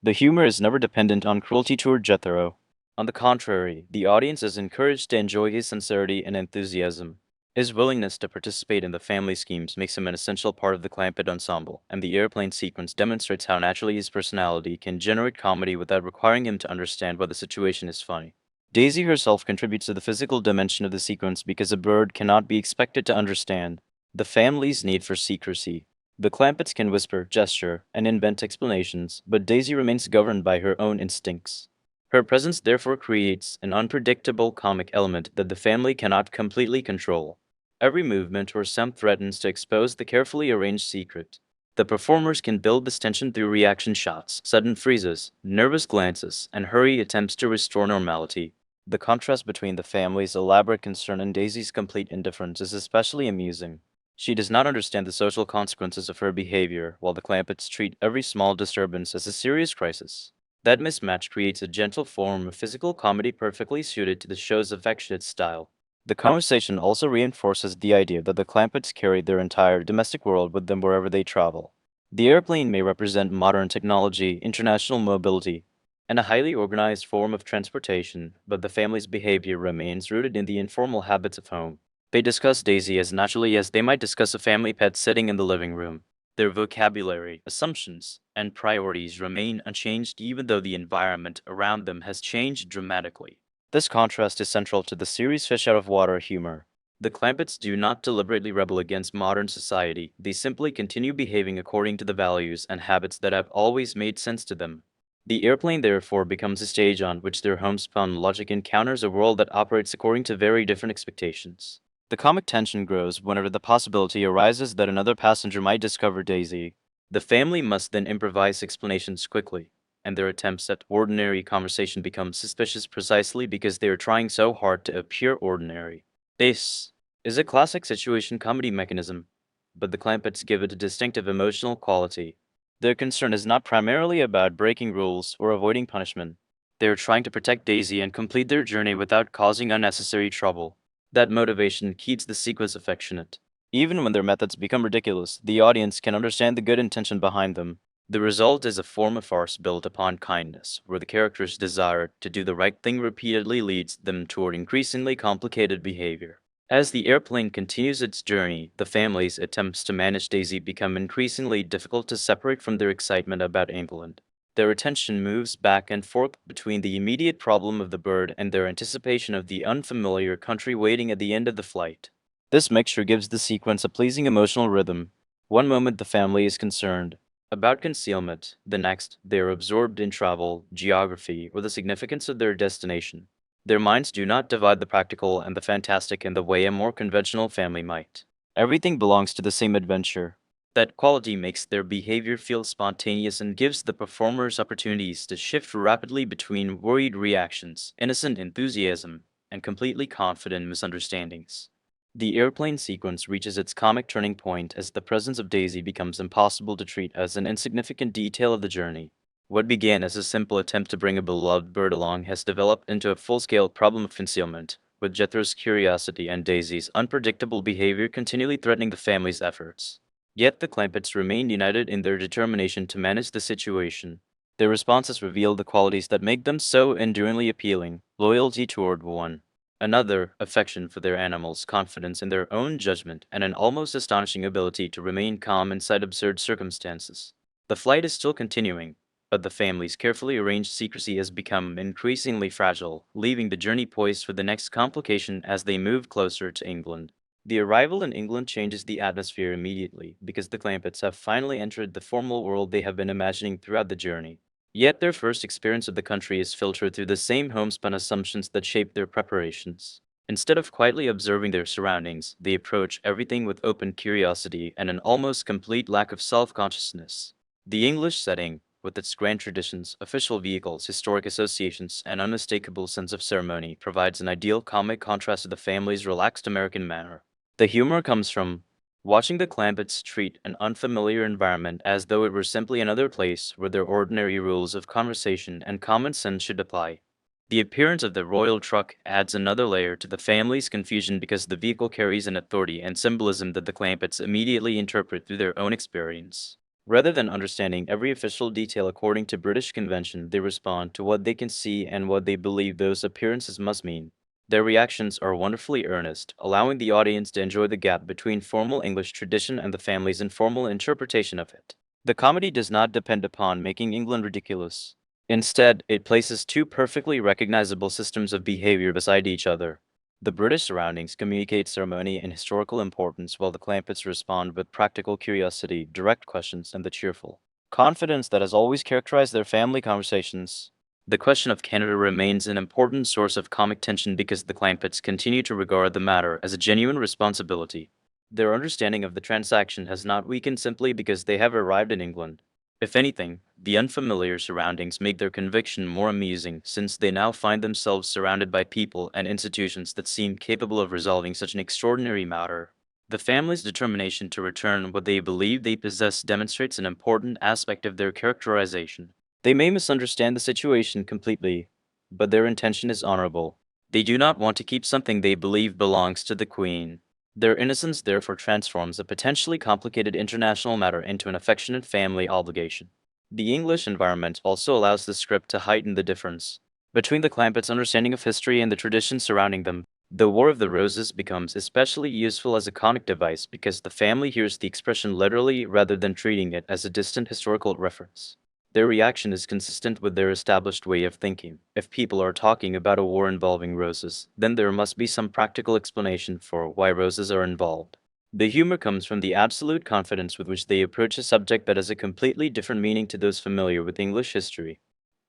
The humor is never dependent on cruelty toward Jethro. On the contrary, the audience is encouraged to enjoy his sincerity and enthusiasm. His willingness to participate in the family schemes makes him an essential part of the Clampett ensemble, and the airplane sequence demonstrates how naturally his personality can generate comedy without requiring him to understand why the situation is funny. Daisy herself contributes to the physical dimension of the sequence because a bird cannot be expected to understand the family's need for secrecy. The Clampetts can whisper, gesture, and invent explanations, but Daisy remains governed by her own instincts. Her presence therefore creates an unpredictable comic element that the family cannot completely control. Every movement or sound threatens to expose the carefully arranged secret. The performers can build this tension through reaction shots, sudden freezes, nervous glances, and hurried attempts to restore normality. The contrast between the family's elaborate concern and Daisy's complete indifference is especially amusing. She does not understand the social consequences of her behavior, while the Clampetts treat every small disturbance as a serious crisis. That mismatch creates a gentle form of physical comedy perfectly suited to the show's affectionate style. The conversation also reinforces the idea that the Clampetts carry their entire domestic world with them wherever they travel. The airplane may represent modern technology, international mobility, and a highly organized form of transportation, but the family's behavior remains rooted in the informal habits of home. They discuss Daisy as naturally as they might discuss a family pet sitting in the living room. Their vocabulary, assumptions, and priorities remain unchanged even though the environment around them has changed dramatically. This contrast is central to the series' fish out of water humor. The Clampetts do not deliberately rebel against modern society, they simply continue behaving according to the values and habits that have always made sense to them. The airplane therefore becomes a stage on which their homespun logic encounters a world that operates according to very different expectations. The comic tension grows whenever the possibility arises that another passenger might discover Daisy. The family must then improvise explanations quickly, and their attempts at ordinary conversation become suspicious precisely because they are trying so hard to appear ordinary. This is a classic situation comedy mechanism, but the Clampetts give it a distinctive emotional quality. Their concern is not primarily about breaking rules or avoiding punishment. They are trying to protect Daisy and complete their journey without causing unnecessary trouble. That motivation keeps the sequence affectionate. Even when their methods become ridiculous, the audience can understand the good intention behind them. The result is a form of farce built upon kindness, where the characters' desire to do the right thing repeatedly leads them toward increasingly complicated behavior. As the airplane continues its journey, the family's attempts to manage Daisy become increasingly difficult to separate from their excitement about England. Their attention moves back and forth between the immediate problem of the bird and their anticipation of the unfamiliar country waiting at the end of the flight. This mixture gives the sequence a pleasing emotional rhythm. One moment the family is concerned about concealment, the next they are absorbed in travel, geography, or the significance of their destination. Their minds do not divide the practical and the fantastic in the way a more conventional family might. Everything belongs to the same adventure. That quality makes their behavior feel spontaneous and gives the performers opportunities to shift rapidly between worried reactions, innocent enthusiasm, and completely confident misunderstandings. The airplane sequence reaches its comic turning point as the presence of Daisy becomes impossible to treat as an insignificant detail of the journey. What began as a simple attempt to bring a beloved bird along has developed into a full-scale problem of concealment, with Jethro's curiosity and Daisy's unpredictable behavior continually threatening the family's efforts. Yet the Clampetts remain united in their determination to manage the situation. Their responses reveal the qualities that make them so enduringly appealing: loyalty toward one another, affection for their animals, confidence in their own judgment, and an almost astonishing ability to remain calm inside absurd circumstances. The flight is still continuing, but the family's carefully arranged secrecy has become increasingly fragile, leaving the journey poised for the next complication as they move closer to England. The arrival in England changes the atmosphere immediately, because the Clampetts have finally entered the formal world they have been imagining throughout the journey. Yet their first experience of the country is filtered through the same homespun assumptions that shape their preparations. Instead of quietly observing their surroundings, they approach everything with open curiosity and an almost complete lack of self-consciousness. The English setting, with its grand traditions, official vehicles, historic associations, and unmistakable sense of ceremony, provides an ideal comic contrast to the family's relaxed American manner. The humor comes from watching the Clampetts treat an unfamiliar environment as though it were simply another place where their ordinary rules of conversation and common sense should apply. The appearance of the royal truck adds another layer to the family's confusion because the vehicle carries an authority and symbolism that the Clampetts immediately interpret through their own experience. Rather than understanding every official detail according to British convention, they respond to what they can see and what they believe those appearances must mean. Their reactions are wonderfully earnest, allowing the audience to enjoy the gap between formal English tradition and the family's informal interpretation of it. The comedy does not depend upon making England ridiculous. Instead, it places two perfectly recognizable systems of behavior beside each other. The British surroundings communicate ceremony and historical importance, while the Clampetts respond with practical curiosity, direct questions, and the cheerful confidence that has always characterized their family conversations. The question of Canada remains an important source of comic tension because the Clampetts continue to regard the matter as a genuine responsibility. Their understanding of the transaction has not weakened simply because they have arrived in England. If anything, the unfamiliar surroundings make their conviction more amusing, since they now find themselves surrounded by people and institutions that seem capable of resolving such an extraordinary matter. The family's determination to return what they believe they possess demonstrates an important aspect of their characterization. They may misunderstand the situation completely, but their intention is honorable. They do not want to keep something they believe belongs to the Queen. Their innocence therefore transforms a potentially complicated international matter into an affectionate family obligation. The English environment also allows the script to heighten the difference between the Clampetts' understanding of history and the traditions surrounding them. The War of the Roses becomes especially useful as a comic device because the family hears the expression literally rather than treating it as a distant historical reference. Their reaction is consistent with their established way of thinking. If people are talking about a war involving roses, then there must be some practical explanation for why roses are involved. The humor comes from the absolute confidence with which they approach a subject that has a completely different meaning to those familiar with English history.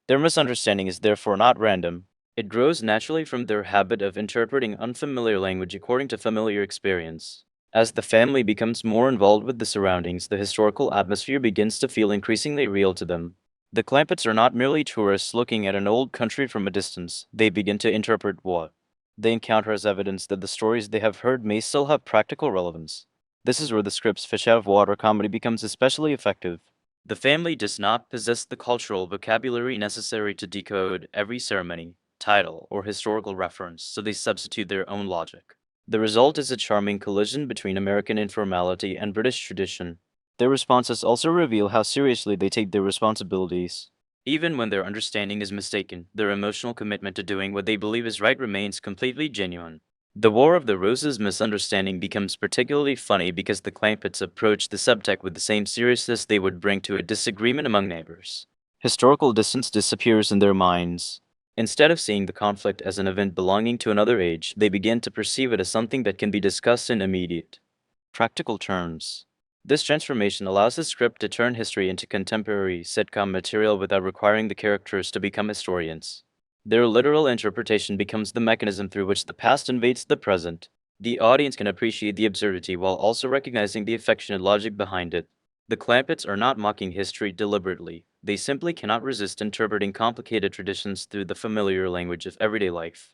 Their misunderstanding is therefore not random. It grows naturally from their habit of interpreting unfamiliar language according to familiar experience. As the family becomes more involved with the surroundings, the historical atmosphere begins to feel increasingly real to them. The Clampetts are not merely tourists looking at an old country from a distance. They begin to interpret what they encounter as evidence that the stories they have heard may still have practical relevance. This is where the script's fish out of water comedy becomes especially effective. The family does not possess the cultural vocabulary necessary to decode every ceremony, title, or historical reference, so they substitute their own logic. The result is a charming collision between American informality and British tradition. Their responses also reveal how seriously they take their responsibilities. Even when their understanding is mistaken, their emotional commitment to doing what they believe is right remains completely genuine. The War of the Roses misunderstanding becomes particularly funny because the Clampetts approach the subject with the same seriousness they would bring to a disagreement among neighbors. Historical distance disappears in their minds. Instead of seeing the conflict as an event belonging to another age, they begin to perceive it as something that can be discussed in immediate, practical terms. This transformation allows the script to turn history into contemporary sitcom material without requiring the characters to become historians. Their literal interpretation becomes the mechanism through which the past invades the present. The audience can appreciate the absurdity while also recognizing the affectionate logic behind it. The Clampetts are not mocking history deliberately. They simply cannot resist interpreting complicated traditions through the familiar language of everyday life.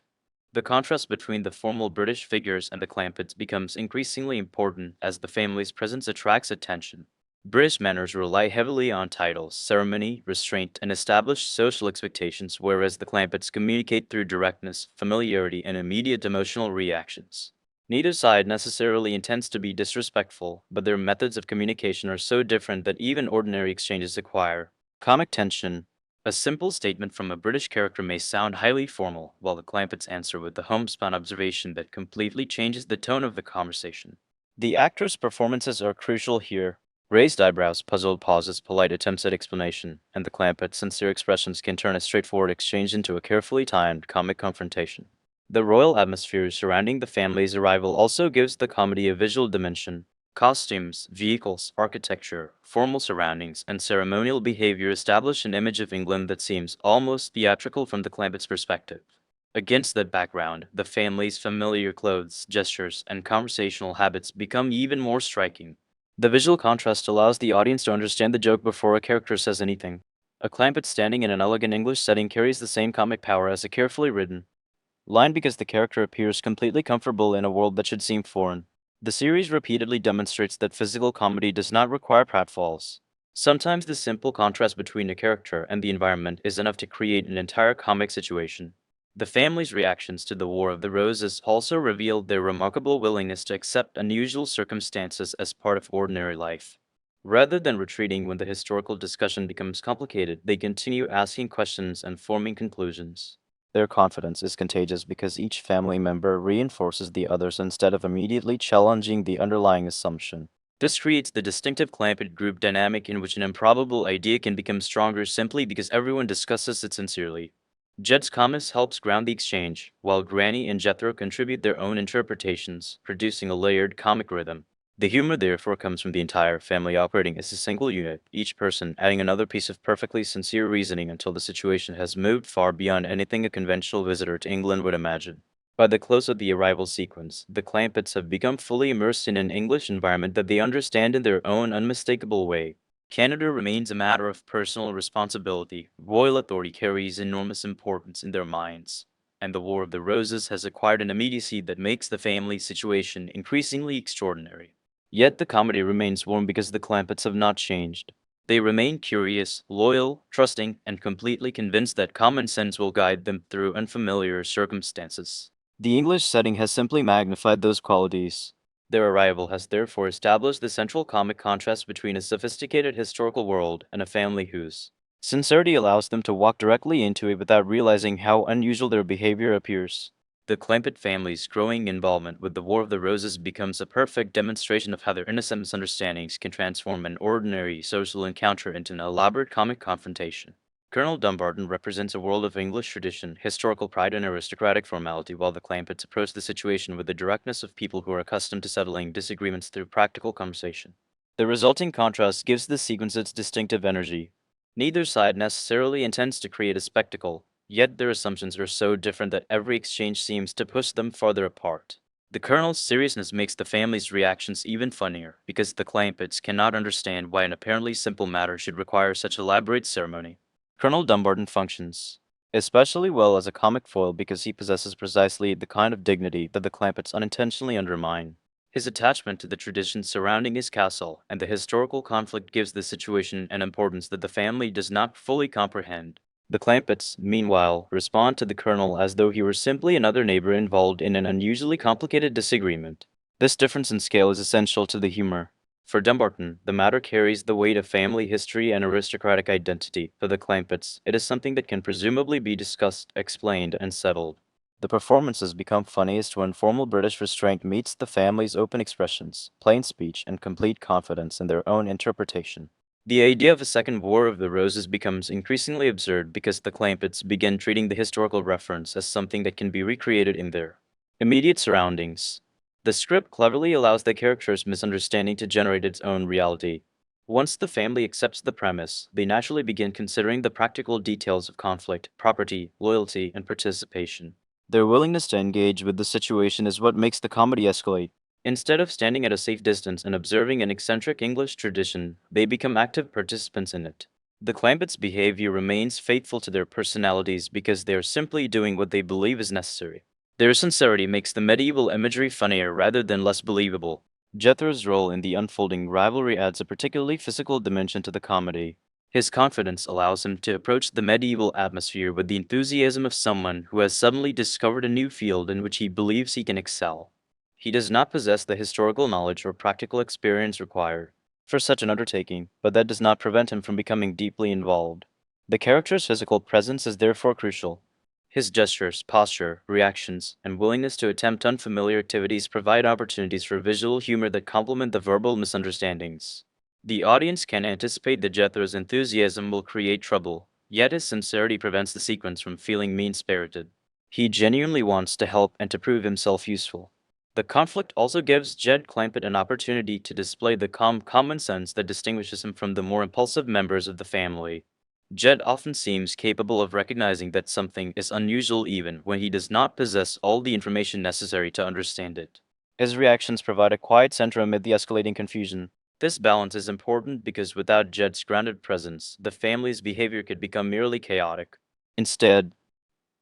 The contrast between the formal British figures and the Clampetts becomes increasingly important as the family's presence attracts attention. British manners rely heavily on titles, ceremony, restraint, and established social expectations, whereas the Clampetts communicate through directness, familiarity, and immediate emotional reactions. Neither side necessarily intends to be disrespectful, but their methods of communication are so different that even ordinary exchanges acquire comic tension. A simple statement from a British character may sound highly formal, while the Clampetts answer with the homespun observation that completely changes the tone of the conversation. The actors' performances are crucial here. Raised eyebrows, puzzled pauses, polite attempts at explanation, and the Clampetts' sincere expressions can turn a straightforward exchange into a carefully timed comic confrontation. The royal atmosphere surrounding the family's arrival also gives the comedy a visual dimension. Costumes, vehicles, architecture, formal surroundings, and ceremonial behavior establish an image of England that seems almost theatrical from the Clampetts' perspective. Against that background, the family's familiar clothes, gestures, and conversational habits become even more striking. The visual contrast allows the audience to understand the joke before a character says anything. A Clampett standing in an elegant English setting carries the same comic power as a carefully written line because the character appears completely comfortable in a world that should seem foreign. The series repeatedly demonstrates that physical comedy does not require pratfalls. Sometimes the simple contrast between a character and the environment is enough to create an entire comic situation. The family's reactions to the War of the Roses also revealed their remarkable willingness to accept unusual circumstances as part of ordinary life. Rather than retreating when the historical discussion becomes complicated, they continue asking questions and forming conclusions. Their confidence is contagious because each family member reinforces the others instead of immediately challenging the underlying assumption. This creates the distinctive Clampett group dynamic in which an improbable idea can become stronger simply because everyone discusses it sincerely. Jed's comments helps ground the exchange, while Granny and Jethro contribute their own interpretations, producing a layered comic rhythm. The humor therefore comes from the entire family operating as a single unit, each person adding another piece of perfectly sincere reasoning until the situation has moved far beyond anything a conventional visitor to England would imagine. By the close of the arrival sequence, the Clampetts have become fully immersed in an English environment that they understand in their own unmistakable way. Canada remains a matter of personal responsibility. Royal authority carries enormous importance in their minds, and the War of the Roses has acquired an immediacy that makes the family situation increasingly extraordinary. Yet the comedy remains warm because the Clampetts have not changed. They remain curious, loyal, trusting, and completely convinced that common sense will guide them through unfamiliar circumstances. The English setting has simply magnified those qualities. Their arrival has therefore established the central comic contrast between a sophisticated historical world and a family whose sincerity allows them to walk directly into it without realizing how unusual their behavior appears. The Clampett family's growing involvement with the War of the Roses becomes a perfect demonstration of how their innocent misunderstandings can transform an ordinary social encounter into an elaborate comic confrontation. Colonel Dumbarton represents a world of English tradition, historical pride, and aristocratic formality, while the Clampetts approach the situation with the directness of people who are accustomed to settling disagreements through practical conversation. The resulting contrast gives the sequence its distinctive energy. Neither side necessarily intends to create a spectacle, yet their assumptions are so different that every exchange seems to push them farther apart. The Colonel's seriousness makes the family's reactions even funnier, because the Clampetts cannot understand why an apparently simple matter should require such elaborate ceremony. Colonel Dumbarton functions especially well as a comic foil because he possesses precisely the kind of dignity that the Clampetts unintentionally undermine. His attachment to the traditions surrounding his castle and the historical conflict gives the situation an importance that the family does not fully comprehend. The Clampetts, meanwhile, respond to the Colonel as though he were simply another neighbor involved in an unusually complicated disagreement. This difference in scale is essential to the humor. For Dumbarton, the matter carries the weight of family history and aristocratic identity. For the Clampetts, it is something that can presumably be discussed, explained, and settled. The performances become funniest when formal British restraint meets the family's open expressions, plain speech, and complete confidence in their own interpretation. The idea of a second War of the Roses becomes increasingly absurd because the Clampetts begin treating the historical reference as something that can be recreated in their immediate surroundings. The script cleverly allows the characters' misunderstanding to generate its own reality. Once the family accepts the premise, they naturally begin considering the practical details of conflict, property, loyalty, and participation. Their willingness to engage with the situation is what makes the comedy escalate. Instead of standing at a safe distance and observing an eccentric English tradition, they become active participants in it. The Clampetts' behavior remains faithful to their personalities because they are simply doing what they believe is necessary. Their sincerity makes the medieval imagery funnier rather than less believable. Jethro's role in the unfolding rivalry adds a particularly physical dimension to the comedy. His confidence allows him to approach the medieval atmosphere with the enthusiasm of someone who has suddenly discovered a new field in which he believes he can excel. He does not possess the historical knowledge or practical experience required for such an undertaking, but that does not prevent him from becoming deeply involved. The character's physical presence is therefore crucial. His gestures, posture, reactions, and willingness to attempt unfamiliar activities provide opportunities for visual humor that complement the verbal misunderstandings. The audience can anticipate that Jethro's enthusiasm will create trouble, yet his sincerity prevents the sequence from feeling mean-spirited. He genuinely wants to help and to prove himself useful. The conflict also gives Jed Clampett an opportunity to display the common sense that distinguishes him from the more impulsive members of the family. Jed often seems capable of recognizing that something is unusual even when he does not possess all the information necessary to understand it. His reactions provide a quiet center amid the escalating confusion. This balance is important because without Jed's grounded presence, the family's behavior could become merely chaotic. Instead,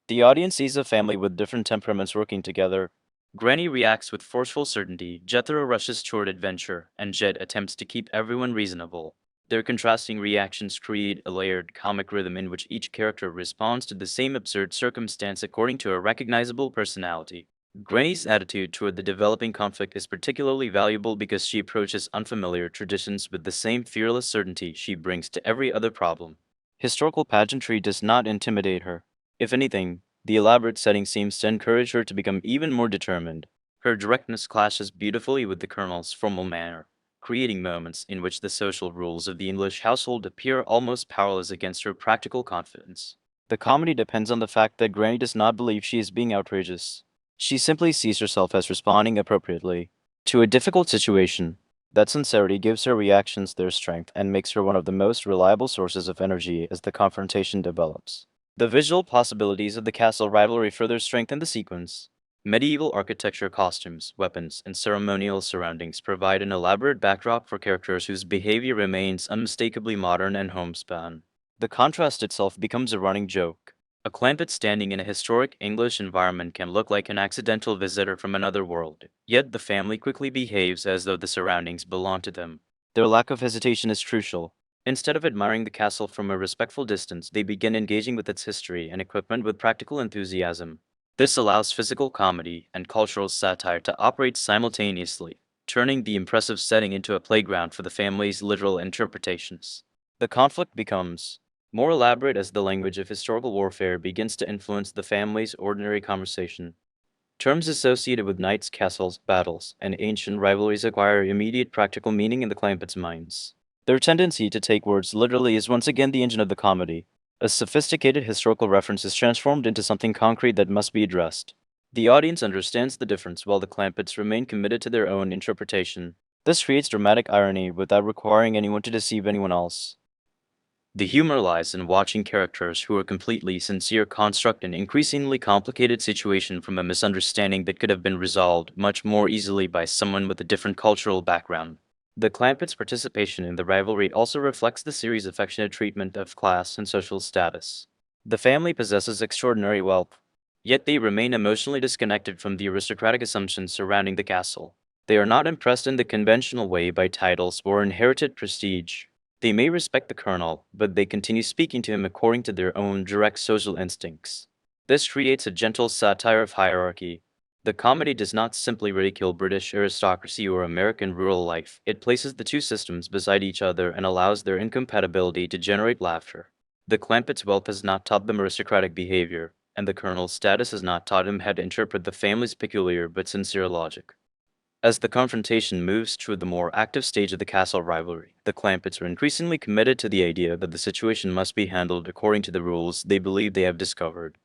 the audience sees a family with different temperaments working together. Granny reacts with forceful certainty, Jethro rushes toward adventure, and Jed attempts to keep everyone reasonable. Their contrasting reactions create a layered comic rhythm in which each character responds to the same absurd circumstance according to a recognizable personality. Granny's attitude toward the developing conflict is particularly valuable because she approaches unfamiliar traditions with the same fearless certainty she brings to every other problem. Historical pageantry does not intimidate her. If anything, the elaborate setting seems to encourage her to become even more determined. Her directness clashes beautifully with the Colonel's formal manner, creating moments in which the social rules of the English household appear almost powerless against her practical confidence. The comedy depends on the fact that Granny does not believe she is being outrageous. She simply sees herself as responding appropriately to a difficult situation. That sincerity gives her reactions their strength and makes her one of the most reliable sources of energy as the confrontation develops. The visual possibilities of the castle rivalry further strengthen the sequence. Medieval architecture, costumes, weapons, and ceremonial surroundings provide an elaborate backdrop for characters whose behavior remains unmistakably modern and homespun. The contrast itself becomes a running joke. A clampet standing in a historic English environment can look like an accidental visitor from another world, yet the family quickly behaves as though the surroundings belong to them. Their lack of hesitation is crucial. Instead of admiring the castle from a respectful distance, they begin engaging with its history and equipment with practical enthusiasm. This allows physical comedy and cultural satire to operate simultaneously, turning the impressive setting into a playground for the family's literal interpretations. The conflict becomes more elaborate as the language of historical warfare begins to influence the family's ordinary conversation. Terms associated with knights, castles, battles, and ancient rivalries acquire immediate practical meaning in the Clampetts' minds. Their tendency to take words literally is once again the engine of the comedy. A sophisticated historical reference is transformed into something concrete that must be addressed. The audience understands the difference while the Clampetts remain committed to their own interpretation. This creates dramatic irony without requiring anyone to deceive anyone else. The humor lies in watching characters who are completely sincere construct an increasingly complicated situation from a misunderstanding that could have been resolved much more easily by someone with a different cultural background. The Clampetts' participation in the rivalry also reflects the series' affectionate treatment of class and social status. The family possesses extraordinary wealth, yet they remain emotionally disconnected from the aristocratic assumptions surrounding the castle. They are not impressed in the conventional way by titles or inherited prestige. They may respect the colonel, but they continue speaking to him according to their own direct social instincts. This creates a gentle satire of hierarchy. The comedy does not simply ridicule British aristocracy or American rural life, it places the two systems beside each other and allows their incompatibility to generate laughter. The Clampetts' wealth has not taught them aristocratic behavior, and the colonel's status has not taught him how to interpret the family's peculiar but sincere logic. As the confrontation moves through the more active stage of the castle rivalry, the Clampetts are increasingly committed to the idea that the situation must be handled according to the rules they believe they have discovered.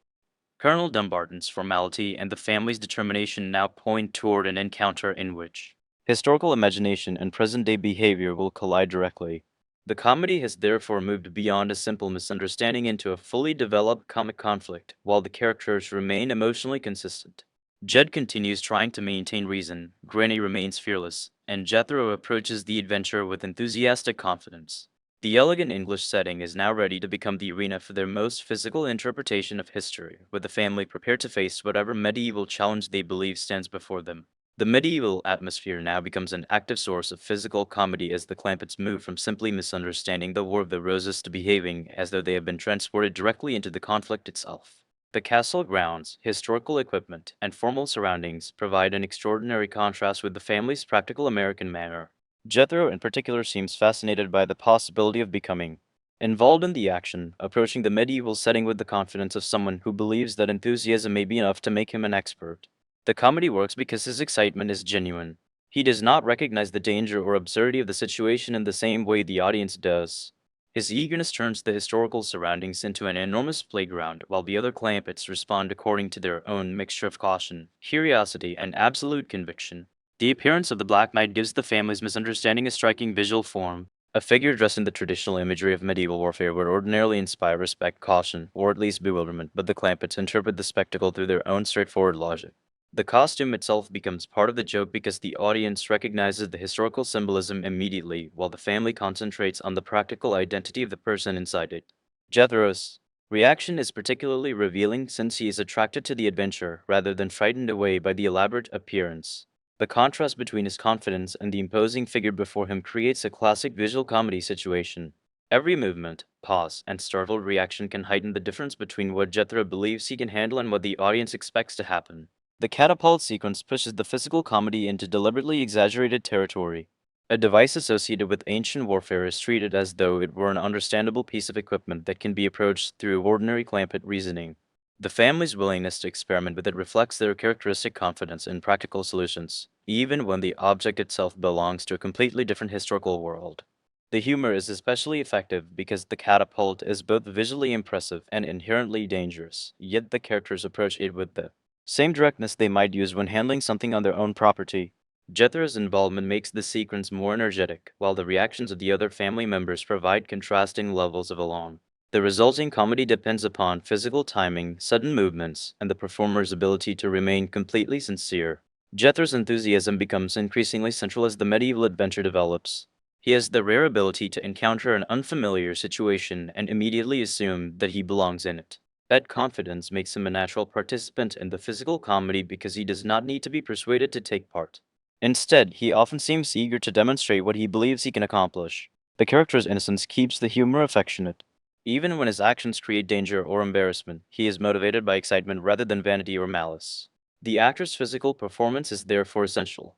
Colonel Dumbarton's formality and the family's determination now point toward an encounter in which historical imagination and present-day behavior will collide directly. The comedy has therefore moved beyond a simple misunderstanding into a fully developed comic conflict, while the characters remain emotionally consistent. Jed continues trying to maintain reason, Granny remains fearless, and Jethro approaches the adventure with enthusiastic confidence. The elegant English setting is now ready to become the arena for their most physical interpretation of history, with the family prepared to face whatever medieval challenge they believe stands before them. The medieval atmosphere now becomes an active source of physical comedy as the Clampetts move from simply misunderstanding the War of the Roses to behaving as though they have been transported directly into the conflict itself. The castle grounds, historical equipment, and formal surroundings provide an extraordinary contrast with the family's practical American manner. Jethro, in particular, seems fascinated by the possibility of becoming involved in the action, approaching the medieval setting with the confidence of someone who believes that enthusiasm may be enough to make him an expert. The comedy works because his excitement is genuine. He does not recognize the danger or absurdity of the situation in the same way the audience does. His eagerness turns the historical surroundings into an enormous playground, while the other Clampetts respond according to their own mixture of caution, curiosity, and absolute conviction. The appearance of the Black Knight gives the family's misunderstanding a striking visual form. A figure dressed in the traditional imagery of medieval warfare would ordinarily inspire respect, caution, or at least bewilderment, but the Clampetts interpret the spectacle through their own straightforward logic. The costume itself becomes part of the joke because the audience recognizes the historical symbolism immediately, while the family concentrates on the practical identity of the person inside it. Jethro's reaction is particularly revealing since he is attracted to the adventure rather than frightened away by the elaborate appearance. The contrast between his confidence and the imposing figure before him creates a classic visual comedy situation. Every movement, pause, and startled reaction can heighten the difference between what Jethro believes he can handle and what the audience expects to happen. The catapult sequence pushes the physical comedy into deliberately exaggerated territory. A device associated with ancient warfare is treated as though it were an understandable piece of equipment that can be approached through ordinary Clampett reasoning. The family's willingness to experiment with it reflects their characteristic confidence in practical solutions, even when the object itself belongs to a completely different historical world. The humor is especially effective because the catapult is both visually impressive and inherently dangerous, yet the characters approach it with the same directness they might use when handling something on their own property. Jethro's involvement makes the sequence more energetic, while the reactions of the other family members provide contrasting levels of alarm. The resulting comedy depends upon physical timing, sudden movements, and the performer's ability to remain completely sincere. Jethro's enthusiasm becomes increasingly central as the medieval adventure develops. He has the rare ability to encounter an unfamiliar situation and immediately assume that he belongs in it. That confidence makes him a natural participant in the physical comedy because he does not need to be persuaded to take part. Instead, he often seems eager to demonstrate what he believes he can accomplish. The character's innocence keeps the humor affectionate. Even when his actions create danger or embarrassment, he is motivated by excitement rather than vanity or malice. The actor's physical performance is therefore essential.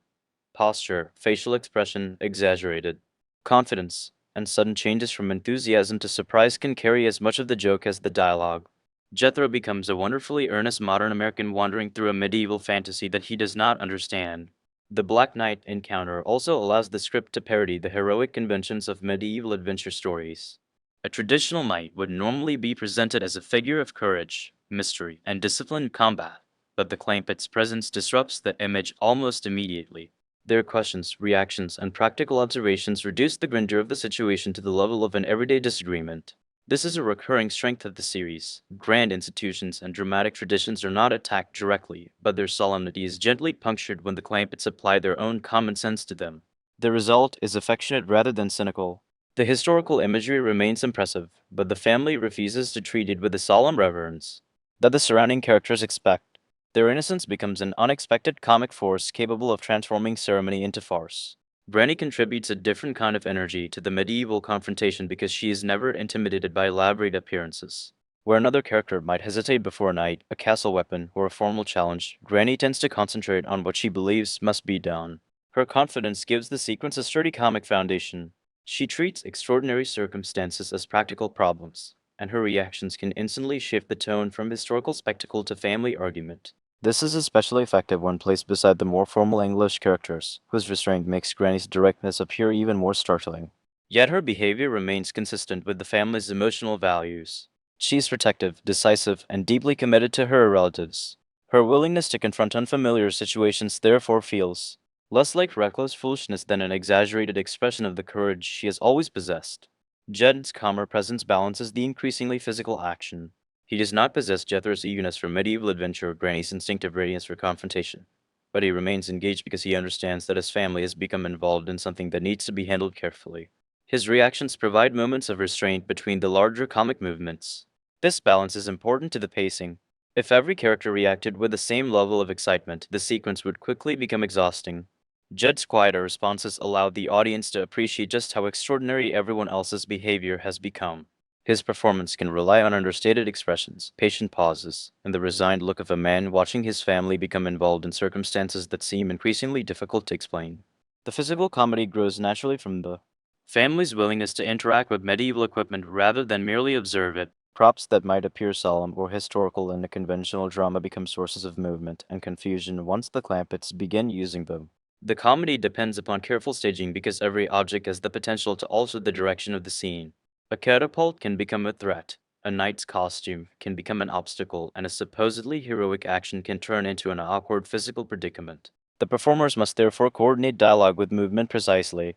Posture, facial expression, exaggerated. Confidence, and sudden changes from enthusiasm to surprise can carry as much of the joke as the dialogue. Jethro becomes a wonderfully earnest modern American wandering through a medieval fantasy that he does not understand. The Black Knight encounter also allows the script to parody the heroic conventions of medieval adventure stories. A traditional knight would normally be presented as a figure of courage, mystery, and disciplined combat, but the Clampetts' presence disrupts the image almost immediately. Their questions, reactions, and practical observations reduce the grandeur of the situation to the level of an everyday disagreement. This is a recurring strength of the series. Grand institutions and dramatic traditions are not attacked directly, but their solemnity is gently punctured when the Clampetts apply their own common sense to them. The result is affectionate rather than cynical. The historical imagery remains impressive, but the family refuses to treat it with the solemn reverence that the surrounding characters expect. Their innocence becomes an unexpected comic force capable of transforming ceremony into farce. Granny contributes a different kind of energy to the medieval confrontation because she is never intimidated by elaborate appearances. Where another character might hesitate before a knight, a castle weapon, or a formal challenge, Granny tends to concentrate on what she believes must be done. Her confidence gives the sequence a sturdy comic foundation. She treats extraordinary circumstances as practical problems, and her reactions can instantly shift the tone from historical spectacle to family argument. This is especially effective when placed beside the more formal English characters, whose restraint makes Granny's directness appear even more startling. Yet her behavior remains consistent with the family's emotional values. She is protective, decisive, and deeply committed to her relatives. Her willingness to confront unfamiliar situations therefore feels less like reckless foolishness than an exaggerated expression of the courage she has always possessed. Jed's calmer presence balances the increasingly physical action. He does not possess Jethro's eagerness for medieval adventure or Granny's instinctive readiness for confrontation, but he remains engaged because he understands that his family has become involved in something that needs to be handled carefully. His reactions provide moments of restraint between the larger comic movements. This balance is important to the pacing. If every character reacted with the same level of excitement, the sequence would quickly become exhausting. Judd's quieter responses allowed the audience to appreciate just how extraordinary everyone else's behavior has become. His performance can rely on understated expressions, patient pauses, and the resigned look of a man watching his family become involved in circumstances that seem increasingly difficult to explain. The physical comedy grows naturally from the family's willingness to interact with medieval equipment rather than merely observe it. Props that might appear solemn or historical in a conventional drama become sources of movement and confusion once the Clampetts begin using them. The comedy depends upon careful staging because every object has the potential to alter the direction of the scene. A catapult can become a threat, a knight's costume can become an obstacle, and a supposedly heroic action can turn into an awkward physical predicament. The performers must therefore coordinate dialogue with movement precisely.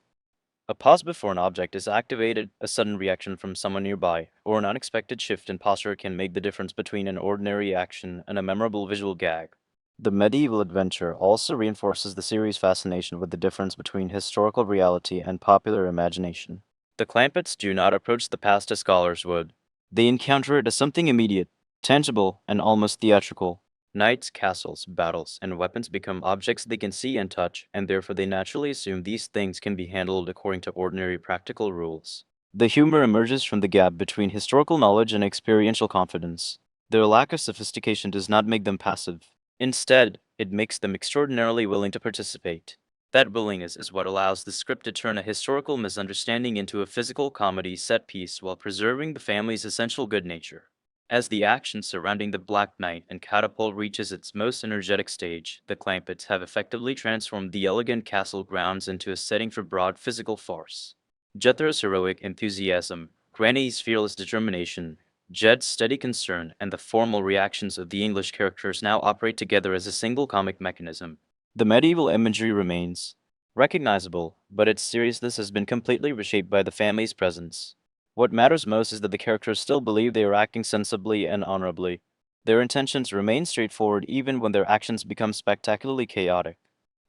A pause before an object is activated, a sudden reaction from someone nearby, or an unexpected shift in posture can make the difference between an ordinary action and a memorable visual gag. The medieval adventure also reinforces the series' fascination with the difference between historical reality and popular imagination. The Clampetts do not approach the past as scholars would. They encounter it as something immediate, tangible, and almost theatrical. Knights, castles, battles, and weapons become objects they can see and touch, and therefore they naturally assume these things can be handled according to ordinary practical rules. The humor emerges from the gap between historical knowledge and experiential confidence. Their lack of sophistication does not make them passive. Instead, it makes them extraordinarily willing to participate. That willingness is what allows the script to turn a historical misunderstanding into a physical comedy set piece while preserving the family's essential good nature. As the action surrounding the Black Knight and catapult reaches its most energetic stage, the Clampetts have effectively transformed the elegant castle grounds into a setting for broad physical farce. Jethro's heroic enthusiasm, Granny's fearless determination, Jed's steady concern, and the formal reactions of the English characters now operate together as a single comic mechanism. The medieval imagery remains recognizable, but its seriousness has been completely reshaped by the family's presence. What matters most is that the characters still believe they are acting sensibly and honorably. Their intentions remain straightforward even when their actions become spectacularly chaotic.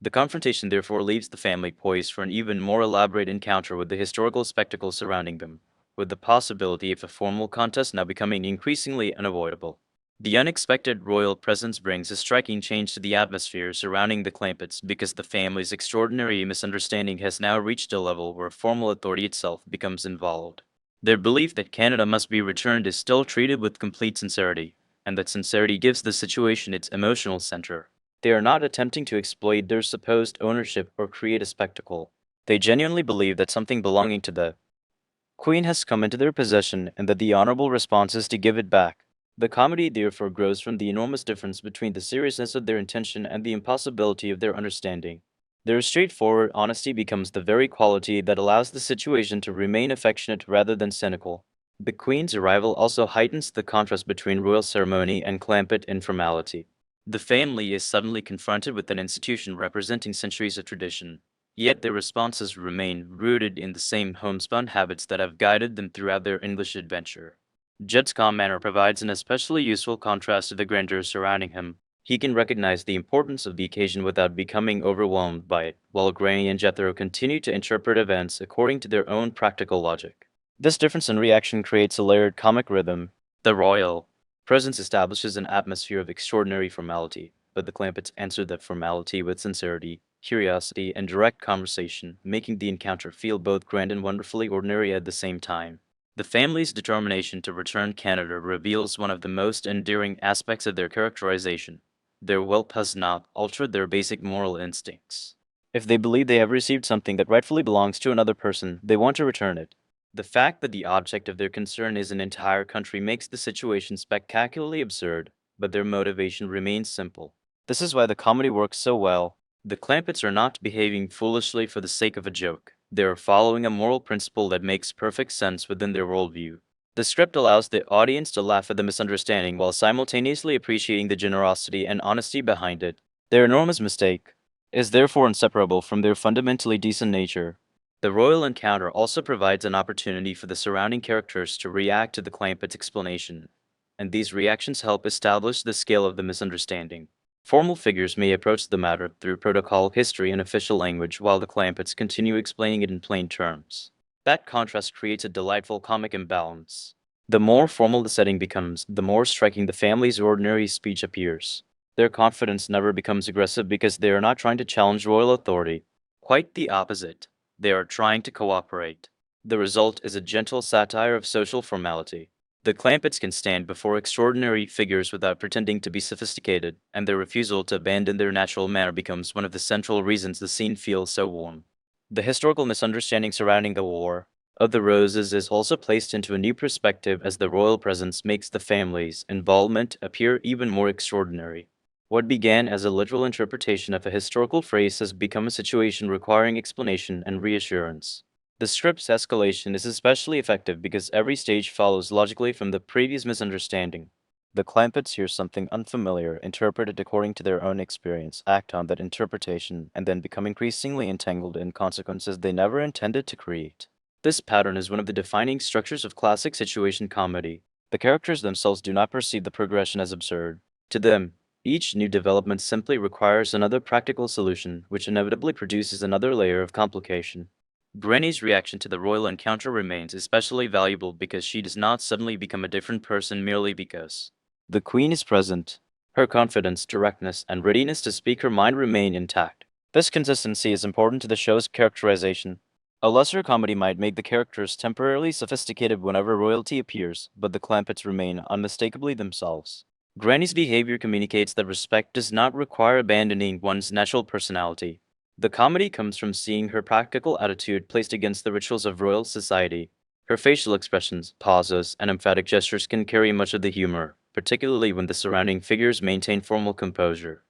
The confrontation therefore leaves the family poised for an even more elaborate encounter with the historical spectacle surrounding them. with the possibility of a formal contest now becoming increasingly unavoidable. The unexpected royal presence brings a striking change to the atmosphere surrounding the Clampetts because the family's extraordinary misunderstanding has now reached a level where formal authority itself becomes involved. Their belief that Canada must be returned is still treated with complete sincerity, and that sincerity gives the situation its emotional center. They are not attempting to exploit their supposed ownership or create a spectacle. They genuinely believe that something belonging to the Queen has come into their possession and that the honorable response is to give it back. The comedy therefore grows from the enormous difference between the seriousness of their intention and the impossibility of their understanding. Their straightforward honesty becomes the very quality that allows the situation to remain affectionate rather than cynical. The Queen's arrival also heightens the contrast between royal ceremony and Clampett informality. The family is suddenly confronted with an institution representing centuries of tradition. Yet their responses remain rooted in the same homespun habits that have guided them throughout their English adventure. Jed's calm manner provides an especially useful contrast to the grandeur surrounding him. He can recognize the importance of the occasion without becoming overwhelmed by it, while Granny and Jethro continue to interpret events according to their own practical logic. This difference in reaction creates a layered comic rhythm. The royal presence establishes an atmosphere of extraordinary formality, but the Clampetts answer that formality with sincerity, curiosity, and direct conversation, making the encounter feel both grand and wonderfully ordinary at the same time. The family's determination to return Canada reveals one of the most endearing aspects of their characterization. Their wealth has not altered their basic moral instincts. If they believe they have received something that rightfully belongs to another person, they want to return it. The fact that the object of their concern is an entire country makes the situation spectacularly absurd, but their motivation remains simple. This is why the comedy works so well. The Clampetts are not behaving foolishly for the sake of a joke. They are following a moral principle that makes perfect sense within their worldview. The script allows the audience to laugh at the misunderstanding while simultaneously appreciating the generosity and honesty behind it. Their enormous mistake is therefore inseparable from their fundamentally decent nature. The royal encounter also provides an opportunity for the surrounding characters to react to the Clampetts' explanation, and these reactions help establish the scale of the misunderstanding. Formal figures may approach the matter through protocol, history, and official language, while the Clampetts continue explaining it in plain terms. That contrast creates a delightful comic imbalance. The more formal the setting becomes, the more striking the family's ordinary speech appears. Their confidence never becomes aggressive because they are not trying to challenge royal authority. Quite the opposite. They are trying to cooperate. The result is a gentle satire of social formality. The Clampetts can stand before extraordinary figures without pretending to be sophisticated, and their refusal to abandon their natural manner becomes one of the central reasons the scene feels so warm. The historical misunderstanding surrounding the War of the Roses is also placed into a new perspective as the royal presence makes the family's involvement appear even more extraordinary. What began as a literal interpretation of a historical phrase has become a situation requiring explanation and reassurance. The script's escalation is especially effective because every stage follows logically from the previous misunderstanding. The Clampetts hear something unfamiliar, interpret it according to their own experience, act on that interpretation, and then become increasingly entangled in consequences they never intended to create. This pattern is one of the defining structures of classic situation comedy. The characters themselves do not perceive the progression as absurd. To them, each new development simply requires another practical solution, which inevitably produces another layer of complication. Granny's reaction to the royal encounter remains especially valuable because she does not suddenly become a different person merely because the Queen is present. Her confidence, directness, and readiness to speak her mind remain intact. This consistency is important to the show's characterization. A lesser comedy might make the characters temporarily sophisticated whenever royalty appears, but the Clampetts remain unmistakably themselves. Granny's behavior communicates that respect does not require abandoning one's natural personality. The comedy comes from seeing her practical attitude placed against the rituals of royal society. Her facial expressions, pauses, and emphatic gestures can carry much of the humor, particularly when the surrounding figures maintain formal composure.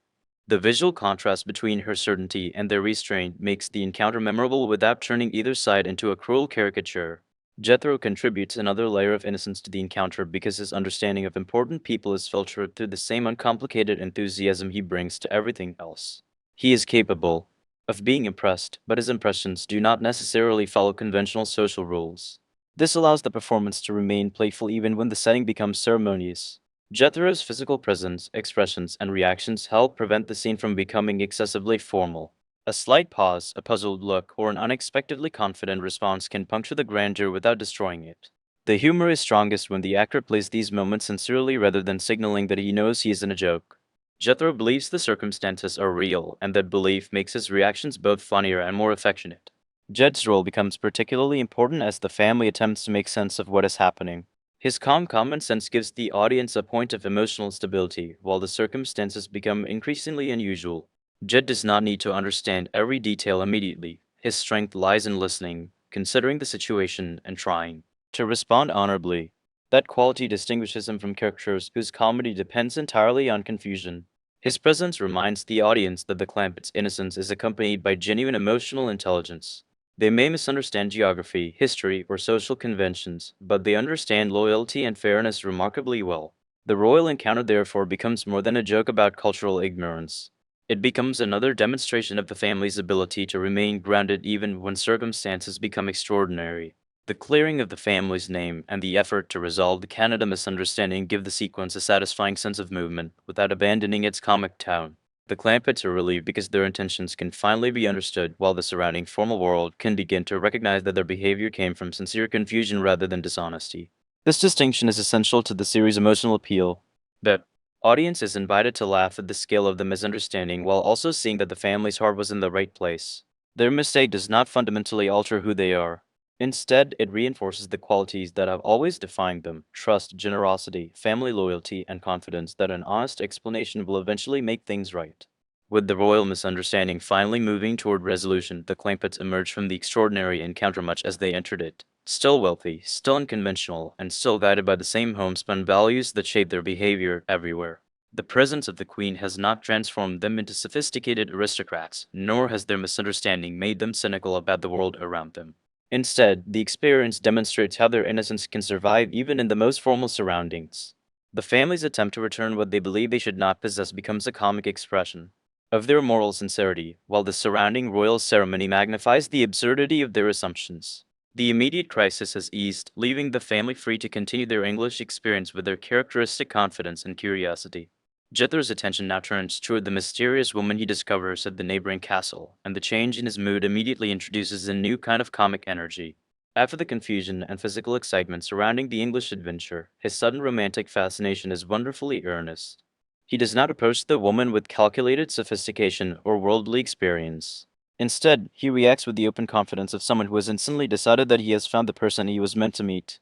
The visual contrast between her certainty and their restraint makes the encounter memorable without turning either side into a cruel caricature. Jethro contributes another layer of innocence to the encounter because his understanding of important people is filtered through the same uncomplicated enthusiasm he brings to everything else. He is capable of being impressed, but his impressions do not necessarily follow conventional social rules. This allows the performance to remain playful even when the setting becomes ceremonious. Jethro's physical presence, expressions, and reactions help prevent the scene from becoming excessively formal. A slight pause, a puzzled look, or an unexpectedly confident response can puncture the grandeur without destroying it. The humor is strongest when the actor plays these moments sincerely rather than signaling that he knows he is in a joke. Jethro believes the circumstances are real, and that belief makes his reactions both funnier and more affectionate. Jed's role becomes particularly important as the family attempts to make sense of what is happening. His calm common sense gives the audience a point of emotional stability, while the circumstances become increasingly unusual. Jed does not need to understand every detail immediately. His strength lies in listening, considering the situation, and trying to respond honorably. That quality distinguishes him from characters whose comedy depends entirely on confusion. His presence reminds the audience that the Clampetts' innocence is accompanied by genuine emotional intelligence. They may misunderstand geography, history, or social conventions, but they understand loyalty and fairness remarkably well. The royal encounter therefore becomes more than a joke about cultural ignorance. It becomes another demonstration of the family's ability to remain grounded even when circumstances become extraordinary. The clearing of the family's name and the effort to resolve the Canada misunderstanding give the sequence a satisfying sense of movement without abandoning its comic tone. The Clampetts are relieved because their intentions can finally be understood, while the surrounding formal world can begin to recognize that their behavior came from sincere confusion rather than dishonesty. This distinction is essential to the series' emotional appeal. The audience is invited to laugh at the scale of the misunderstanding while also seeing that the family's heart was in the right place. Their mistake does not fundamentally alter who they are. Instead, it reinforces the qualities that have always defined them: trust, generosity, family loyalty, and confidence that an honest explanation will eventually make things right. With the royal misunderstanding finally moving toward resolution, the Clampetts emerge from the extraordinary encounter much as they entered it. Still wealthy, still unconventional, and still guided by the same homespun values that shape their behavior everywhere. The presence of the Queen has not transformed them into sophisticated aristocrats, nor has their misunderstanding made them cynical about the world around them. Instead, the experience demonstrates how their innocence can survive even in the most formal surroundings. The family's attempt to return what they believe they should not possess becomes a comic expression of their moral sincerity, while the surrounding royal ceremony magnifies the absurdity of their assumptions. The immediate crisis has eased, leaving the family free to continue their English experience with their characteristic confidence and curiosity. Jethro's attention now turns toward the mysterious woman he discovers at the neighboring castle, and the change in his mood immediately introduces a new kind of comic energy. After the confusion and physical excitement surrounding the English adventure, his sudden romantic fascination is wonderfully earnest. He does not approach the woman with calculated sophistication or worldly experience. Instead, he reacts with the open confidence of someone who has instantly decided that he has found the person he was meant to meet.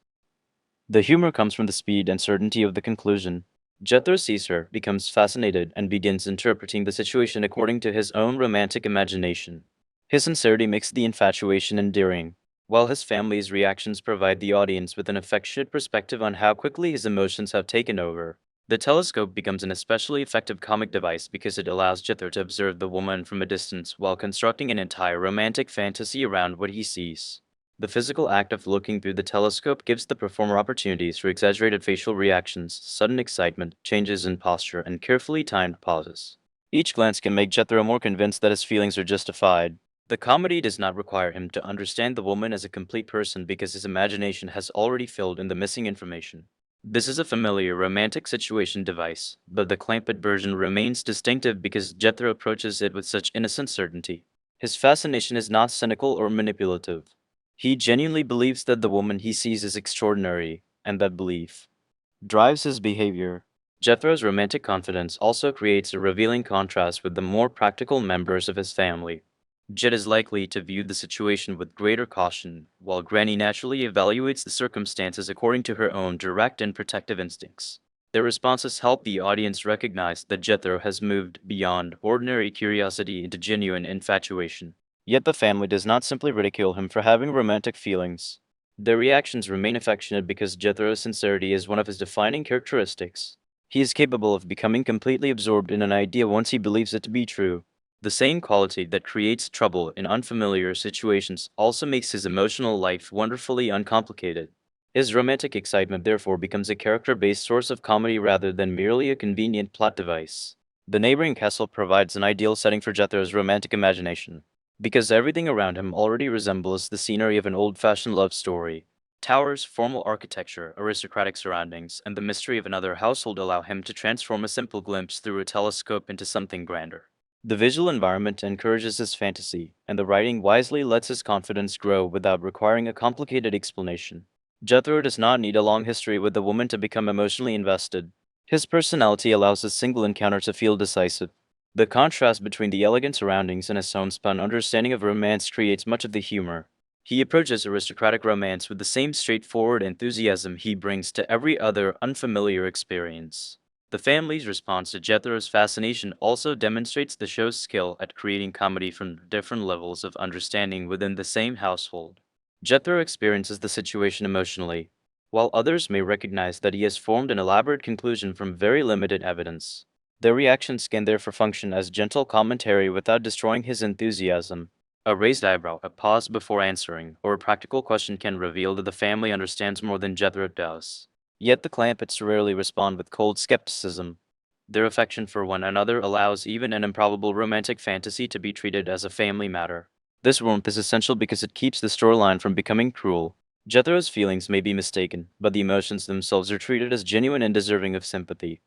The humor comes from the speed and certainty of the conclusion. Jethro sees her, becomes fascinated, and begins interpreting the situation according to his own romantic imagination. His sincerity makes the infatuation endearing, while his family's reactions provide the audience with an affectionate perspective on how quickly his emotions have taken over. The telescope becomes an especially effective comic device because it allows Jethro to observe the woman from a distance while constructing an entire romantic fantasy around what he sees. The physical act of looking through the telescope gives the performer opportunities for exaggerated facial reactions, sudden excitement, changes in posture, and carefully timed pauses. Each glance can make Jethro more convinced that his feelings are justified. The comedy does not require him to understand the woman as a complete person because his imagination has already filled in the missing information. This is a familiar romantic situation device, but the Clampett version remains distinctive because Jethro approaches it with such innocent certainty. His fascination is not cynical or manipulative. He genuinely believes that the woman he sees is extraordinary, and that belief drives his behavior. Jethro's romantic confidence also creates a revealing contrast with the more practical members of his family. Jed is likely to view the situation with greater caution, while Granny naturally evaluates the circumstances according to her own direct and protective instincts. Their responses help the audience recognize that Jethro has moved beyond ordinary curiosity into genuine infatuation. Yet the family does not simply ridicule him for having romantic feelings. Their reactions remain affectionate because Jethro's sincerity is one of his defining characteristics. He is capable of becoming completely absorbed in an idea once he believes it to be true. The same quality that creates trouble in unfamiliar situations also makes his emotional life wonderfully uncomplicated. His romantic excitement therefore becomes a character-based source of comedy rather than merely a convenient plot device. The neighboring castle provides an ideal setting for Jethro's romantic imagination, because everything around him already resembles the scenery of an old-fashioned love story. Towers, formal architecture, aristocratic surroundings, and the mystery of another household allow him to transform a simple glimpse through a telescope into something grander. The visual environment encourages his fantasy, and the writing wisely lets his confidence grow without requiring a complicated explanation. Jethro does not need a long history with the woman to become emotionally invested. His personality allows a single encounter to feel decisive. The contrast between the elegant surroundings and his homespun understanding of romance creates much of the humor. He approaches aristocratic romance with the same straightforward enthusiasm he brings to every other unfamiliar experience. The family's response to Jethro's fascination also demonstrates the show's skill at creating comedy from different levels of understanding within the same household. Jethro experiences the situation emotionally, while others may recognize that he has formed an elaborate conclusion from very limited evidence. Their reactions can therefore function as gentle commentary without destroying his enthusiasm. A raised eyebrow, a pause before answering, or a practical question can reveal that the family understands more than Jethro does. Yet the Clampetts rarely respond with cold skepticism. Their affection for one another allows even an improbable romantic fantasy to be treated as a family matter. This warmth is essential because it keeps the storyline from becoming cruel. Jethro's feelings may be mistaken, but the emotions themselves are treated as genuine and deserving of sympathy.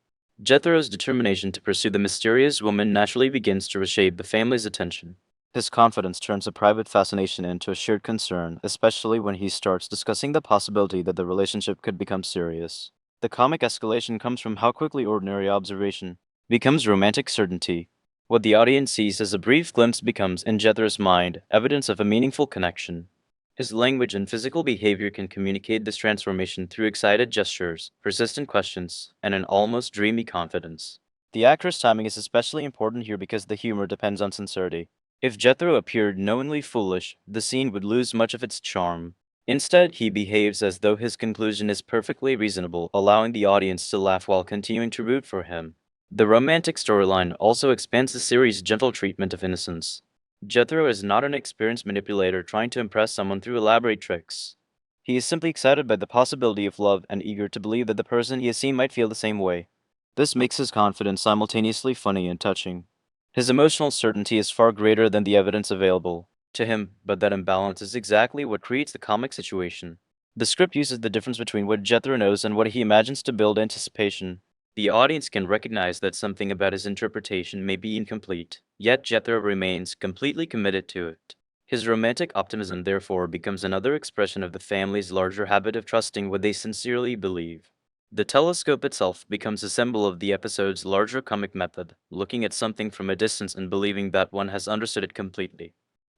Jethro's determination to pursue the mysterious woman naturally begins to reshape the family's attention. His confidence turns a private fascination into a shared concern, especially when he starts discussing the possibility that the relationship could become serious. The comic escalation comes from how quickly ordinary observation becomes romantic certainty. What the audience sees as a brief glimpse becomes, in Jethro's mind, evidence of a meaningful connection. His language and physical behavior can communicate this transformation through excited gestures, persistent questions, and an almost dreamy confidence. The actor's timing is especially important here because the humor depends on sincerity. If Jethro appeared knowingly foolish, the scene would lose much of its charm. Instead, he behaves as though his conclusion is perfectly reasonable, allowing the audience to laugh while continuing to root for him. The romantic storyline also expands the series' gentle treatment of innocence. Jethro is not an experienced manipulator trying to impress someone through elaborate tricks. He is simply excited by the possibility of love and eager to believe that the person he has seen might feel the same way. This makes his confidence simultaneously funny and touching. His emotional certainty is far greater than the evidence available to him, but that imbalance is exactly what creates the comic situation. The script uses the difference between what Jethro knows and what he imagines to build anticipation. The audience can recognize that something about his interpretation may be incomplete, yet Jethro remains completely committed to it. His romantic optimism, therefore, becomes another expression of the family's larger habit of trusting what they sincerely believe. The telescope itself becomes a symbol of the episode's larger comic method, looking at something from a distance and believing that one has understood it completely.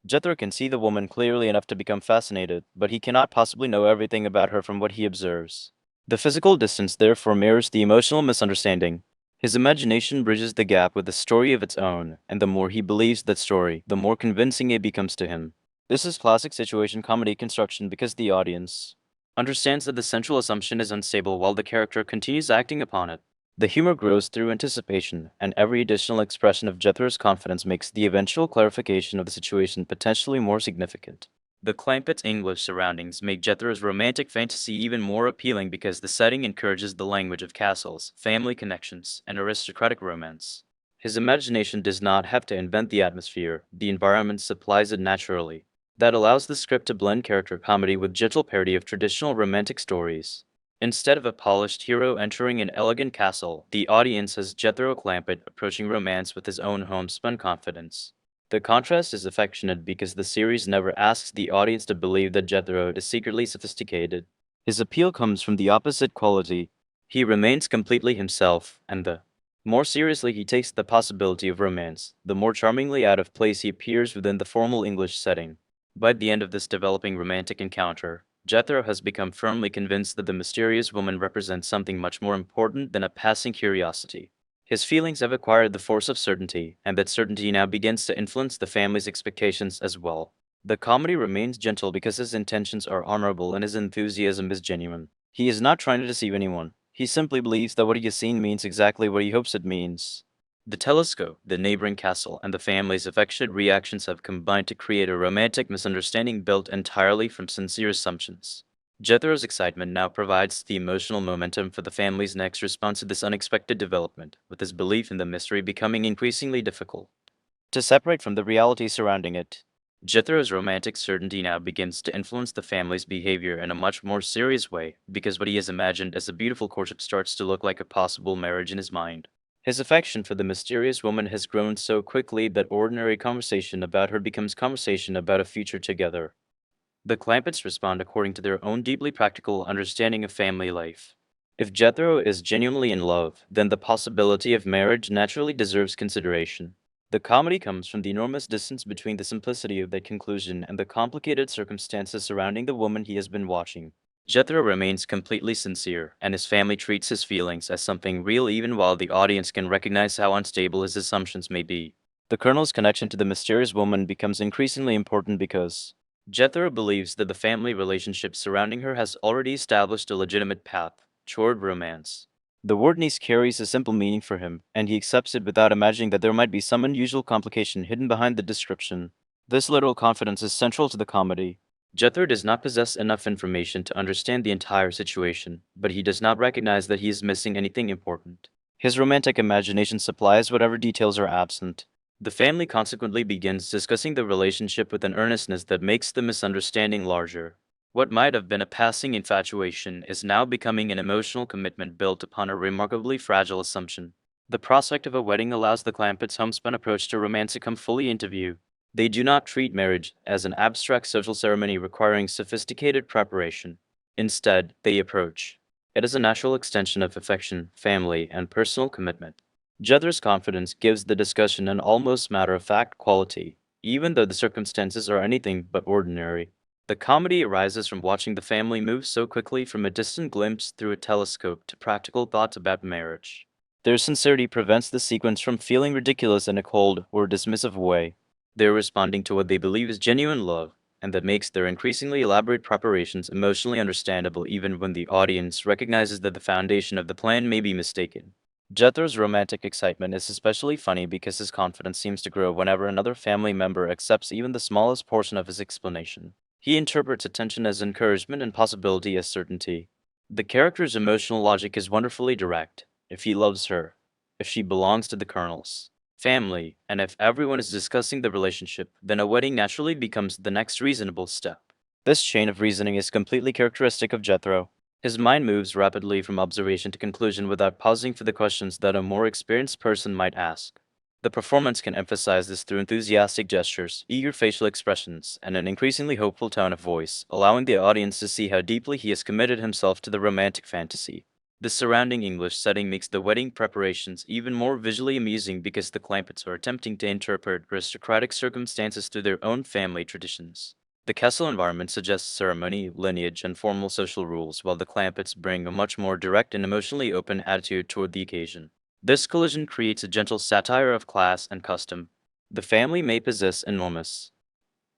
Jethro can see the woman clearly enough to become fascinated, but he cannot possibly know everything about her from what he observes. The physical distance therefore mirrors the emotional misunderstanding. His imagination bridges the gap with a story of its own, and the more he believes that story, the more convincing it becomes to him. This is classic situation comedy construction because the audience understands that the central assumption is unstable while the character continues acting upon it. The humor grows through anticipation, and every additional expression of Jethro's confidence makes the eventual clarification of the situation potentially more significant. The Clampetts' English surroundings make Jethro's romantic fantasy even more appealing because the setting encourages the language of castles, family connections, and aristocratic romance. His imagination does not have to invent the atmosphere, the environment supplies it naturally. That allows the script to blend character comedy with gentle parody of traditional romantic stories. Instead of a polished hero entering an elegant castle, the audience has Jethro Clampett approaching romance with his own homespun confidence. The contrast is affectionate because the series never asks the audience to believe that Jethro is secretly sophisticated. His appeal comes from the opposite quality. He remains completely himself, and the more seriously he takes the possibility of romance, the more charmingly out of place he appears within the formal English setting. By the end of this developing romantic encounter, Jethro has become firmly convinced that the mysterious woman represents something much more important than a passing curiosity. His feelings have acquired the force of certainty, and that certainty now begins to influence the family's expectations as well. The comedy remains gentle because his intentions are honorable and his enthusiasm is genuine. He is not trying to deceive anyone. He simply believes that what he has seen means exactly what he hopes it means. The telescope, the neighboring castle, and the family's affectionate reactions have combined to create a romantic misunderstanding built entirely from sincere assumptions. Jethro's excitement now provides the emotional momentum for the family's next response to this unexpected development, with his belief in the mystery becoming increasingly difficult to separate from the reality surrounding it. Jethro's romantic certainty now begins to influence the family's behavior in a much more serious way, because what he has imagined as a beautiful courtship starts to look like a possible marriage in his mind. His affection for the mysterious woman has grown so quickly that ordinary conversation about her becomes conversation about a future together. The Clampetts respond according to their own deeply practical understanding of family life. If Jethro is genuinely in love, then the possibility of marriage naturally deserves consideration. The comedy comes from the enormous distance between the simplicity of that conclusion and the complicated circumstances surrounding the woman he has been watching. Jethro remains completely sincere, and his family treats his feelings as something real even while the audience can recognize how unstable his assumptions may be. The Colonel's connection to the mysterious woman becomes increasingly important because Jethro believes that the family relationship surrounding her has already established a legitimate path toward romance. The word niece carries a simple meaning for him, and he accepts it without imagining that there might be some unusual complication hidden behind the description. This literal confidence is central to the comedy. Jethro does not possess enough information to understand the entire situation, but he does not recognize that he is missing anything important. His romantic imagination supplies whatever details are absent. The family consequently begins discussing the relationship with an earnestness that makes the misunderstanding larger. What might have been a passing infatuation is now becoming an emotional commitment built upon a remarkably fragile assumption. The prospect of a wedding allows the Clampetts' homespun approach to romance to come fully into view. They do not treat marriage as an abstract social ceremony requiring sophisticated preparation. Instead, they approach it as a natural extension of affection, family, and personal commitment. Jethro's confidence gives the discussion an almost matter-of-fact quality, even though the circumstances are anything but ordinary. The comedy arises from watching the family move so quickly from a distant glimpse through a telescope to practical thoughts about marriage. Their sincerity prevents the sequence from feeling ridiculous in a cold or dismissive way. They're responding to what they believe is genuine love, and that makes their increasingly elaborate preparations emotionally understandable even when the audience recognizes that the foundation of the plan may be mistaken. Jethro's romantic excitement is especially funny because his confidence seems to grow whenever another family member accepts even the smallest portion of his explanation. He interprets attention as encouragement and possibility as certainty. The character's emotional logic is wonderfully direct. If he loves her, if she belongs to the Colonel's family, and if everyone is discussing the relationship, then a wedding naturally becomes the next reasonable step. This chain of reasoning is completely characteristic of Jethro. His mind moves rapidly from observation to conclusion without pausing for the questions that a more experienced person might ask. The performance can emphasize this through enthusiastic gestures, eager facial expressions, and an increasingly hopeful tone of voice, allowing the audience to see how deeply he has committed himself to the romantic fantasy. The surrounding English setting makes the wedding preparations even more visually amusing because the Clampetts are attempting to interpret aristocratic circumstances through their own family traditions. The castle environment suggests ceremony, lineage, and formal social rules, while the Clampetts bring a much more direct and emotionally open attitude toward the occasion. This collision creates a gentle satire of class and custom. The family may possess enormous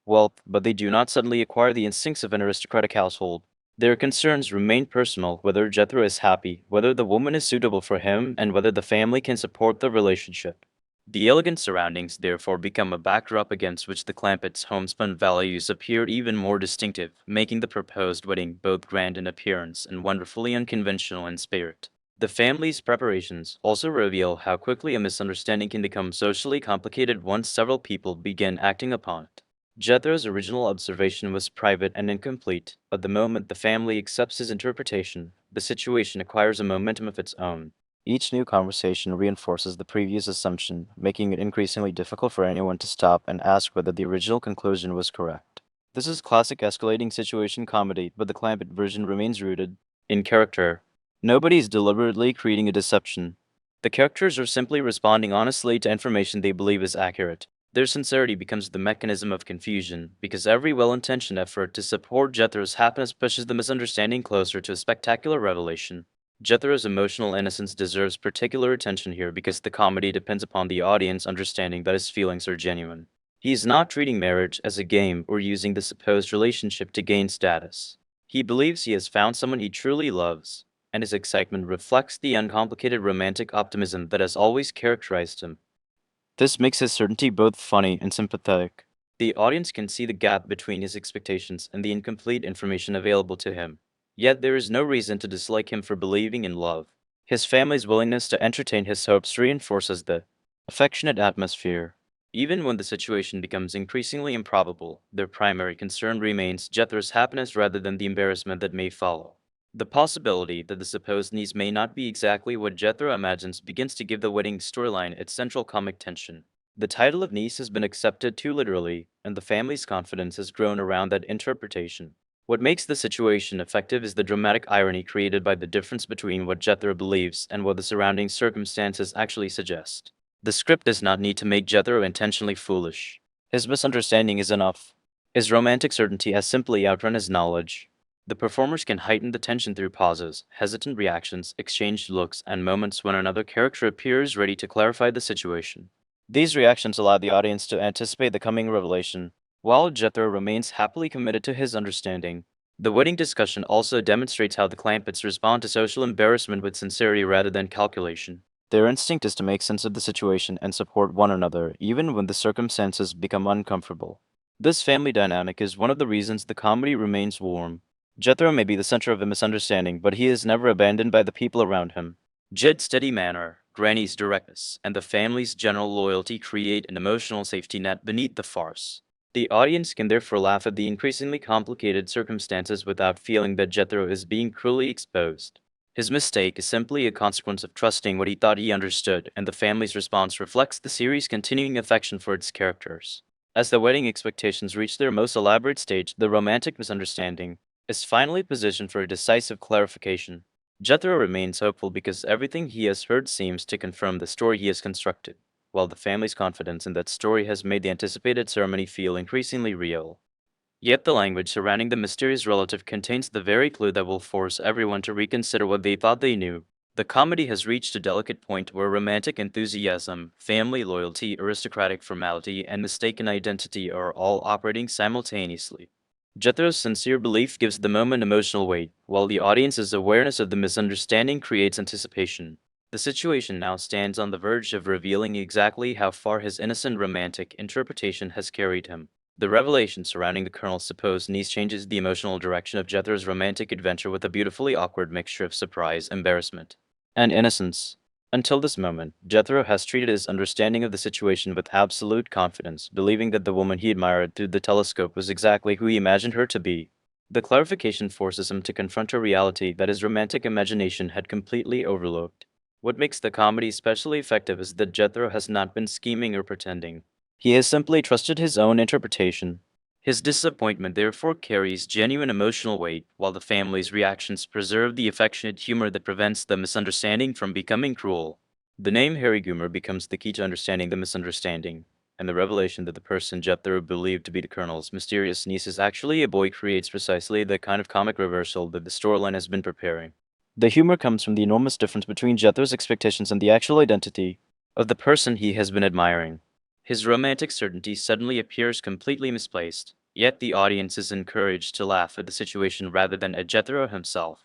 wealth, but they do not suddenly acquire the instincts of an aristocratic household. Their concerns remain personal, whether Jethro is happy, whether the woman is suitable for him, and whether the family can support the relationship. The elegant surroundings therefore become a backdrop against which the Clampetts' homespun values appear even more distinctive, making the proposed wedding both grand in appearance and wonderfully unconventional in spirit. The family's preparations also reveal how quickly a misunderstanding can become socially complicated once several people begin acting upon it. Jethro's original observation was private and incomplete, but the moment the family accepts his interpretation, the situation acquires a momentum of its own. Each new conversation reinforces the previous assumption, making it increasingly difficult for anyone to stop and ask whether the original conclusion was correct. This is classic escalating situation comedy, but the Clampett version remains rooted in character. Nobody's deliberately creating a deception. The characters are simply responding honestly to information they believe is accurate. Their sincerity becomes the mechanism of confusion, because every well-intentioned effort to support Jethro's happiness pushes the misunderstanding closer to a spectacular revelation. Jethro's emotional innocence deserves particular attention here because the comedy depends upon the audience understanding that his feelings are genuine. He is not treating marriage as a game or using the supposed relationship to gain status. He believes he has found someone he truly loves, and his excitement reflects the uncomplicated romantic optimism that has always characterized him. This makes his certainty both funny and sympathetic. The audience can see the gap between his expectations and the incomplete information available to him. Yet there is no reason to dislike him for believing in love. His family's willingness to entertain his hopes reinforces the affectionate atmosphere. Even when the situation becomes increasingly improbable, their primary concern remains Jethro's happiness rather than the embarrassment that may follow. The possibility that the supposed niece may not be exactly what Jethro imagines begins to give the wedding storyline its central comic tension. The title of niece has been accepted too literally, and the family's confidence has grown around that interpretation. What makes the situation effective is the dramatic irony created by the difference between what Jethro believes and what the surrounding circumstances actually suggest. The script does not need to make Jethro intentionally foolish. His misunderstanding is enough. His romantic certainty has simply outrun his knowledge. The performers can heighten the tension through pauses, hesitant reactions, exchanged looks, and moments when another character appears ready to clarify the situation. These reactions allow the audience to anticipate the coming revelation, while Jethro remains happily committed to his understanding. The wedding discussion also demonstrates how the Clampetts respond to social embarrassment with sincerity rather than calculation. Their instinct is to make sense of the situation and support one another, even when the circumstances become uncomfortable. This family dynamic is one of the reasons the comedy remains warm. Jethro may be the center of a misunderstanding, but he is never abandoned by the people around him. Jed's steady manner, Granny's directness, and the family's general loyalty create an emotional safety net beneath the farce. The audience can therefore laugh at the increasingly complicated circumstances without feeling that Jethro is being cruelly exposed. His mistake is simply a consequence of trusting what he thought he understood, and the family's response reflects the series' continuing affection for its characters. As the wedding expectations reach their most elaborate stage, the romantic misunderstanding is finally positioned for a decisive clarification. Jethro remains hopeful because everything he has heard seems to confirm the story he has constructed, while the family's confidence in that story has made the anticipated ceremony feel increasingly real. Yet the language surrounding the mysterious relative contains the very clue that will force everyone to reconsider what they thought they knew. The comedy has reached a delicate point where romantic enthusiasm, family loyalty, aristocratic formality, and mistaken identity are all operating simultaneously. Jethro's sincere belief gives the moment emotional weight, while the audience's awareness of the misunderstanding creates anticipation. The situation now stands on the verge of revealing exactly how far his innocent romantic interpretation has carried him. The revelation surrounding the Colonel's supposed niece changes the emotional direction of Jethro's romantic adventure with a beautifully awkward mixture of surprise, embarrassment, and innocence. Until this moment, Jethro has treated his understanding of the situation with absolute confidence, believing that the woman he admired through the telescope was exactly who he imagined her to be. The clarification forces him to confront a reality that his romantic imagination had completely overlooked. What makes the comedy especially effective is that Jethro has not been scheming or pretending. He has simply trusted his own interpretation. His disappointment therefore carries genuine emotional weight, while the family's reactions preserve the affectionate humor that prevents the misunderstanding from becoming cruel. The name Harry Goomer becomes the key to understanding the misunderstanding, and the revelation that the person Jethro believed to be the Colonel's mysterious niece is actually a boy creates precisely the kind of comic reversal that the storyline has been preparing. The humor comes from the enormous difference between Jethro's expectations and the actual identity of the person he has been admiring. His romantic certainty suddenly appears completely misplaced, yet the audience is encouraged to laugh at the situation rather than at Jethro himself.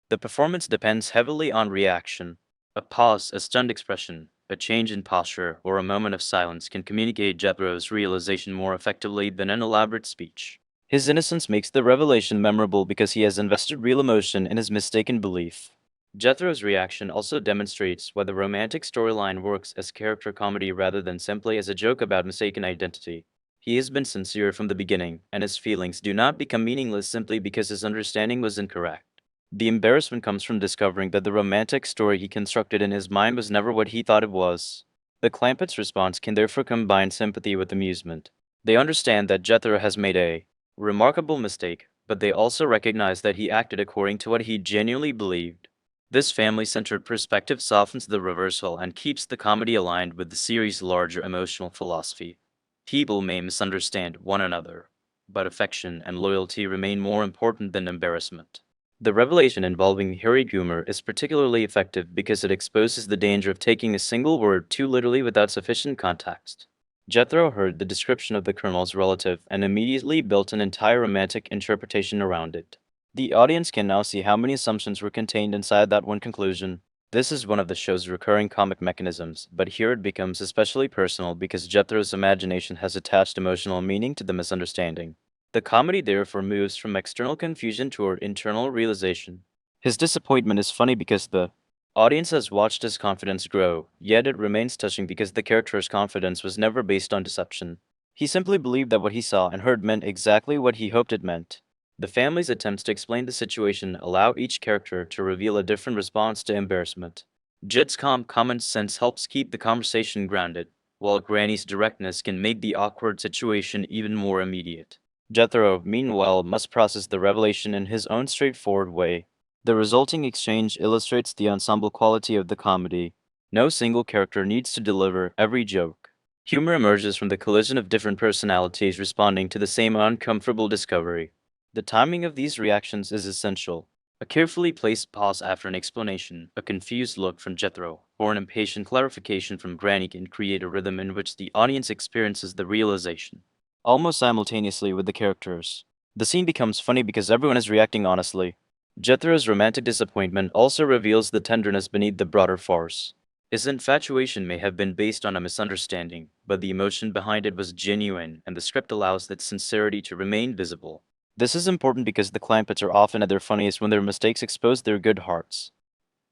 The performance depends heavily on reaction. A pause, a stunned expression, a change in posture, or a moment of silence can communicate Jethro's realization more effectively than an elaborate speech. His innocence makes the revelation memorable because he has invested real emotion in his mistaken belief. Jethro's reaction also demonstrates why the romantic storyline works as character comedy rather than simply as a joke about mistaken identity. He has been sincere from the beginning, and his feelings do not become meaningless simply because his understanding was incorrect. The embarrassment comes from discovering that the romantic story he constructed in his mind was never what he thought it was. The Clampetts' response can therefore combine sympathy with amusement. They understand that Jethro has made a remarkable mistake, but they also recognize that he acted according to what he genuinely believed. This family-centered perspective softens the reversal and keeps the comedy aligned with the series' larger emotional philosophy. People may misunderstand one another, but affection and loyalty remain more important than embarrassment. The revelation involving Harry Goomer is particularly effective because it exposes the danger of taking a single word too literally without sufficient context. Jethro heard the description of the Colonel's relative and immediately built an entire romantic interpretation around it. The audience can now see how many assumptions were contained inside that one conclusion. This is one of the show's recurring comic mechanisms, but here it becomes especially personal because Jethro's imagination has attached emotional meaning to the misunderstanding. The comedy therefore moves from external confusion toward internal realization. His disappointment is funny because the audience has watched his confidence grow, yet it remains touching because the character's confidence was never based on deception. He simply believed that what he saw and heard meant exactly what he hoped it meant. The family's attempts to explain the situation allow each character to reveal a different response to embarrassment. Jed's calm common sense helps keep the conversation grounded, while Granny's directness can make the awkward situation even more immediate. Jethro, meanwhile, must process the revelation in his own straightforward way. The resulting exchange illustrates the ensemble quality of the comedy. No single character needs to deliver every joke. Humor emerges from the collision of different personalities responding to the same uncomfortable discovery. The timing of these reactions is essential. A carefully placed pause after an explanation, a confused look from Jethro, or an impatient clarification from Granny can create a rhythm in which the audience experiences the realization, almost simultaneously with the characters. The scene becomes funny because everyone is reacting honestly. Jethro's romantic disappointment also reveals the tenderness beneath the broader farce. His infatuation may have been based on a misunderstanding, but the emotion behind it was genuine, and the script allows that sincerity to remain visible. This is important because the Clampetts are often at their funniest when their mistakes expose their good hearts.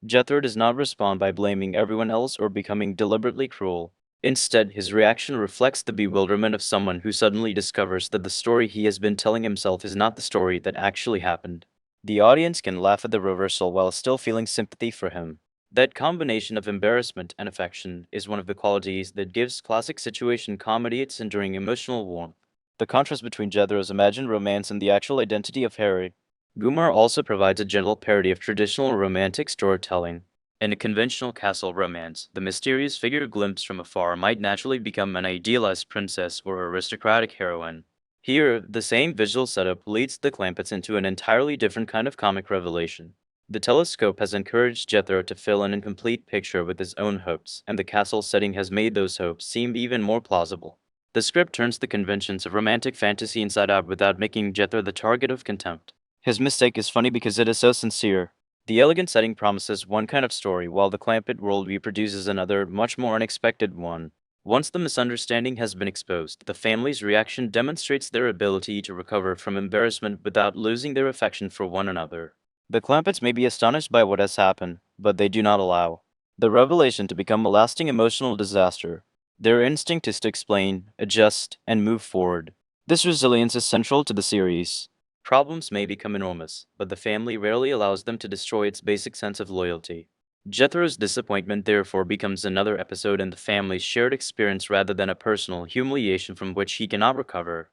Jethro does not respond by blaming everyone else or becoming deliberately cruel. Instead, his reaction reflects the bewilderment of someone who suddenly discovers that the story he has been telling himself is not the story that actually happened. The audience can laugh at the reversal while still feeling sympathy for him. That combination of embarrassment and affection is one of the qualities that gives classic situation comedy its enduring emotional warmth. The contrast between Jethro's imagined romance and the actual identity of Harry. Gumar also provides a gentle parody of traditional romantic storytelling. In a conventional castle romance, the mysterious figure glimpsed from afar might naturally become an idealized princess or aristocratic heroine. Here, the same visual setup leads the Clampetts into an entirely different kind of comic revelation. The telescope has encouraged Jethro to fill an incomplete picture with his own hopes, and the castle setting has made those hopes seem even more plausible. The script turns the conventions of romantic fantasy inside out without making Jethro the target of contempt. His mistake is funny because it is so sincere. The elegant setting promises one kind of story, while the Clampett world reproduces another, much more unexpected one. Once the misunderstanding has been exposed, the family's reaction demonstrates their ability to recover from embarrassment without losing their affection for one another. The Clampetts may be astonished by what has happened, but they do not allow the revelation to become a lasting emotional disaster. Their instinct is to explain, adjust, and move forward. This resilience is central to the series. Problems may become enormous, but the family rarely allows them to destroy its basic sense of loyalty. Jethro's disappointment therefore becomes another episode in the family's shared experience rather than a personal humiliation from which he cannot recover.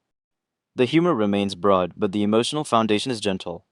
The humor remains broad, but the emotional foundation is gentle.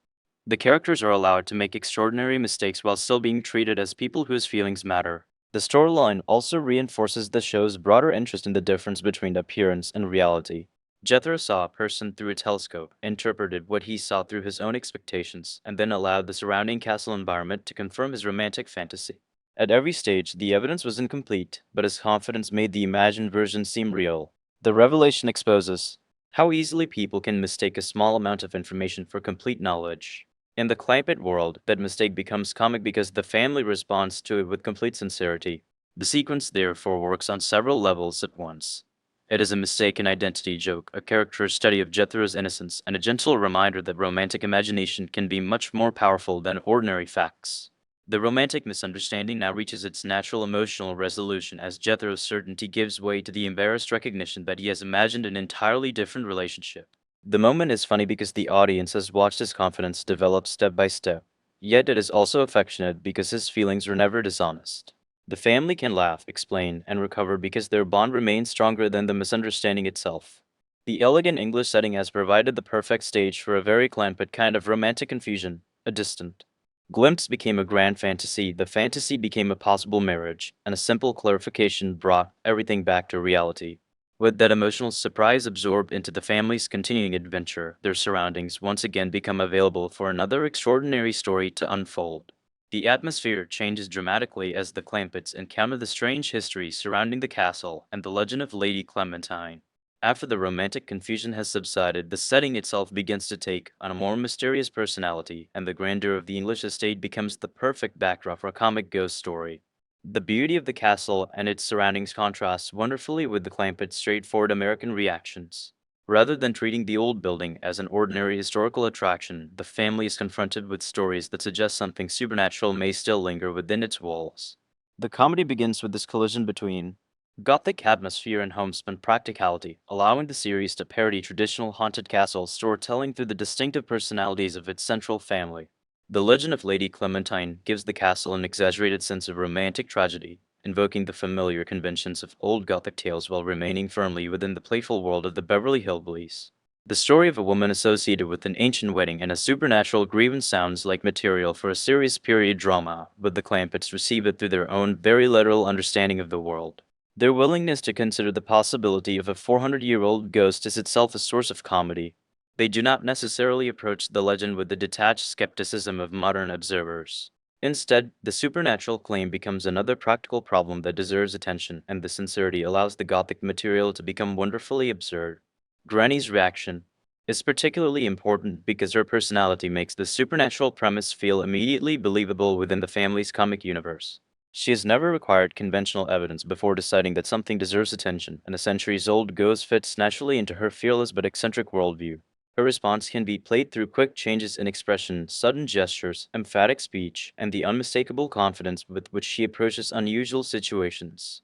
The characters are allowed to make extraordinary mistakes while still being treated as people whose feelings matter. The storyline also reinforces the show's broader interest in the difference between appearance and reality. Jethro saw a person through a telescope, interpreted what he saw through his own expectations, and then allowed the surrounding castle environment to confirm his romantic fantasy. At every stage, the evidence was incomplete, but his confidence made the imagined version seem real. The revelation exposes how easily people can mistake a small amount of information for complete knowledge. In the Clampett world, that mistake becomes comic because the family responds to it with complete sincerity. The sequence therefore works on several levels at once. It is a mistaken identity joke, a character's study of Jethro's innocence, and a gentle reminder that romantic imagination can be much more powerful than ordinary facts. The romantic misunderstanding now reaches its natural emotional resolution as Jethro's certainty gives way to the embarrassed recognition that he has imagined an entirely different relationship. The moment is funny because the audience has watched his confidence develop step by step, yet it is also affectionate because his feelings are never dishonest. The family can laugh, explain, and recover because their bond remains stronger than the misunderstanding itself. The elegant English setting has provided the perfect stage for a very Clampett kind of romantic confusion, a distant glimpse became a grand fantasy, the fantasy became a possible marriage, and a simple clarification brought everything back to reality. With that emotional surprise absorbed into the family's continuing adventure, their surroundings once again become available for another extraordinary story to unfold. The atmosphere changes dramatically as the Clampetts encounter the strange history surrounding the castle and the legend of Lady Clementine. After the romantic confusion has subsided, the setting itself begins to take on a more mysterious personality, and the grandeur of the English estate becomes the perfect backdrop for a comic ghost story. The beauty of the castle and its surroundings contrasts wonderfully with the Clampetts' straightforward American reactions. Rather than treating the old building as an ordinary historical attraction, the family is confronted with stories that suggest something supernatural may still linger within its walls. The comedy begins with this collision between Gothic atmosphere and homespun practicality, allowing the series to parody traditional haunted castle storytelling through the distinctive personalities of its central family. The legend of Lady Clementine gives the castle an exaggerated sense of romantic tragedy, invoking the familiar conventions of old Gothic tales while remaining firmly within the playful world of the Beverly Hillbillies. The story of a woman associated with an ancient wedding and a supernatural grievance sounds like material for a serious period drama, but the Clampetts receive it through their own very literal understanding of the world. Their willingness to consider the possibility of a 400-year-old ghost is itself a source of comedy. They do not necessarily approach the legend with the detached skepticism of modern observers. Instead, the supernatural claim becomes another practical problem that deserves attention, and the sincerity allows the Gothic material to become wonderfully absurd. Granny's reaction is particularly important because her personality makes the supernatural premise feel immediately believable within the family's comic universe. She has never required conventional evidence before deciding that something deserves attention, and a centuries-old ghost fits naturally into her fearless but eccentric worldview. Her response can be played through quick changes in expression, sudden gestures, emphatic speech, and the unmistakable confidence with which she approaches unusual situations.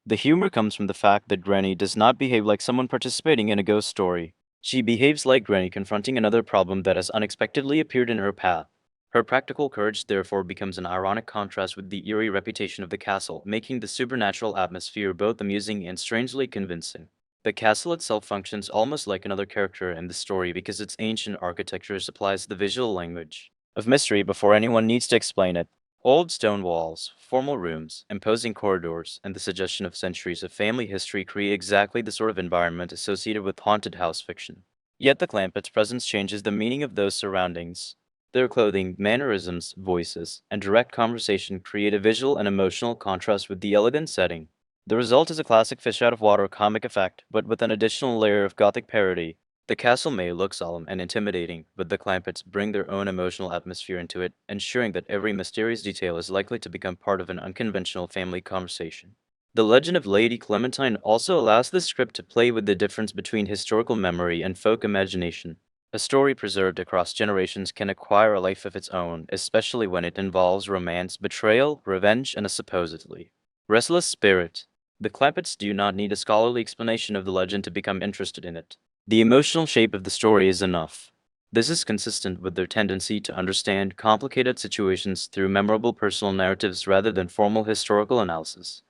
The humor comes from the fact that Granny does not behave like someone participating in a ghost story. She behaves like Granny confronting another problem that has unexpectedly appeared in her path. Her practical courage therefore becomes an ironic contrast with the eerie reputation of the castle, making the supernatural atmosphere both amusing and strangely convincing. The castle itself functions almost like another character in the story because its ancient architecture supplies the visual language of mystery before anyone needs to explain it. Old stone walls, formal rooms, imposing corridors, and the suggestion of centuries of family history create exactly the sort of environment associated with haunted house fiction. Yet the Clampetts' presence changes the meaning of those surroundings. Their clothing, mannerisms, voices, and direct conversation create a visual and emotional contrast with the elegant setting. The result is a classic fish out of water comic effect, but with an additional layer of Gothic parody. The castle may look solemn and intimidating, but the Clampetts bring their own emotional atmosphere into it, ensuring that every mysterious detail is likely to become part of an unconventional family conversation. The legend of Lady Clementine also allows the script to play with the difference between historical memory and folk imagination. A story preserved across generations can acquire a life of its own, especially when it involves romance, betrayal, revenge, and a supposedly restless spirit. The Clampetts do not need a scholarly explanation of the legend to become interested in it. The emotional shape of the story is enough. This is consistent with their tendency to understand complicated situations through memorable personal narratives rather than formal historical analysis.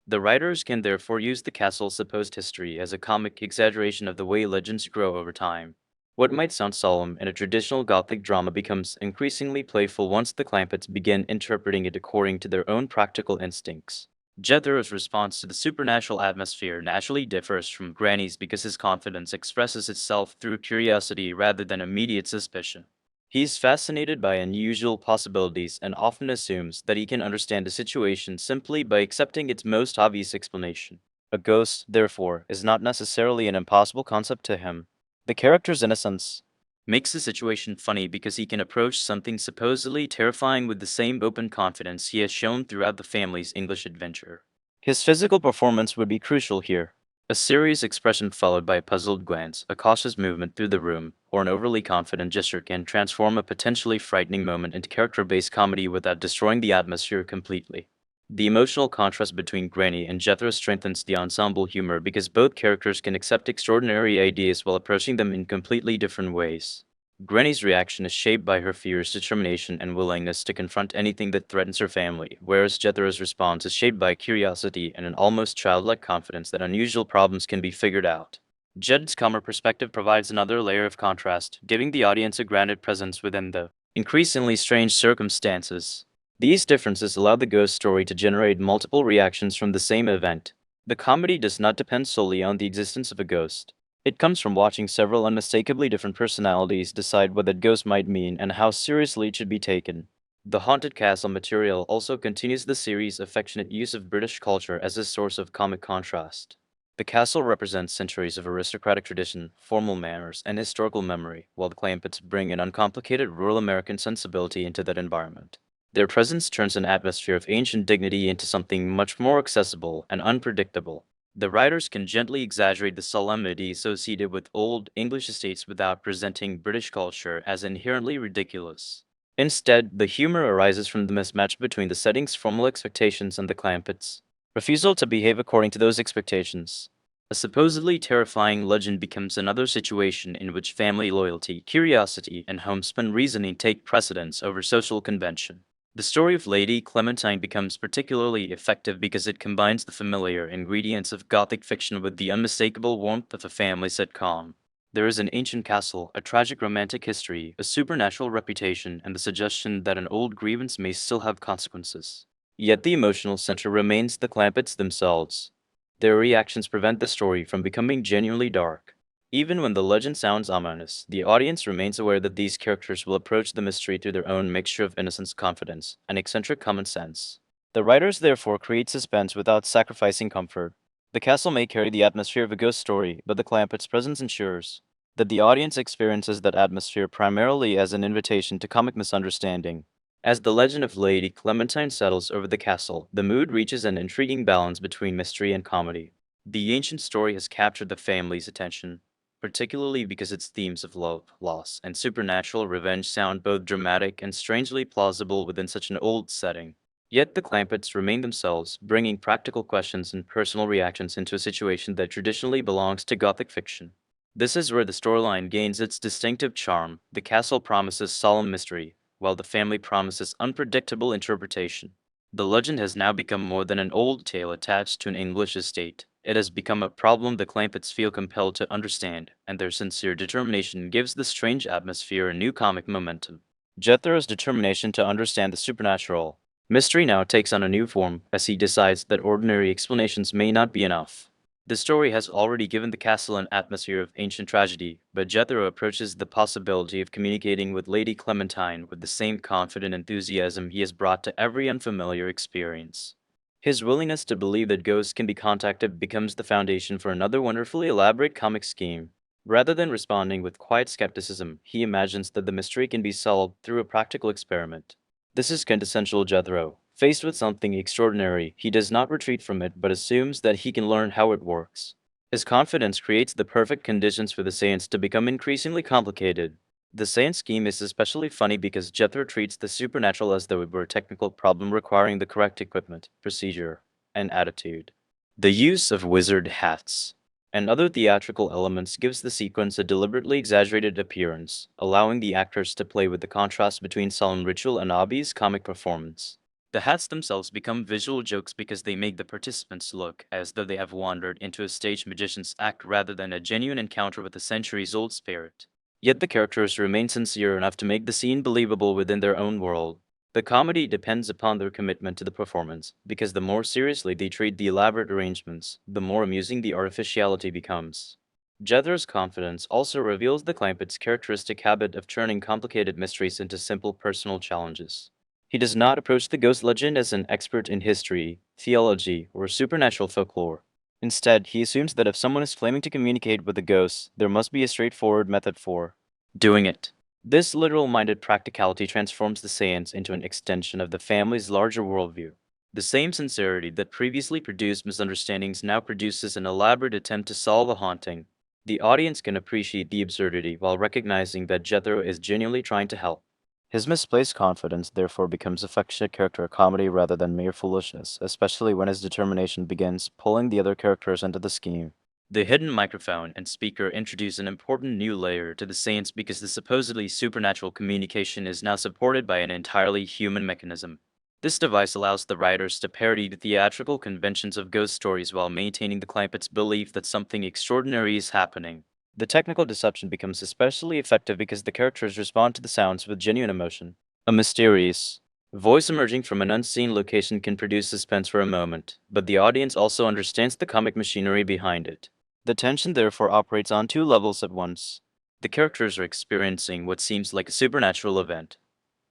The writers can therefore use the castle's supposed history as a comic exaggeration of the way legends grow over time. What might sound solemn in a traditional Gothic drama becomes increasingly playful once the Clampetts begin interpreting it according to their own practical instincts. Jethro's response to the supernatural atmosphere naturally differs from Granny's because his confidence expresses itself through curiosity rather than immediate suspicion. He is fascinated by unusual possibilities and often assumes that he can understand a situation simply by accepting its most obvious explanation. A ghost, therefore, is not necessarily an impossible concept to him. The character's innocence makes the situation funny because he can approach something supposedly terrifying with the same open confidence he has shown throughout the family's English adventure. His physical performance would be crucial here. A serious expression followed by a puzzled glance, a cautious movement through the room, or an overly confident gesture can transform a potentially frightening moment into character-based comedy without destroying the atmosphere completely. The emotional contrast between Granny and Jethro strengthens the ensemble humor because both characters can accept extraordinary ideas while approaching them in completely different ways. Granny's reaction is shaped by her fierce determination and willingness to confront anything that threatens her family, whereas Jethro's response is shaped by curiosity and an almost childlike confidence that unusual problems can be figured out. Jed's calmer perspective provides another layer of contrast, giving the audience a grounded presence within the increasingly strange circumstances. These differences allow the ghost story to generate multiple reactions from the same event. The comedy does not depend solely on the existence of a ghost. It comes from watching several unmistakably different personalities decide what that ghost might mean and how seriously it should be taken. The Haunted Castle material also continues the series' affectionate use of British culture as a source of comic contrast. The castle represents centuries of aristocratic tradition, formal manners, and historical memory, while the Clampetts bring an uncomplicated rural American sensibility into that environment. Their presence turns an atmosphere of ancient dignity into something much more accessible and unpredictable. The writers can gently exaggerate the solemnity associated with old English estates without presenting British culture as inherently ridiculous. Instead, the humor arises from the mismatch between the setting's formal expectations and the Clampetts' refusal to behave according to those expectations. A supposedly terrifying legend becomes another situation in which family loyalty, curiosity, and homespun reasoning take precedence over social convention. The story of Lady Clementine becomes particularly effective because it combines the familiar ingredients of Gothic fiction with the unmistakable warmth of a family sitcom. There is an ancient castle, a tragic romantic history, a supernatural reputation, and the suggestion that an old grievance may still have consequences. Yet the emotional center remains the Clampetts themselves. Their reactions prevent the story from becoming genuinely dark. Even when the legend sounds ominous, the audience remains aware that these characters will approach the mystery through their own mixture of innocence, confidence, and eccentric common sense. The writers therefore create suspense without sacrificing comfort. The castle may carry the atmosphere of a ghost story, but the Clampetts' presence ensures that the audience experiences that atmosphere primarily as an invitation to comic misunderstanding. As the legend of Lady Clementine settles over the castle, the mood reaches an intriguing balance between mystery and comedy. The ancient story has captured the family's attention, particularly because its themes of love, loss, and supernatural revenge sound both dramatic and strangely plausible within such an old setting. Yet the Clampetts remain themselves, bringing practical questions and personal reactions into a situation that traditionally belongs to Gothic fiction. This is where the storyline gains its distinctive charm. The castle promises solemn mystery, while the family promises unpredictable interpretation. The legend has now become more than an old tale attached to an English estate. It has become a problem the Clampetts feel compelled to understand, and their sincere determination gives the strange atmosphere a new comic momentum. Jethro's determination to understand the supernatural mystery now takes on a new form as he decides that ordinary explanations may not be enough. The story has already given the castle an atmosphere of ancient tragedy, but Jethro approaches the possibility of communicating with Lady Clementine with the same confident enthusiasm he has brought to every unfamiliar experience. His willingness to believe that ghosts can be contacted becomes the foundation for another wonderfully elaborate comic scheme. Rather than responding with quiet skepticism, he imagines that the mystery can be solved through a practical experiment. This is quintessential Jethro. Faced with something extraordinary, he does not retreat from it but assumes that he can learn how it works. His confidence creates the perfect conditions for the science to become increasingly complicated. The science scheme is especially funny because Jethro treats the supernatural as though it were a technical problem requiring the correct equipment, procedure, and attitude. The use of wizard hats and other theatrical elements gives the sequence a deliberately exaggerated appearance, allowing the actors to play with the contrast between solemn ritual and obvious comic performance. The hats themselves become visual jokes because they make the participants look as though they have wandered into a stage magician's act rather than a genuine encounter with a centuries-old spirit. Yet the characters remain sincere enough to make the scene believable within their own world. The comedy depends upon their commitment to the performance, because the more seriously they treat the elaborate arrangements, the more amusing the artificiality becomes. Jethro's confidence also reveals the Clampetts' characteristic habit of turning complicated mysteries into simple personal challenges. He does not approach the ghost legend as an expert in history, theology, or supernatural folklore. Instead, he assumes that if someone is claiming to communicate with a ghost, there must be a straightforward method for doing it. This literal-minded practicality transforms the seance into an extension of the family's larger worldview. The same sincerity that previously produced misunderstandings now produces an elaborate attempt to solve a haunting. The audience can appreciate the absurdity while recognizing that Jethro is genuinely trying to help. His misplaced confidence therefore becomes affectionate character comedy rather than mere foolishness, especially when his determination begins pulling the other characters into the scheme. The hidden microphone and speaker introduce an important new layer to the seance because the supposedly supernatural communication is now supported by an entirely human mechanism. This device allows the writers to parody the theatrical conventions of ghost stories while maintaining the Clampetts' belief that something extraordinary is happening. The technical deception becomes especially effective because the characters respond to the sounds with genuine emotion. A mysterious voice emerging from an unseen location can produce suspense for a moment, but the audience also understands the comic machinery behind it. The tension therefore operates on two levels at once. The characters are experiencing what seems like a supernatural event,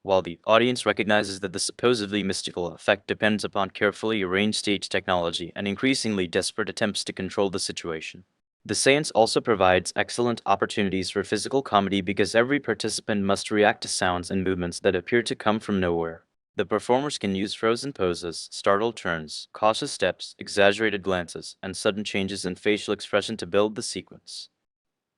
while the audience recognizes that the supposedly mystical effect depends upon carefully arranged stage technology and increasingly desperate attempts to control the situation. The seance also provides excellent opportunities for physical comedy because every participant must react to sounds and movements that appear to come from nowhere. The performers can use frozen poses, startled turns, cautious steps, exaggerated glances, and sudden changes in facial expression to build the sequence.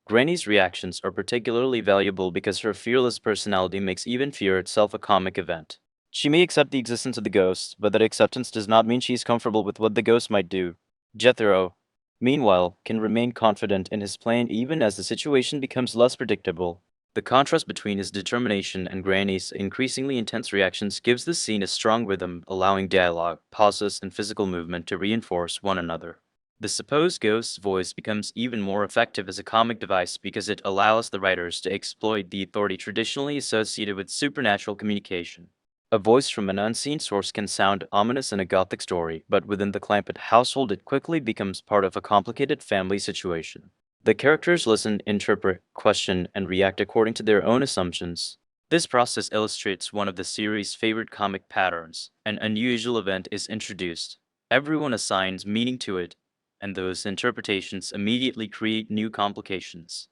Granny's reactions are particularly valuable because her fearless personality makes even fear itself a comic event. She may accept the existence of the ghost, but that acceptance does not mean she is comfortable with what the ghost might do. Jethro, meanwhile, can remain confident in his plan even as the situation becomes less predictable. The contrast between his determination and Granny's increasingly intense reactions gives the scene a strong rhythm, allowing dialogue, pauses, and physical movement to reinforce one another. The supposed ghost's voice becomes even more effective as a comic device because it allows the writers to exploit the authority traditionally associated with supernatural communication. A voice from an unseen source can sound ominous in a gothic story, but within the Clampett household it quickly becomes part of a complicated family situation. The characters listen, interpret, question, and react according to their own assumptions. This process illustrates one of the series' favorite comic patterns. An unusual event is introduced. Everyone assigns meaning to it, and those interpretations immediately create new complications.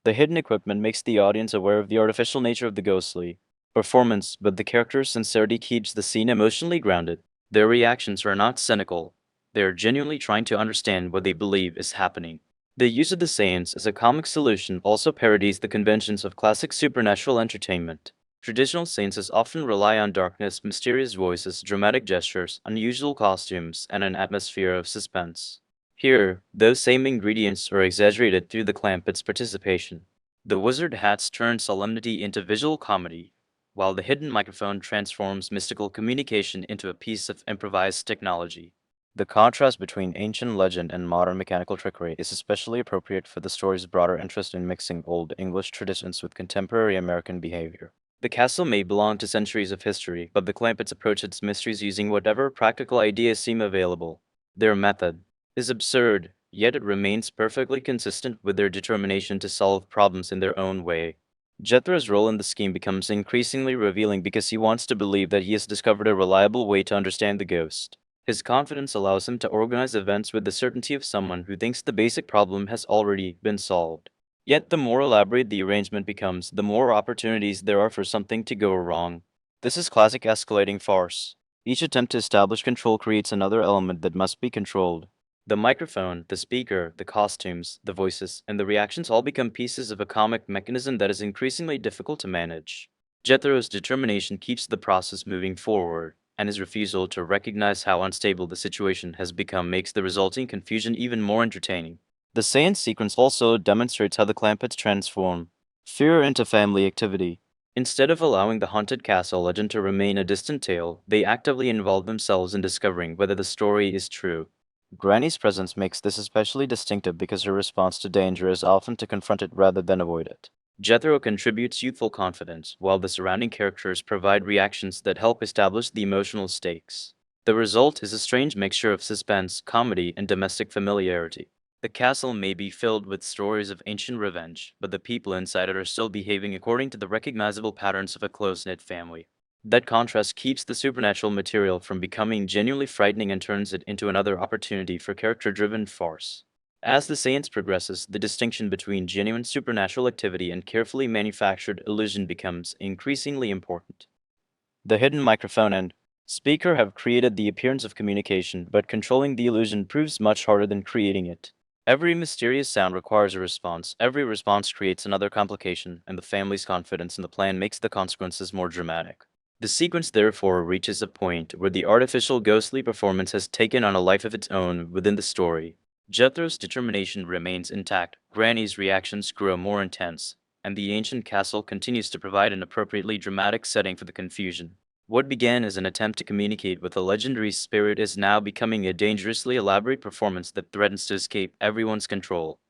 The hidden equipment makes the audience aware of the artificial nature of the ghostly performance, but the character's sincerity keeps the scene emotionally grounded. Their reactions are not cynical. They are genuinely trying to understand what they believe is happening. The use of the seance as a comic solution also parodies the conventions of classic supernatural entertainment. Traditional seances often rely on darkness, mysterious voices, dramatic gestures, unusual costumes, and an atmosphere of suspense. Here, those same ingredients are exaggerated through the Clampett's participation. The wizard hats turn solemnity into visual comedy, while the hidden microphone transforms mystical communication into a piece of improvised technology. The contrast between ancient legend and modern mechanical trickery is especially appropriate for the story's broader interest in mixing Old English traditions with contemporary American behavior. The castle may belong to centuries of history, but the Clampetts approach its mysteries using whatever practical ideas seem available. Their method is absurd, yet it remains perfectly consistent with their determination to solve problems in their own way. Jethro's role in the scheme becomes increasingly revealing because he wants to believe that he has discovered a reliable way to understand the ghost. His confidence allows him to organize events with the certainty of someone who thinks the basic problem has already been solved. Yet the more elaborate the arrangement becomes, the more opportunities there are for something to go wrong. This is classic escalating farce. Each attempt to establish control creates another element that must be controlled. The microphone, the speaker, the costumes, the voices, and the reactions all become pieces of a comic mechanism that is increasingly difficult to manage. Jethro's determination keeps the process moving forward, and his refusal to recognize how unstable the situation has become makes the resulting confusion even more entertaining. The seance sequence also demonstrates how the Clampetts transform fear into family activity. Instead of allowing the haunted castle legend to remain a distant tale, they actively involve themselves in discovering whether the story is true. Granny's presence makes this especially distinctive because her response to danger is often to confront it rather than avoid it. Jethro contributes youthful confidence, while the surrounding characters provide reactions that help establish the emotional stakes. The result is a strange mixture of suspense, comedy, and domestic familiarity. The castle may be filled with stories of ancient revenge, but the people inside it are still behaving according to the recognizable patterns of a close-knit family. That contrast keeps the supernatural material from becoming genuinely frightening and turns it into another opportunity for character-driven farce. As the seance progresses, the distinction between genuine supernatural activity and carefully manufactured illusion becomes increasingly important. The hidden microphone and speaker have created the appearance of communication, but controlling the illusion proves much harder than creating it. Every mysterious sound requires a response, every response creates another complication, and the family's confidence in the plan makes the consequences more dramatic. The sequence therefore reaches a point where the artificial ghostly performance has taken on a life of its own within the story. Jethro's determination remains intact, Granny's reactions grow more intense, and the ancient castle continues to provide an appropriately dramatic setting for the confusion. What began as an attempt to communicate with a legendary spirit is now becoming a dangerously elaborate performance that threatens to escape everyone's control.